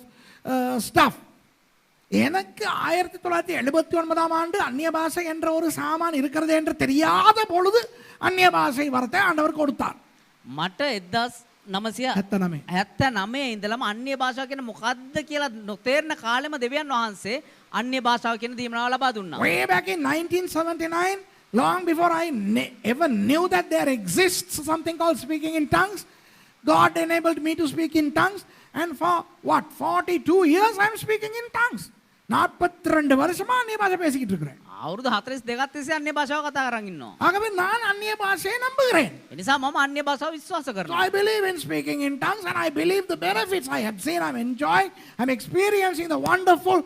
stuff. எனக்கு 1979 ஆண்டு அந்நிய பாஷை என்ற ஒரு சாமான் இருக்கிறது என்று தெரியாத பொழுது அந்நிய பாஷை வரத்தை ஆண்டவர் கொடுத்தார். මට 1979 ඉඳලම අන්‍ය භාෂාව කියන මොකද්ද කියලා නොතේරෙන කාලෙම දෙවියන් වහන්සේ අන්‍ය භාෂාව කියන දීමනාව ලබා දුන්නා. Way back in 1979, long before I ever knew that there exists something called speaking in tongues, God enabled me to speak in tongues, and for 42 years I am speaking in tongues. 42 வருஷமா அந்நிய பாஷை பேசிக்கிட்டு இருக்கிறேன். අවුරුදු 42ක් තිස්සේ අන්‍ය භාෂාව කතා කරන් ඉන්නවා. ஆகவே நான் அந்நிய பாஷையை நம்புகிறேன். ඒ නිසා මම අන්‍ය භාෂාව විශ්වාස So කරනවා. I believe in speaking in tongues and I believe the benefits I have seen, I'm enjoying, I'm experiencing the wonderful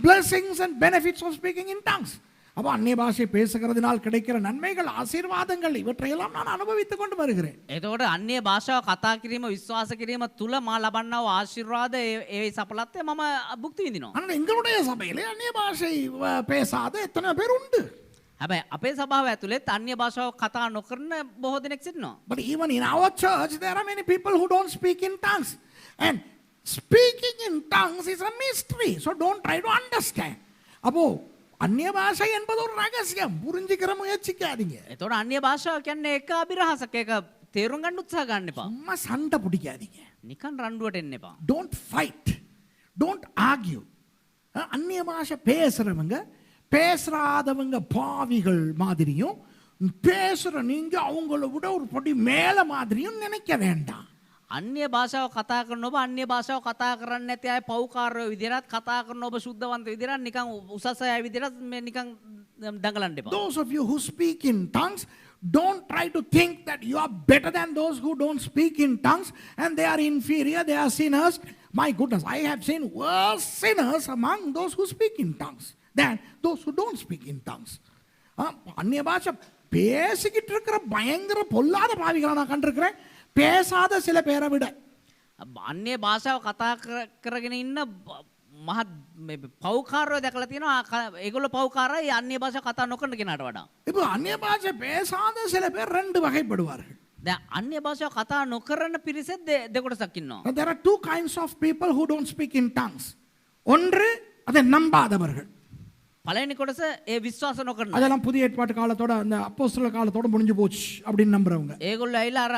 blessings and benefits of speaking in tongues. அப்போ அந்நிய பாஷை பேசுகிறதுனால் கிடைக்கிற நன்மைகள், ஆசீர்வாதங்கள் இவற்றையெல்லாம் நான் அனுபவித்துக் கொண்டு வருகிறேன். එතකොට අන්‍ය භාෂාව කතා කිරීම විශ්වාස කිරීම තුල මා ලබන්නා වූ ආශිර්වාද ඒ සඵලත්වය මම භුක්ති විඳිනවා. ஆனால் எங்களுடைய சபையிலே அந்நிய பாஷை பேசாத எத்தனை பேர் உண்டு. හැබැයි අපේ සභාව ඇතුළෙත් අන්‍ය භාෂාව කතා නොකරන බොහෝ දෙනෙක් සිටිනවා. But even in our church there are many people who don't speak in tongues. And speaking in tongues is a mystery. So don't try to understand. அப்போ அந்நிய பாஷை என்பது ஒரு ரகசியம், புரிஞ்சுக்கிற முயற்சிக்காதீங்க. එතකොට අන්‍ය භාෂාව කියන්නේ එක අභිරහසක්, ඒක තේරුම් ගන්න උත්සාහ ගන්න එපා. சும்மா சண்டை பிடிக்காதீங்க. නිකන් රණ්ඩුවට එන්න එපා. Don't fight. Don't argue. அந்நிய பாஷை பேசுறவங்க பேசாதவங்க பாவிகள் மாதிரியும், பேசுற நீங்க அவங்கள விட ஒரு படி மேல மாதிரியும் நினைக்க வேண்டாம். අන්‍ය භාෂාව කතා කරන ඔබ අන්‍ය භාෂාව කතා කරන්නේ නැති අය පව්කාරයෝ විදිහට, කතා කරන ඔබ සුද්ධවන්ත විදිහට නිකන් උසස් අය විදිහට මේ නිකන් දඟලන්න එපා. Those of you who speak in tongues, don't try to think that you are better than those who don't speak in tongues and they are inferior, they are sinners. My goodness, I have seen worse sinners among those who speak in tongues than those who don't speak in tongues. அந்நிய பாஷை பேசிக்கிட்டு இருக்கிற பயங்கர பொல்லாத பாவிகளை நான் கண்டிருக்கிறேன் பேசாத சில பேரை விட. අන්‍ය භාෂාව කතා කරගෙන ඉන්න මහත් පෞකාරෝ දැකලා තියෙනවා. ඒගොල්ලෝ පෞකාරයි අන්‍ය භාෂාව කතා නොකරන කෙනාට වඩා. இப்போ அந்நிய பாஷை பேசாத சில பேர் ரெண்டு வகைப்படுவார்கள். දැන් අන්‍ය භාෂාව කතා නොකරන පිරිසෙත් දෙකොටසක් ඉන්නවා. There are two kinds of people who don't speak in tongues. ஒன்று அதை நம்பாதவர்கள். පළවෙනි කොටස ඒ විශ්වාස නොකරන. அதெல்லாம் புதிய ஏற்பாட்டு காலத்தோட அந்த அப்போஸ்தலர் காலத்தோட முடிஞ்சு போச்சு அப்படின்னு நம்புறவங்க. ඒගොල්ලෝ ඇවිල්ලා අර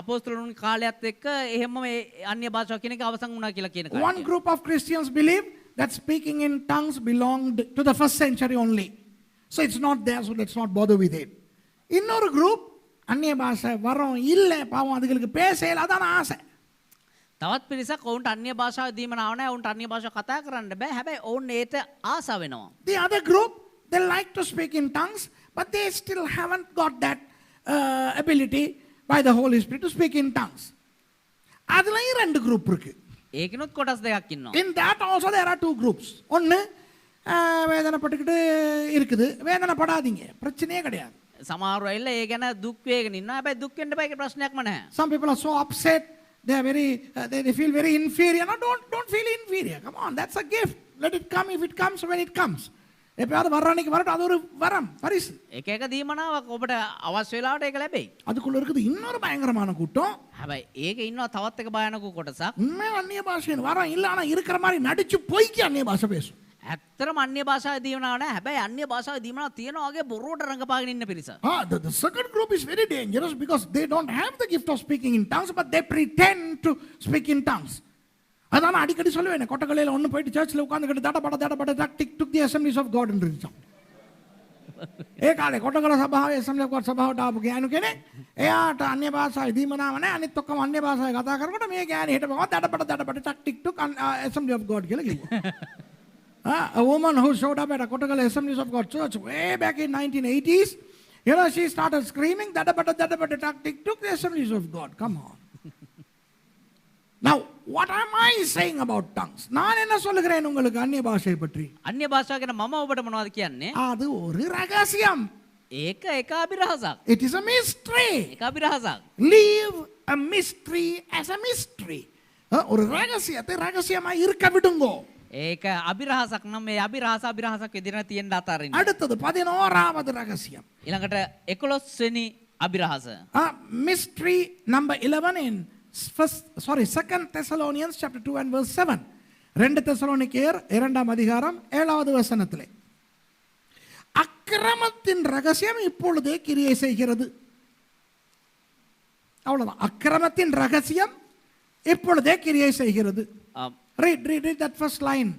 අපෝස්තලුන් කාලයත් එක්ක එහෙම මේ අන්‍ය භාෂාව කියන එක අවසන් වුණා කියලා කියන කතාව. One group of Christians believe that speaking in tongues belonged to the first century only. So it's not there, so let's not bother with it. இன்னொரு group அந்நிய பாஷை வரோம் இல்லை பாவம் அதுகளுக்கு பேசல அதான் ஆசை. තවත් පිරිසක් ඔවුන්ට අන්‍ය භාෂාව දීමනාව නැහැ. ඔවුන්ට අන්‍ය භාෂාව කතා කරන්න බෑ. හැබැයි ඔවුන් ඒට ආස වෙනවා. The other group, they like to speak in tongues, but they still haven't got that ability by the Holy Spirit to speak in tongues. அதுலயும் ரெண்டு group இருக்கு. ඒකිනුත් කොටස් දෙකක් ඉන්නවා. In that also there are two groups. ஒன்னு வேதனைப்பட்டுக்கிட்டு இருக்குது, வேதனைப்படாதீங்க, பிரச்சனையே கிடையாது. සමහර අය ඒ ගැන දුක් වේගෙන ඉන්නවා. හැබැයි දුක් වෙන්න බෑ ඒක ප්‍රශ්නයක්ම නැහැ. Some people are so upset, they are very they feel very inferior. No, don't feel inferior. Come on, that's a gift. Let it come if it comes when it comes. எப்பயாவது வர்றானிக்கு வரட்டும், அது ஒரு வரம், பரிசு. එක එක දීමනාවක් ඔබට අවශ්‍ය වෙලාවට ඒක ලැබෙයි. அதுக்குள்ள இருக்குது இன்னொரு பயங்கரமான கூட்டம். හැබැයි ඒක ඉන්නවා තවත් එක භයානක කොටසක්. உண்மையா அந்நிய பாஷை வரம் இல்ல, ஆனா இருக்கிற மாதிரி நடிச்சு பொய்க்கு அந்நிய பாஷை பேசும். ඇත්තටම අන්‍ය භාෂාවේ දීමනාව නැහැ. හැබැයි අන්‍ය භාෂාවේ දීමනාව තියෙනවා වගේ බොරුවට රඟපාගෙන ඉන්න පිරිස. The second group is very dangerous because they don't have the gift of speaking in tongues, but they pretend to speak in tongues. அதான் நான் அடிக்கடி சொல்லுவேன், கொட்டக்கலையில் ஒன்று போயிட்டு சர்ச்சில் உட்காந்துக்கிட்டு தடப்பட டாக்டிக் டுக் தி அசம்பிளிஸ் ஆஃப் காட் இருந்துச்சான். ඒ කාලේ කොටකල සභාවේ assembly of God සභාවට ආපු ගෑනු කෙනෙක් එයාට අන්‍ය භාෂාවේ දීමනාව නැහැ, අනිත් ඔක්කොම අන්‍ය භාෂාවේ කතා කරනකොට මේ ගෑණි හිටපුවා දඩපඩ ටක්ටික් ටුක් assembly of God කියලා කිව්වා. A woman who showed up at a Kottakkal Assemblies of God church way back in 1980s, she started screaming dada tak tik tuk the Assemblies of God. Come on. Now, what am I saying about tongues? நான் என்ன சொல்லுகிறேன் உங்களுக்கு அந்நிய பாஷை பற்றி? අන්‍ය භාෂාව ගැන මම ඔබට මොනවද කියන්නේ? அது ஒரு ரகசியம். ඒක එක අභිරහසක්. It is a mystery. එක අභිරහසක්. Leave a mystery as a mystery. ஒரு ரகசியத்தை ரகசியமா இருக்க விடுங்கோ. ඒක අභිරහසක් නම් මේ අභිරහසක් විදිහට තියෙන්න අතාරින්න. அடுத்தது 11வது ரகசியம். ඊළඟට 11 වෙනි අභිරහස. Mystery number 11 in 2 Thessalonians chapter 2 and verse 7. 2 தெசலோனிக்கேயர் 2ஆம் அதிகாரம் 7வது வசனத்திலே அக்கிரமத்தின் ரகசியம் இப்பொழுதே கிரியை செய்கிறது. அவ்வளவுதான். அக்கிரமத்தின் ரகசியம் இப்பொழுதே கிரியை செய்கிறது. Read that first line.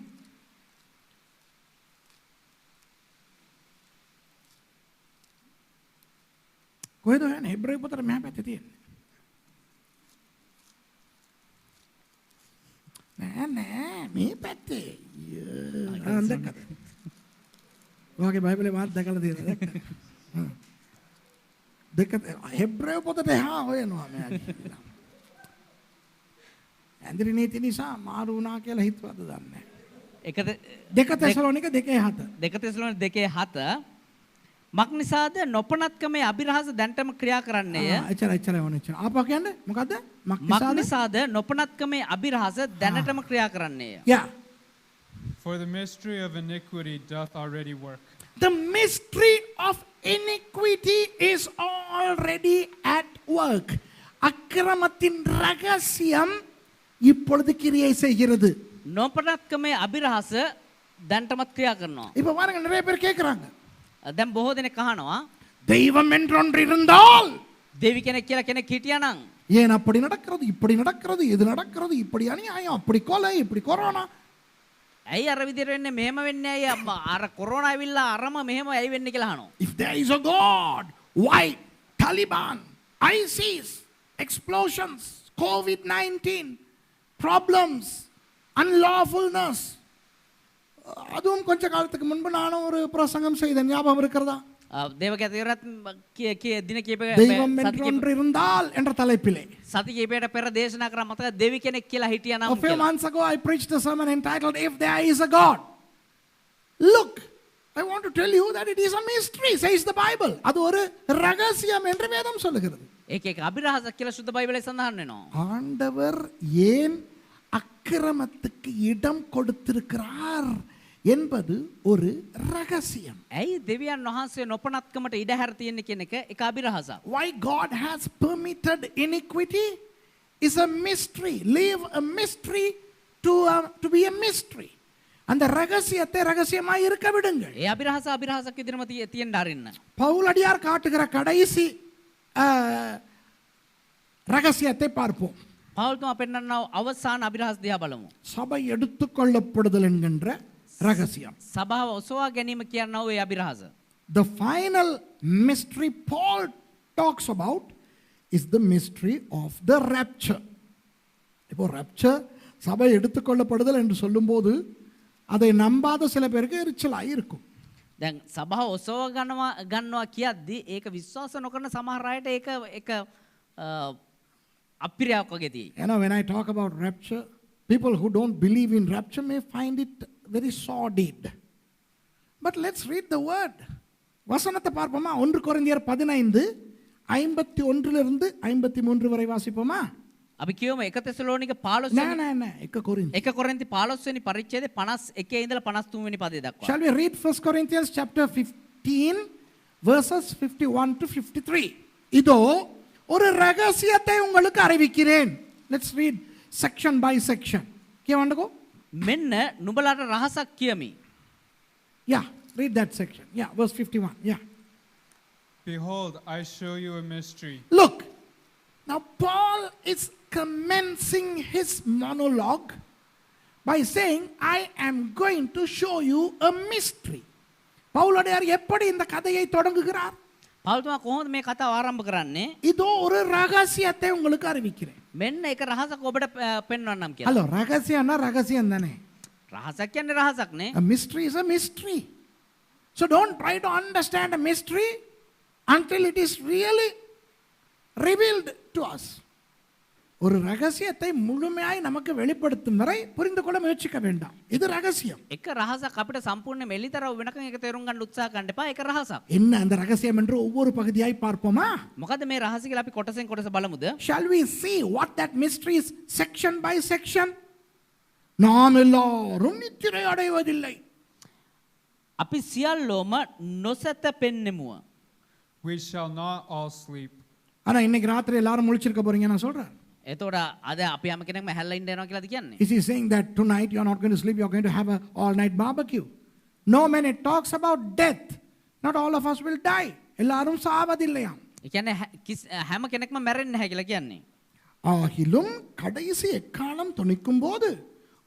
කොහෙද යන්නේ? හෙබ්‍රේය පොතේ මෙහා පැත්තේ තියෙන්නේ. නෑ මේ පැත්තේ. දැක්කද? ඔයාගේ බයිබලේ මාත් දැකලා තියෙනවා. දැක්කද? හෙබ්‍රේය පොතේ හා හොයනවා මම. ඇන්දරි නීති නිසා මාරු වුණා කියලා හිතවද දන්නේ. 2 තෙසලෝනික 2:7. 2 තෙසලෝනික 2:7 මක් නිසාද නොපනත්කමේ අභිරහස දැන්ටම ක්‍රියා කරන්නේය. එච්චරයි ඕනේ. ආපහු කියන්නේ මොකද්ද? මක් නිසාද නොපනත්කමේ අභිරහස දැනටම ක්‍රියා කරන්නේය. Yeah. For the mystery of iniquity doth already work. The mystery of iniquity is already at work. அக்கிரமத்தின் ரகசியம் இப்பொழுது கிரியை செய்கிறது. නොපනත්කමේ අභිරහස දැන්ටමත් ක්‍රියා කරනවා. இப்போ பாருங்க, நிறைய பேர் கேக்குறாங்க, දැන් බොහෝ දෙනෙක් අහනවා தெய்வம் என்றொன்று இருந்தால் දෙවි කෙනෙක් කියලා කෙනෙක් හිටියානම් ஏன் அப்படி நடக்கிறது, இப்படி நடக்கிறது, இது நடக்கிறது, இப்படி அநியாயம், அப்படி கொலை, இப்படி கொரோனா? ඇයි අර විදිහට වෙන්නේ, මෙහෙම වෙන්නේ ඇයි, අර කොරෝනා ඇවිල්ලා අරම මෙහෙම ඇයි වෙන්නේ කියලා අහනවා. If there is a God, why Taliban, ISIS, explosions, COVID-19, problems, unlawfulness? அதுவும் கொஞ்ச காலத்துக்கு முன்பு நானும் ஒரு பிரசங்கம் செய்தேன், ஞாபகம் இருக்கிறதா? දේවගතයරත් දින කීපයක தெய்வம் என்றொன்று இருந்தால் என்ற தலைப்பிலே සති කීපයකට පෙර දේශනා කරා මතක දෙවි කෙනෙක් කියලා හිටියානම් a few months ago I preached a sermon entitled If There Is a God. Look I want to tell you that it is a mystery, says the Bible. அது ஒரு ரகசியம் என்று வேதம் சொல்லுகிறது. ඒක එක අභිරහසක් කියලා සුද්ධ බයිබලයේ සඳහන් වෙනවා. ஆண்டவர் ஏன் அக்கிரமத்துக்கு இடம் கொடுத்திருக்கிறார் என்பது ஒரு ரகசியம். ඇයි දෙවියන් වහන්සේ නොපනත්කමට ඉඩ හැර තියෙන්නේ කියන එක එක අභිරහසක්. Why God has permitted iniquity is a mystery. Leave a mystery to be a mystery. அந்த ரகசியத்தை ரகசியமாய் இருக்க விடுங்கள். ඒ අභිරහස අභිරහසක් විදිහම තියෙන්න අරින්න. பவுலடியார் காட்டுகிற கடைசி ரகசியத்தை பார்ப்போம். පවුල්තුමා පෙන්වන්නව අවසාන අභිරහස් දිහා බලමු. சபை எடுத்துக்கொள்ளப்படுதல் என்கின்ற ரகசியம். සභාව ඔසවා ගැනීම කියනවා ඒ අභිරහස. The final mystery Paul talks about is the mystery of the rapture. இப்போ rapture சபை எடுத்துக்கொள்ளப்படுதல் என்று சொல்லும்போது அதை நம்பாத சில பேருக்கு எரிச்சலாய் இருக்கும். දැන් සභාව ඔසව ගන්නවා කියද්දි ඒක විශ්වාස නොකරන සමහර අයට ඒක අපිරියාවක් වගේ තියෙයි. You know, when I talk about rapture, people who don't believe in rapture may find it very sordid. But let's read the word. வசனத்தை பார்ப்போமா? 1 கொரிந்தியர் 15:51 லிருந்து 53 வரை வாசிப்போமா? අපි කියමු 1 තෙසලෝනික 15 නෑ 1 කොරින්ති 1 කොරින්ති 15 වෙනි පරිච්ඡේදයේ 51 ඉඳලා 53 වෙනි පදේ දක්වා. Shall we read 1 Corinthians chapter 15 verses 51 to 53? இதோ ஒரு ரகசியத்தை உங்களுக்கு அறிவிக்கிறேன். Let's read section by section. කියවන්නකෝ. මෙන්න නුඹලාට රහසක් කියමි. Yeah, read that section. Yeah, verse 51. Yeah. Behold, I show you a mystery. Look. Now Paul is commencing his monologue by saying, I am going to show you a mystery. பவுலடியார் எப்படி இந்த கதையை தொடங்குகிறார்? පවුල්තුමා කොහොමද මේ කතාව ආරම්භ කරන්නේ? இதோ ஒரு ரகசியத்தை உங்களுக்கு அறிவிக்கிறேன். මෙන්න එක රහසක් ඔබට පෙන්වන්නම් කියලා. ஹலோ ரகசியம்னா ரகசியம் தானே. රහසක් කියන්නේ රහසක් නේ. A mystery is a mystery. So don't try to understand a mystery until it is really revealed to us. ஒரு ரகசியத்தை முழுமையாய் நமக்கு வெளிப்படுத்தும் வரை புரிந்து கொள்ள முயற்சிக்க வேண்டாம். இது ரகசியம். එක රහසක් අපිට සම්පූර්ණ මෙලිතරව වෙනකන් ඒක තේරුම් ගන්න උත්සාහ කරන්න එපා. ඒක රහසක්. என்ன அந்த ரகசியம் என்று ஒவ்வொரு பகுதியாய் பார்ப்போமா? මොකද මේ රහස කියලා අපි කොටසෙන් කොටස බලමුද? Shall we see what that mystery is section by section? நாம் எல்லாரும் நித்திரை அடைவதில்லை. අපි සියල්ලෝම නොසැත පෙන්නෙමුව. We shall not all sleep. ஆனா இன்னைக்கு ராத்திரி எல்லாரும் முழிச்சிருக்க போறீங்க நான் சொல்றேன். එතකොට අද අපි හැම කෙනෙක්ම හැල්ලා ඉන්න යනවා කියලාද කියන්නේ? Is he saying that tonight you are not going to sleep, you are going to have a all night barbecue? No, man, it talks about death. Not all of us will die. எல்லாரும் சாவதில்லையாம். ඒ කියන්නේ හැම කෙනෙක්ම මැරෙන්නේ නැහැ කියලා කියන්නේ. ஆகிலும் கடைசி எக்காலம் துணிக்கும் போது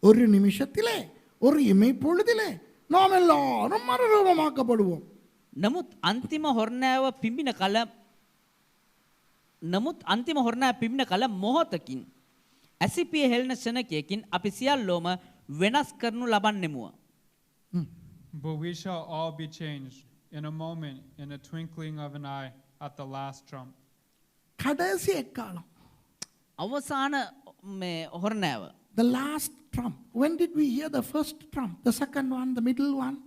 ஒரு நிமிஷத்திலே ஒரு இமை பொழுதிலே நாம் எல்லாரும் மறுரூபமாக்கப்படுவோம். නමුත් අන්තිම හොරණෑව පිඹින කල මොහොතකින් ඇසිපිය හෙළන ශනකයකින් අපි සියල්ලෝම වෙනස් කරනු ලබන්නෙමුව. But we shall all be changed in a moment, in a twinkling of an eye, at the last trump. கடைசி எக்காலம். අවසාන මේ හොරණෑව. The last trump. When did we hear the first trump? The second one, the middle one?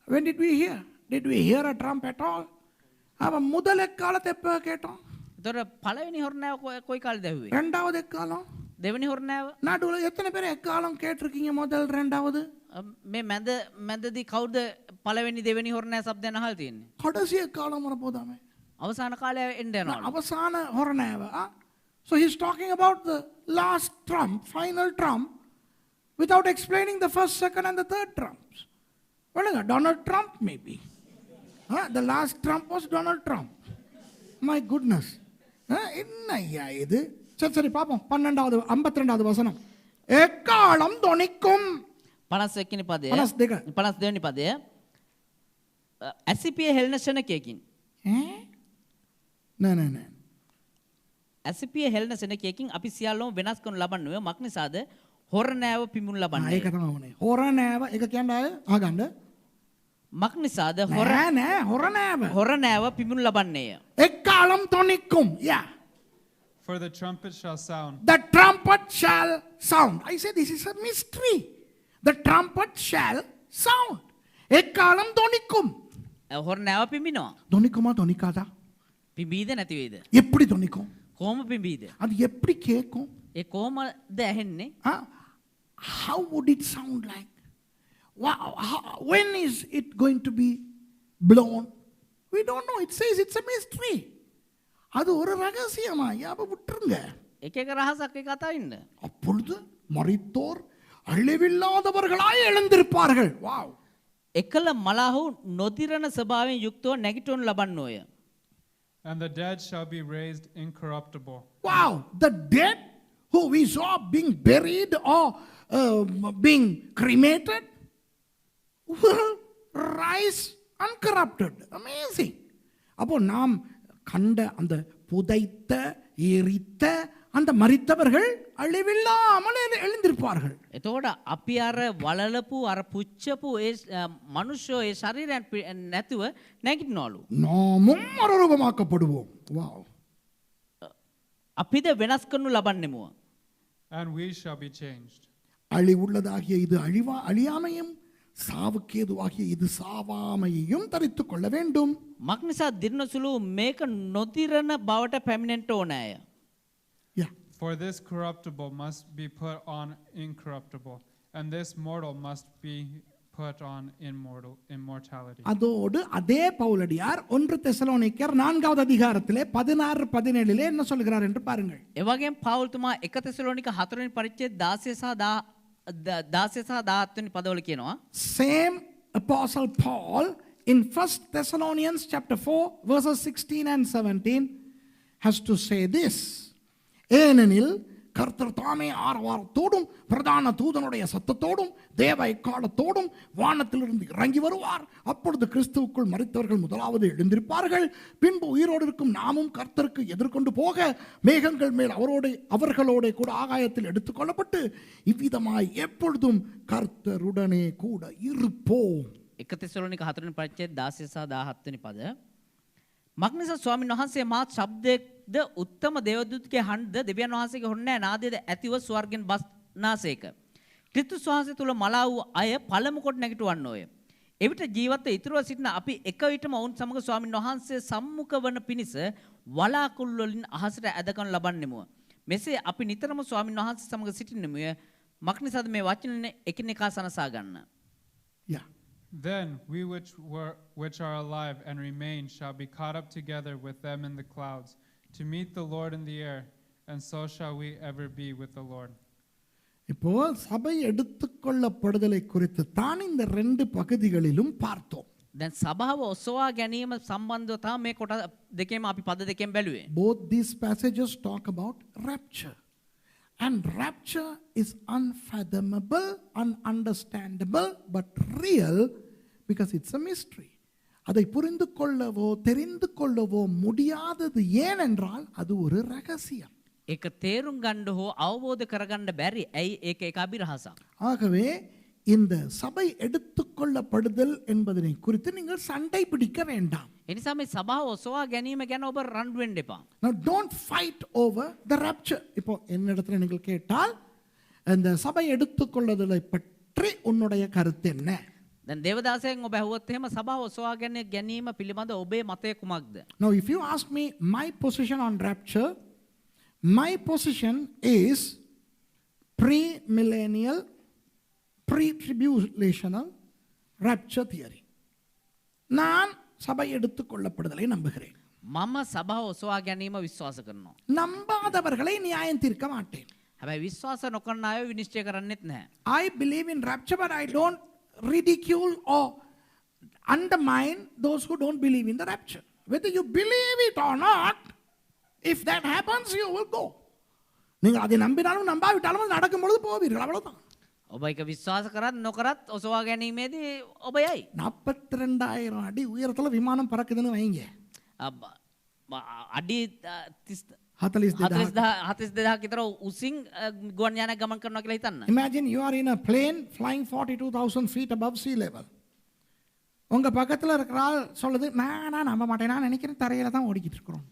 When did we hear? Did we hear a trump at all? அவன் முதல் எக்காலத்தை எப்போ கேட்டோம்? එතකොට පළවෙනි හොරණෑව කොයි කාලෙද ඇහුවේ? ரெண்டாவது எக்காலம். දෙවෙනි හොරණෑව? நடுவில் எத்தனை பேர் எக்காலம் கேட்டிருக்கீங்க முதல் ரெண்டாவது? මේ මැදදී කවුද පළවෙනි දෙවෙනි හොරණෑ શબ્දයන් අහලා තියෙන්නේ? கடைசி எக்காலம் வரப்போதாமே. අවසාන කාලය එන්න යනවා. அவசான ஹொரனேவ. So he's talking about the last trump, final trump, without explaining the first, second and the third trumps. Well, Donald Trump maybe. The last trump was Donald Trump. My goodness. என்னையா இது? சரி பாப்போம். 52வது வசனம். எக்காலம் தொனிக்கும். 51 වෙනි පදය. 52 වෙනි පදය. ඇසිපිය හෙළන ශනකයකින්. නෑ. ඇසිපිය හෙළන ශනකයකින් අපි සියල්ලෝම වෙනස් කරනු ලබන්නේ මක් නිසාද? හොරණෑව පිඹුණු ලබන්නේ. ඒක තමයි වුනේ. හොරණෑව එක කියන්නේ ආගන්න. මක් නිසාද හොරණෑව පිඹුණු ලබන්නේය. එක්කාලම් තොනික්කුම්. Yeah. For the trumpet shall sound. The trumpet shall sound. I say this is a mystery. The trumpet shall sound. எக்காலம் தொனிக்கும். හොර නැව පිඹිනවා. தொனிக்குமா தொனிக்காதா? පිඹීද නැති වේද? எப்படி தொனிக்கும்? කොහොම පිඹීද? அது எப்படி கேட்கும்? ඒ කොහොමද ඇහෙන්නේ? How would it sound like? When is it going to be blown? We don't know. It says it's a mystery. அது ஒரு ரகசியமா யாப விட்டுருங்க. එක එක රහසක් එක අතරින්ද. அப்பொழுது மரித்தோர் அழிவில்லாதவர்களாய் எழுந்திருப்பார்கள். வாவ். එකල මලහු නොදිරණ ස්වභාවයෙන් යුක්තව නැගිටවනු ලබන්නෝය. And the dead shall be raised incorruptible. Wow, the dead who we saw being buried or being cremated will rise uncorrupted. Amazing. அப்போ நாம் கண்ட அந்த புதைத்த எரித்த அந்த மரித்தவர்கள் அழிவில்லாமல் எழுந்திருப்பார்கள். එතකොට අපි අර වලලපු අර පුච්චපු ඒ මනුෂ්‍යෝ ඒ ශරීරයන් නැතුව නැගිටිනවලු. நாமும் மறுரூபமாக்கப்படுவோம். வாவ். අපිද වෙනස් කරනු ලබන්නෙමුව. And we shall be changed. அழிவுள்ளதாகிய இது அழியாமையும் சாவுக்கேதுவாகிய இது சாவாமையையும் தரித்துக் கொள்ள வேண்டும். මක්නිසා දිරනසුළු මේක නොදිරණ බවට පැමිණෙන්ට ඕනෑය. For this corruptible must be put on incorruptible, and this mortal must be put on immortality. அதோடு அதே பவுலடியார் 1 தெசலோனிக்கர் 4வது அதிகாரத்திலே 16-17 என்ன சொல்கிறார் என்று பாருங்கள். එවැගේම පවුල්තුමා 1 තෙසලෝනික 4 වෙනි පරිච්ඡේද 16 සහ 17 වෙනි පදවල කියනවා. Same apostle Paul in 1 Thessalonians chapter 4 verses 16 and 17 has to say this. ஏனெனில் கர்த்தர் தாமே ஆரவாரத்தோடும் பிரதான தூதனுடைய சத்தத்தோடும் தேவ எக்காலத்தோடும் வானத்திலிருந்து இறங்கி வருவார். அப்பொழுது கிறிஸ்துவுக்குள் மரித்தவர்கள் முதலாவது எழுந்திருப்பார்கள். பின்பு உயிரோடு இருக்கும் நாமும் கர்த்தருக்கு எதிர்கொண்டு போக மேகங்கள் மேல் அவர்களோட கூட ஆகாயத்தில் எடுத்துக்கொள்ளப்பட்டு இவ்விதமாய் எப்பொழுதும் கர்த்தருடனே கூட இருப்போம். 1 තෙසලෝනික 4 වෙනි පරිච්ඡේද 16 සහ 17 වෙනි පද. මක්නිසා ස්වාමීන් වහන්සේ මහත් ශබ්දයක්ද උත්තම දේවදූතගේ හඬද දෙවියන් වහන්සේගේ හොන්නේ නාදයේද ඇතිව ස්වර්ගෙන් බස්නාසේක. ක්‍රිස්තුස් වහන්සේ තුල මලා වූ අය පළමු කොට නැගිටවන්නෝය. එවිට ජීවත්ව ඉතුරුව සිටින අපි එක විටම ඔවුන් සමග ස්වාමීන් වහන්සේ සම්මුඛ වන පිණිස වලාකුළු වලින් අහසට ඇදකන ලබන්නෙමු. මෙසේ අපි නිතරම ස්වාමීන් වහන්සේ සමග සිටින්නෙමුය. මක්නිසාද මේ වචන එකිනෙකා සනසා ගන්න. Yeah. Then we which are alive and remain shall be caught up together with them in the clouds to meet the Lord in the air, and so shall we ever be with the Lord. இப்போ சபை எடுத்துக்கொள்ளப்படுதலை குறித்து தான் இந்த 2 பகுதிகளிலும் பார்த்தோம். දැන් සභාව ඔසවා ගැනීම සම්බන්ධව තමයි මේ කොට දෙකේම අපි පද දෙකෙන් බැලුවේ. Both these passages talk about rapture. And rapture is unfathomable, ununderstandable, but real because it's a mystery. அதை புரிந்து கொள்ளவோ தெரிந்து கொள்ளவோ முடியாதது ஏனென்றால் அது ஒரு ரகசியம். ඒක තේරුම් ගන්න හෝ අවබෝධ කරගන්න බැරි. ඇයි ඒක එක අභිරහසක්. ஆகவே இந்த சபை எடுத்துக்கொள்ளப்படுதல் என்பதனை குறித்து நீங்கள் சண்டை பிடிக்க வேண்டாம். එනිසා මේ සභාව ඔසවා ගැනීම ගැන ඔබ රණ්ඩු වෙන්න එපා. Now don't fight over the rapture. இப்போ என்னிடத்துல நீங்கள் கேட்டால் இந்த சபை எடுத்துக்கொள்ளுதலை பற்றி உன்னுடைய கருத்து என்ன? දැන් දේවදාසයන් ඔබ ඇහුවොත් එහෙම සභාව ඔසවා ගැනීම පිළිබඳ ඔබේ මතය කුමක්ද? Now if you ask me my position on rapture, my position is pre-millennial, pre-tribulational rapture theory. நான் சபை எடுத்துக்கொள்ளப்படுதலை நம்புகிறேன். මම සභාව ඔසවා ගැනීම විශ්වාස කරනවා. நம்பாதவர்களை நியாயம் தீர்க்க மாட்டேன். හැබැයි විශ්වාස නොකරන අය විනිශ්චය කරන්නෙත් නැහැ. I believe in rapture, but I don't ridicule or undermine those who don't believe in the rapture. Whether you believe it or not, if that happens, you will go. நீங்கள் அதை நம்பினாலும் நம்பாவிட்டாலும் அது நடக்கும் பொழுது போவீர்கள், அவ்வளவுதான். ඔබ එක විශ්වාස කරත් නොකරත් ඔසවා ගැනීමේදී ඔබ යයි. 42,000 அடி உயரத்துல விமானம் பறக்குதுன்னு வைங்க. අඩි 42,000 විතර උසින් ගුවන් යානයක් ගමන් කරනවා කියලා හිතන්න. Imagine you are in a plane flying 42,000 feet above sea level. உங்க பக்கத்துல இருக்கிற ஆள் சொல்லுது, நான் நம்ப மாட்டேன், நான் நினைக்கிறேன் தரையில தான் ஓடிக்கிட்டு இருக்கிறோம்.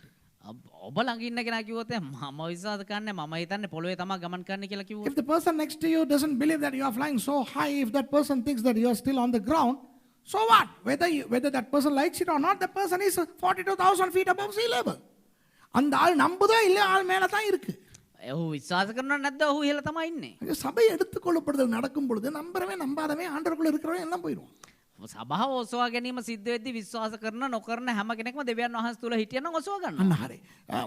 ඔබ ළඟ ඉන්න කෙනා කිව්වොත් මම විශ්වාස කරන්නේ මම හිතන්නේ පොළොවේ තමයි ගමන් කරන්නේ කියලා කිව්වොත්. If the person next to you doesn't believe that you are flying so high, if that person thinks that you are still on the ground, So what? Whether that person likes it or not, that person is 42,000 feet above sea level. அந்த ஆள் நம்புதோ இல்லையோ ஆள் மேலே தான் இருக்கு. ඔහු විශ්වාස කරනවා නැද්ද ඔහු ඉහළ තමයි ඉන්නේ. சபை எடுத்துக்கொள்ளப்படுதல் நடக்கும் பொழுது நம்புறவன் நம்பாதவன் ஆண்டவருக்குள்ள இருக்கிறவன் எல்லாம் போயிடுவான். සභාව ඔසවා ගැනීම සිද්ධ වෙද්දී විශ්වාස කරන නොකරන හැම කෙනෙක්ම දෙවියන් වහන්සේ තුල හිටියනම් ඔසවා ගන්නවා. அண்ணா Hari,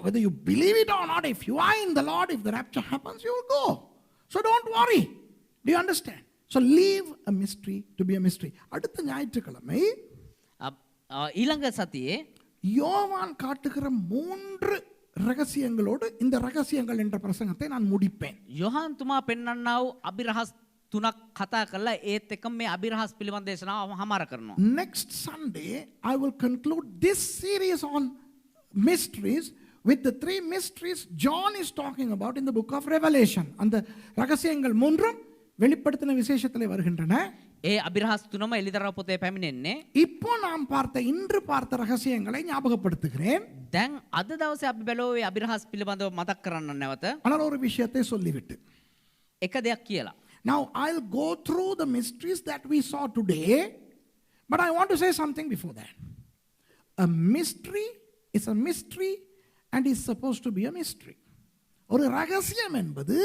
whether you believe it or not, if you are in the Lord, if the rapture happens, you will go. So don't worry. Do you understand? So leave a mystery to be a mystery. அடுத்த ஞாயிற்றுக்கிழமை ඊළඟ සතියේ யோவான் காட்டுகிற 3 ரகசியங்களோடு இந்த ரகசியங்கள் என்ற பிரசங்கத்தை நான் முடிப்பேன். යොහාන් තුමා පෙන්වන්නා වූ අභිරහස් තුනක් කතා කරලා ඒත් එක්කම මේ අභිරහස් පිළිබඳ දේශනාව හමාර කරනවා. Next Sunday I will conclude this series on mysteries with the 3 mysteries John is talking about in the book of Revelation. அந்த ரகசியங்கள் 3 வெளிப்படுத்தின விசேஷத்திலே வருகின்றன. ඒ අභිරහස් තුනම එලිදරව් පොතේ පැමිණෙන්නේ. இப்போ நாம் இன்று பார்த்த ரகசியங்களை ஞாபகப்படுத்துகிறேன். දැන් අද දවසේ අපි බැලුවේ අභිරහස් පිළිබඳව මතක් කරන්න නැවත. ஆனால் ஒரு விஷயத்தை சொல்லிவிட்டு. එක දෙයක් කියලා. Now I'll go through the mysteries that we saw today, but I want to say something before that. A mystery is a mystery and is supposed to be a mystery. ஒரு ரகசியம் என்பது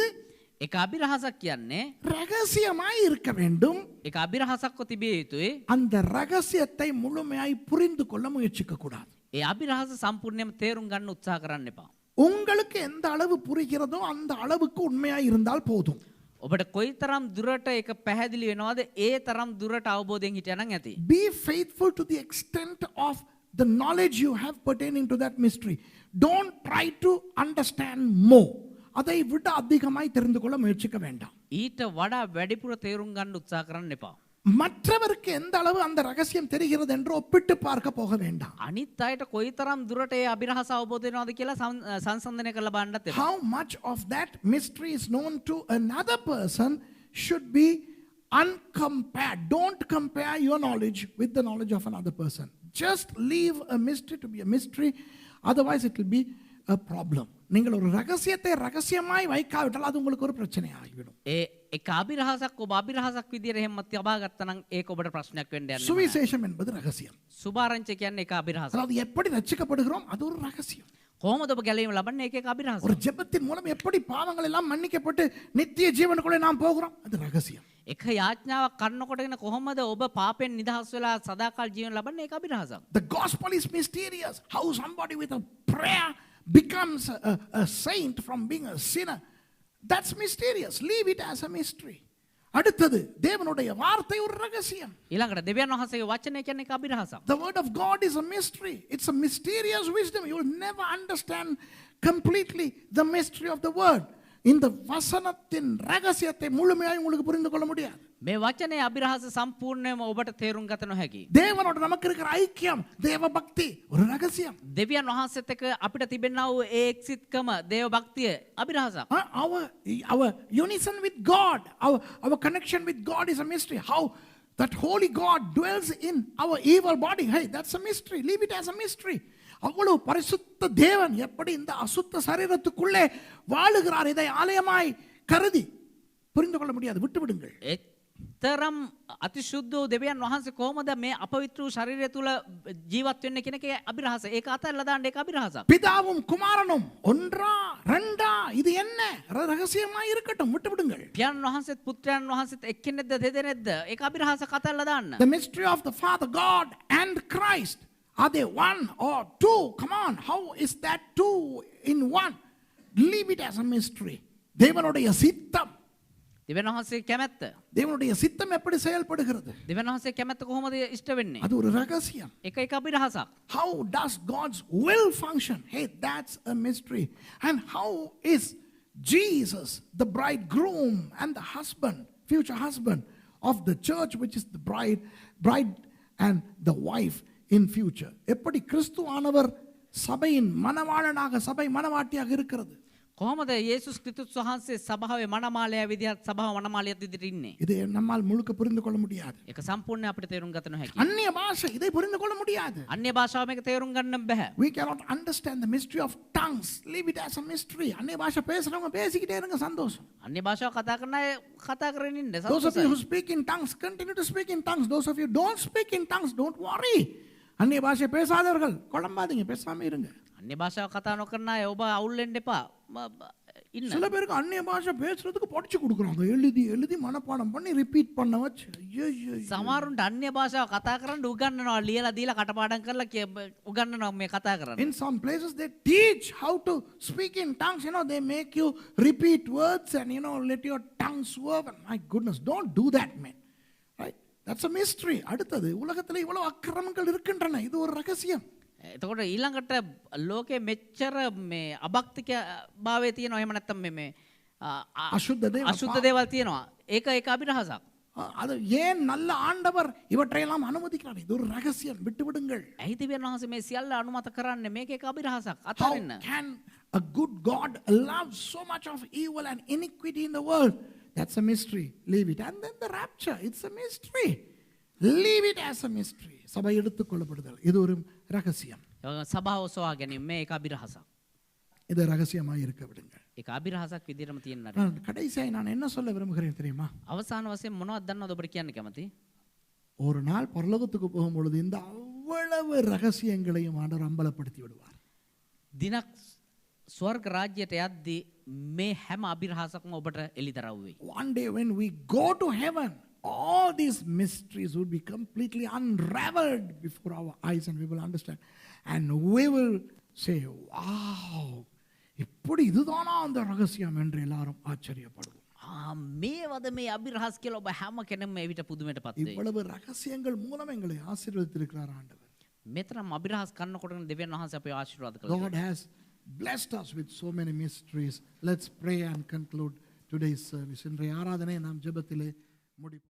එක අභිරහසක් කියන්නේ ரகசியமாய் இருக்க வேண்டும். එක අභිරහසක්ව තිබිය යුතුයි. அந்த ரகசியத்தை முழுமையாய் புரிந்து கொள்ள முயற்சிக்க கூடாது. ඒ අභිරහස සම්පූර්ණයෙන්ම තේරුම් ගන්න උත්සාහ කරන්න එපා. உங்களுக்கு எந்த அளவு புரிகிறதோ அந்த அளவுக்கு உண்மையாய் இருந்தால் போதும். ඔබට කොයිතරම් දුරට ඒක පැහැදිලි වෙනවද ඒ තරම් දුරට අවබෝධයෙන් හිටියනම් ඇති. Be faithful to the extent of the knowledge you have pertaining to that mystery. Don't try to understand more. அதை விட அதிகமாய் தெரிந்து கொள்ள முயற்சிக்க வேண்டாம். ඊට වඩා වැඩිපුර තේරුම් ගන්න උත්සාහ කරන්න එපා. மற்றவருக்கு எந்த அளவு அந்த ரகசியம் தெரிகிறது என்று ஒப்பிட்டு பார்க்க போக வேண்டாம். අනිත් අයට කොයිතරම් දුරට ඒ අභිරහස අවබෝධ වෙනවද කියලා සංසන්දනය කරලා බලන්නත් එපා. How much of that mystery is known to another person should be uncompared. Don't compare your knowledge with the knowledge of another person. Just leave a mystery to be a mystery. Otherwise it will be a problem. நீங்கள் ஒரு ரகசியத்தை ரகசியமாய் வைக்காவிட்டால் அது உங்களுக்கு ஒரு பிரச்சனை ஆகிவிடும். ඒ එක අභිරහසක් ඔබ අභිරහසක් විදියට එහෙම තියබා ගත්තා නම් ඒක ඔබට ප්‍රශ්නයක් වෙන්න යන්නේ. சுவிசேஷம் என்பது ரகசியம். සුභාරංචි කියන්නේ එක අභිරහසක්. அதாவது எப்படி ரட்சிக்கப்படுகிறோம் அது ஒரு ரகசியம். කොහොමද ඔබ ගැලවීම ලබන්නේ ඒක එක අභිරහසක්. ஒரு ஜெபத்தின் மூலம் எப்படி பாவங்கள் எல்லாம் மன்னிக்கப்பட்டு நித்திய ஜீவனுக்குள்ளே நாம் போகிறோம் அது ரகசியம். එක යාඥාවක් කරනකොටගෙන කොහොමද ඔබ පාපෙන් නිදහස් වෙලා සදාකාල ජීවන ලබන්නේ ඒක අභිරහසක්. The gospel is mysterious. How somebody with a prayer becomes a saint from being a sinner. That's mysterious. Leave it as a mystery. அடுத்தது தேவனுடைய வார்த்தை ஒரு ரகசியம். ඊළඟට දෙවියන් වහන්සේගේ වචනය කියන්නේ එක අභිරහසක්. The word of God is a mystery. It's a mysterious wisdom. You will never understand completely the mystery of the word. இந்த வசனத்தின் ரகசியத்தை முழுமையாக உங்களுக்கு புரிந்து கொள்ள முடியாது. මේ වචනේ අභිරහස සම්පූර්ණයෙන්ම ඔබට තේරුම් ගත නොහැකි. தேவனோட நமக்கு இருக்கிற ஐக்கியம், தேவ பக்தி ஒரு ரகசியம். දෙවියන් වහන්සේත් එක්ක අපිට තිබෙනා වූ ඒ එක්සිටකම දේව භක්තිය අභිරහසක්. Our unison with God, our connection with God is a mystery. How that holy God dwells in our evil body, hey, that's a mystery. Leave it as a mystery. அவ்வளவு பரிசுத்த தேவன் எப்படி இந்த அசுத்த சரீரத்துக்குள்ளே வாழுகிறார் இதை ஆலயமாய் கருதி புரிந்து கொள்ள முடியாது. விட்டு விடுங்கள். තරම් අතිශුද්ධ වූ දෙවියන් වහන්සේ කොහොමද මේ අපවිත්‍ර වූ ශරීරය තුල ජීවත් වෙන්නේ කියන එකේ අභිරහස. ඒක අතල්ලා දාන්න ඒක අභිරහසක්. பிதாவும் குமாரனும் ஒன்றா ரெண்டா இது என்ன ரகசியமாய் இருக்கட்டும். விட்டு விடுங்கள். පියාණන් වහන්සේත් පුත්‍රයන් වහන්සේත් එක්කෙනෙක්ද දෙදෙනෙක්ද ඒක අභිරහසක් අතල්ලා දාන්න. The mystery of the Father God and Christ, are they one or two? Come on, how is that two in one? Leave it as a mystery. தேவனுடைய சித்தம், දෙවියන් වහන්සේ කැමැත්ත, தேவனுடைய சித்தம் எப்படி செயல்படுகிறது දෙවියන් වහන්සේ කැමැත්ත කොහොමද ඉෂ්ට වෙන්නේ? அது ஒரு ரகசியம். ඒක එක අභිරහසක්. How does God's will function? Hey, that's a mystery. And how is Jesus the bridegroom and the husband, future husband of the church, which is the bride and the wife in future? எப்படி கிறிஸ்து ஆனவர் சபையின் மணவாளனாக சபை மணவாட்டியாக இருக்கிறது? කොහොමද යේසුස් ක්‍රිස්තුස් වහන්සේ සභාවේ මනමාලයා විදිහට සභාව මනමාලියත් විදිහට ඉන්නේ? இது நம்மால் முழுக்க புரிந்து கொள்ள முடியாது. ඒක සම්පූර්ණයෙන් අපිට තේරුම් ගත නොහැකි. அந்நிய பாஷை இதை புரிந்து கொள்ள முடியாது. අන්‍ය භාෂාව මේක තේරුම් ගන්න බෑ. We cannot understand the mystery of tongues. Leave it as a mystery. அந்நிய பாஷை பேசுறவங்க பேசிக்கிட்டே இருங்க சந்தோஷம். අන්‍ය භාෂාව කතා කරන අය කතා කරගෙන ඉන්න Those of you who සතුටුයි. speak in tongues, continue to speak in tongues. Those of you who don't speak in tongues, don't worry. அந்நிய பாஷை பேசாதவர்கள் குழம்பாதீங்க, பேசாம இருங்க. අන්‍ය භාෂාව කතා නොකරන අය ඔබ අවුල් වෙන්න එපා. ඉන්න. சில பேருக்கு அந்நிய பாஷை பேசுறதுக்கு படிச்சு கொடுக்குறாங்க, எழுதி எழுதி மனப்பாடம் பண்ணி ரிப்பீட் பண்ண வச்சு. ஐயோ සමහරුන්ට අන්‍ය භාෂාව කතා කරන්න උගන්වනවා ලියලා දීලා කටපාඩම් කරලා උගන්වනවා මේ කතා කරන්න. In some places they teach how to speak in tongues. They make you repeat words and let your tongue swerve. And my goodness, don't do that, man. Right? That's a mystery. அடுத்தது உலகத்துல இவ்வளவு அக்கிரமங்கள் இருக்கின்றன. இது ஒரு ரகசியம். එතකොට ඊළඟට ලෝකේ මෙච්චර මේ අභක්තික භාවයේ තියෙනවා. එහෙම නැත්නම් මේ අශුද්ධ දේවල් අශුද්ධ දේවල් තියෙනවා. ඒක අභිරහසක්. அது ஏன் நல்ல ஆண்டவர் இவற்றையெல்லாம் அனுமதிக்கிறார்? இது ஒரு ரகசியம், விட்டு விடுங்கள். ඇයි දෙවියන් වහන්සේ මේ සියල්ල අනුමත කරන්නේ? මේක එක අභිරහසක්. How අතරින්න. can a good God allow so much of evil and iniquity in the world? That's a mystery. Leave it. And then the rapture, it's a mystery. Leave it as a mystery. சபை எடுத்துக்கொள்ளப்படுதல் இது ஒரு ரகசியம். සභාව සොයා ගැනීම මේක අභිරහසක්. இது ரகசியமாக இருக்க விடுங்கள். ඒක අභිරහසක් විදිහටම තියෙන්න நான் கடைசியாக நான் என்ன சொல்ல விரும்புகிறேன் தெரியுமா? අවසාන වශයෙන් මොනවද දන්නවද ඔබට කියන්න කැමති? ஒரு நாள் பரலோகத்துக்கு போகும்பொழுது இந்த அவ்வளவு ரகசியங்களையும் ஆண்டவர் அம்பலப்படுத்தி விடுவார். දිනක් ස්වර්ග රාජ්‍යයට යද්දී මේ හැම අභිරහසක්ම ඔබට එළිදරව් වෙයි. One day when we go to heaven, all these mysteries would be completely unraveled before our eyes and we will understand. And we will say, wow, இப்படி இதுதானா அந்த ரகசியம் என்று எல்லாரும் ஆச்சரியப்படுவோம். මේවද මේ අභිරහස් කියලා ඔබ හැම කෙනෙක්ම එවිට පුදුමයටපත් වෙයි. இவ்வளவு ரகசியங்கள் மூலம் எங்களை ஆசீர்வதித்திருக்கிறார் ஆண்டவர். මෙතරම් අභිරහස් කරනකොටම දෙවියන් වහන්සේ අපේ ආශිර්වාද කළා. God has blessed us with so many mysteries. Let's pray and conclude today's service. இன்றைய ஆராதனை நாம் ஜெபத்திலே முடிப்போம்.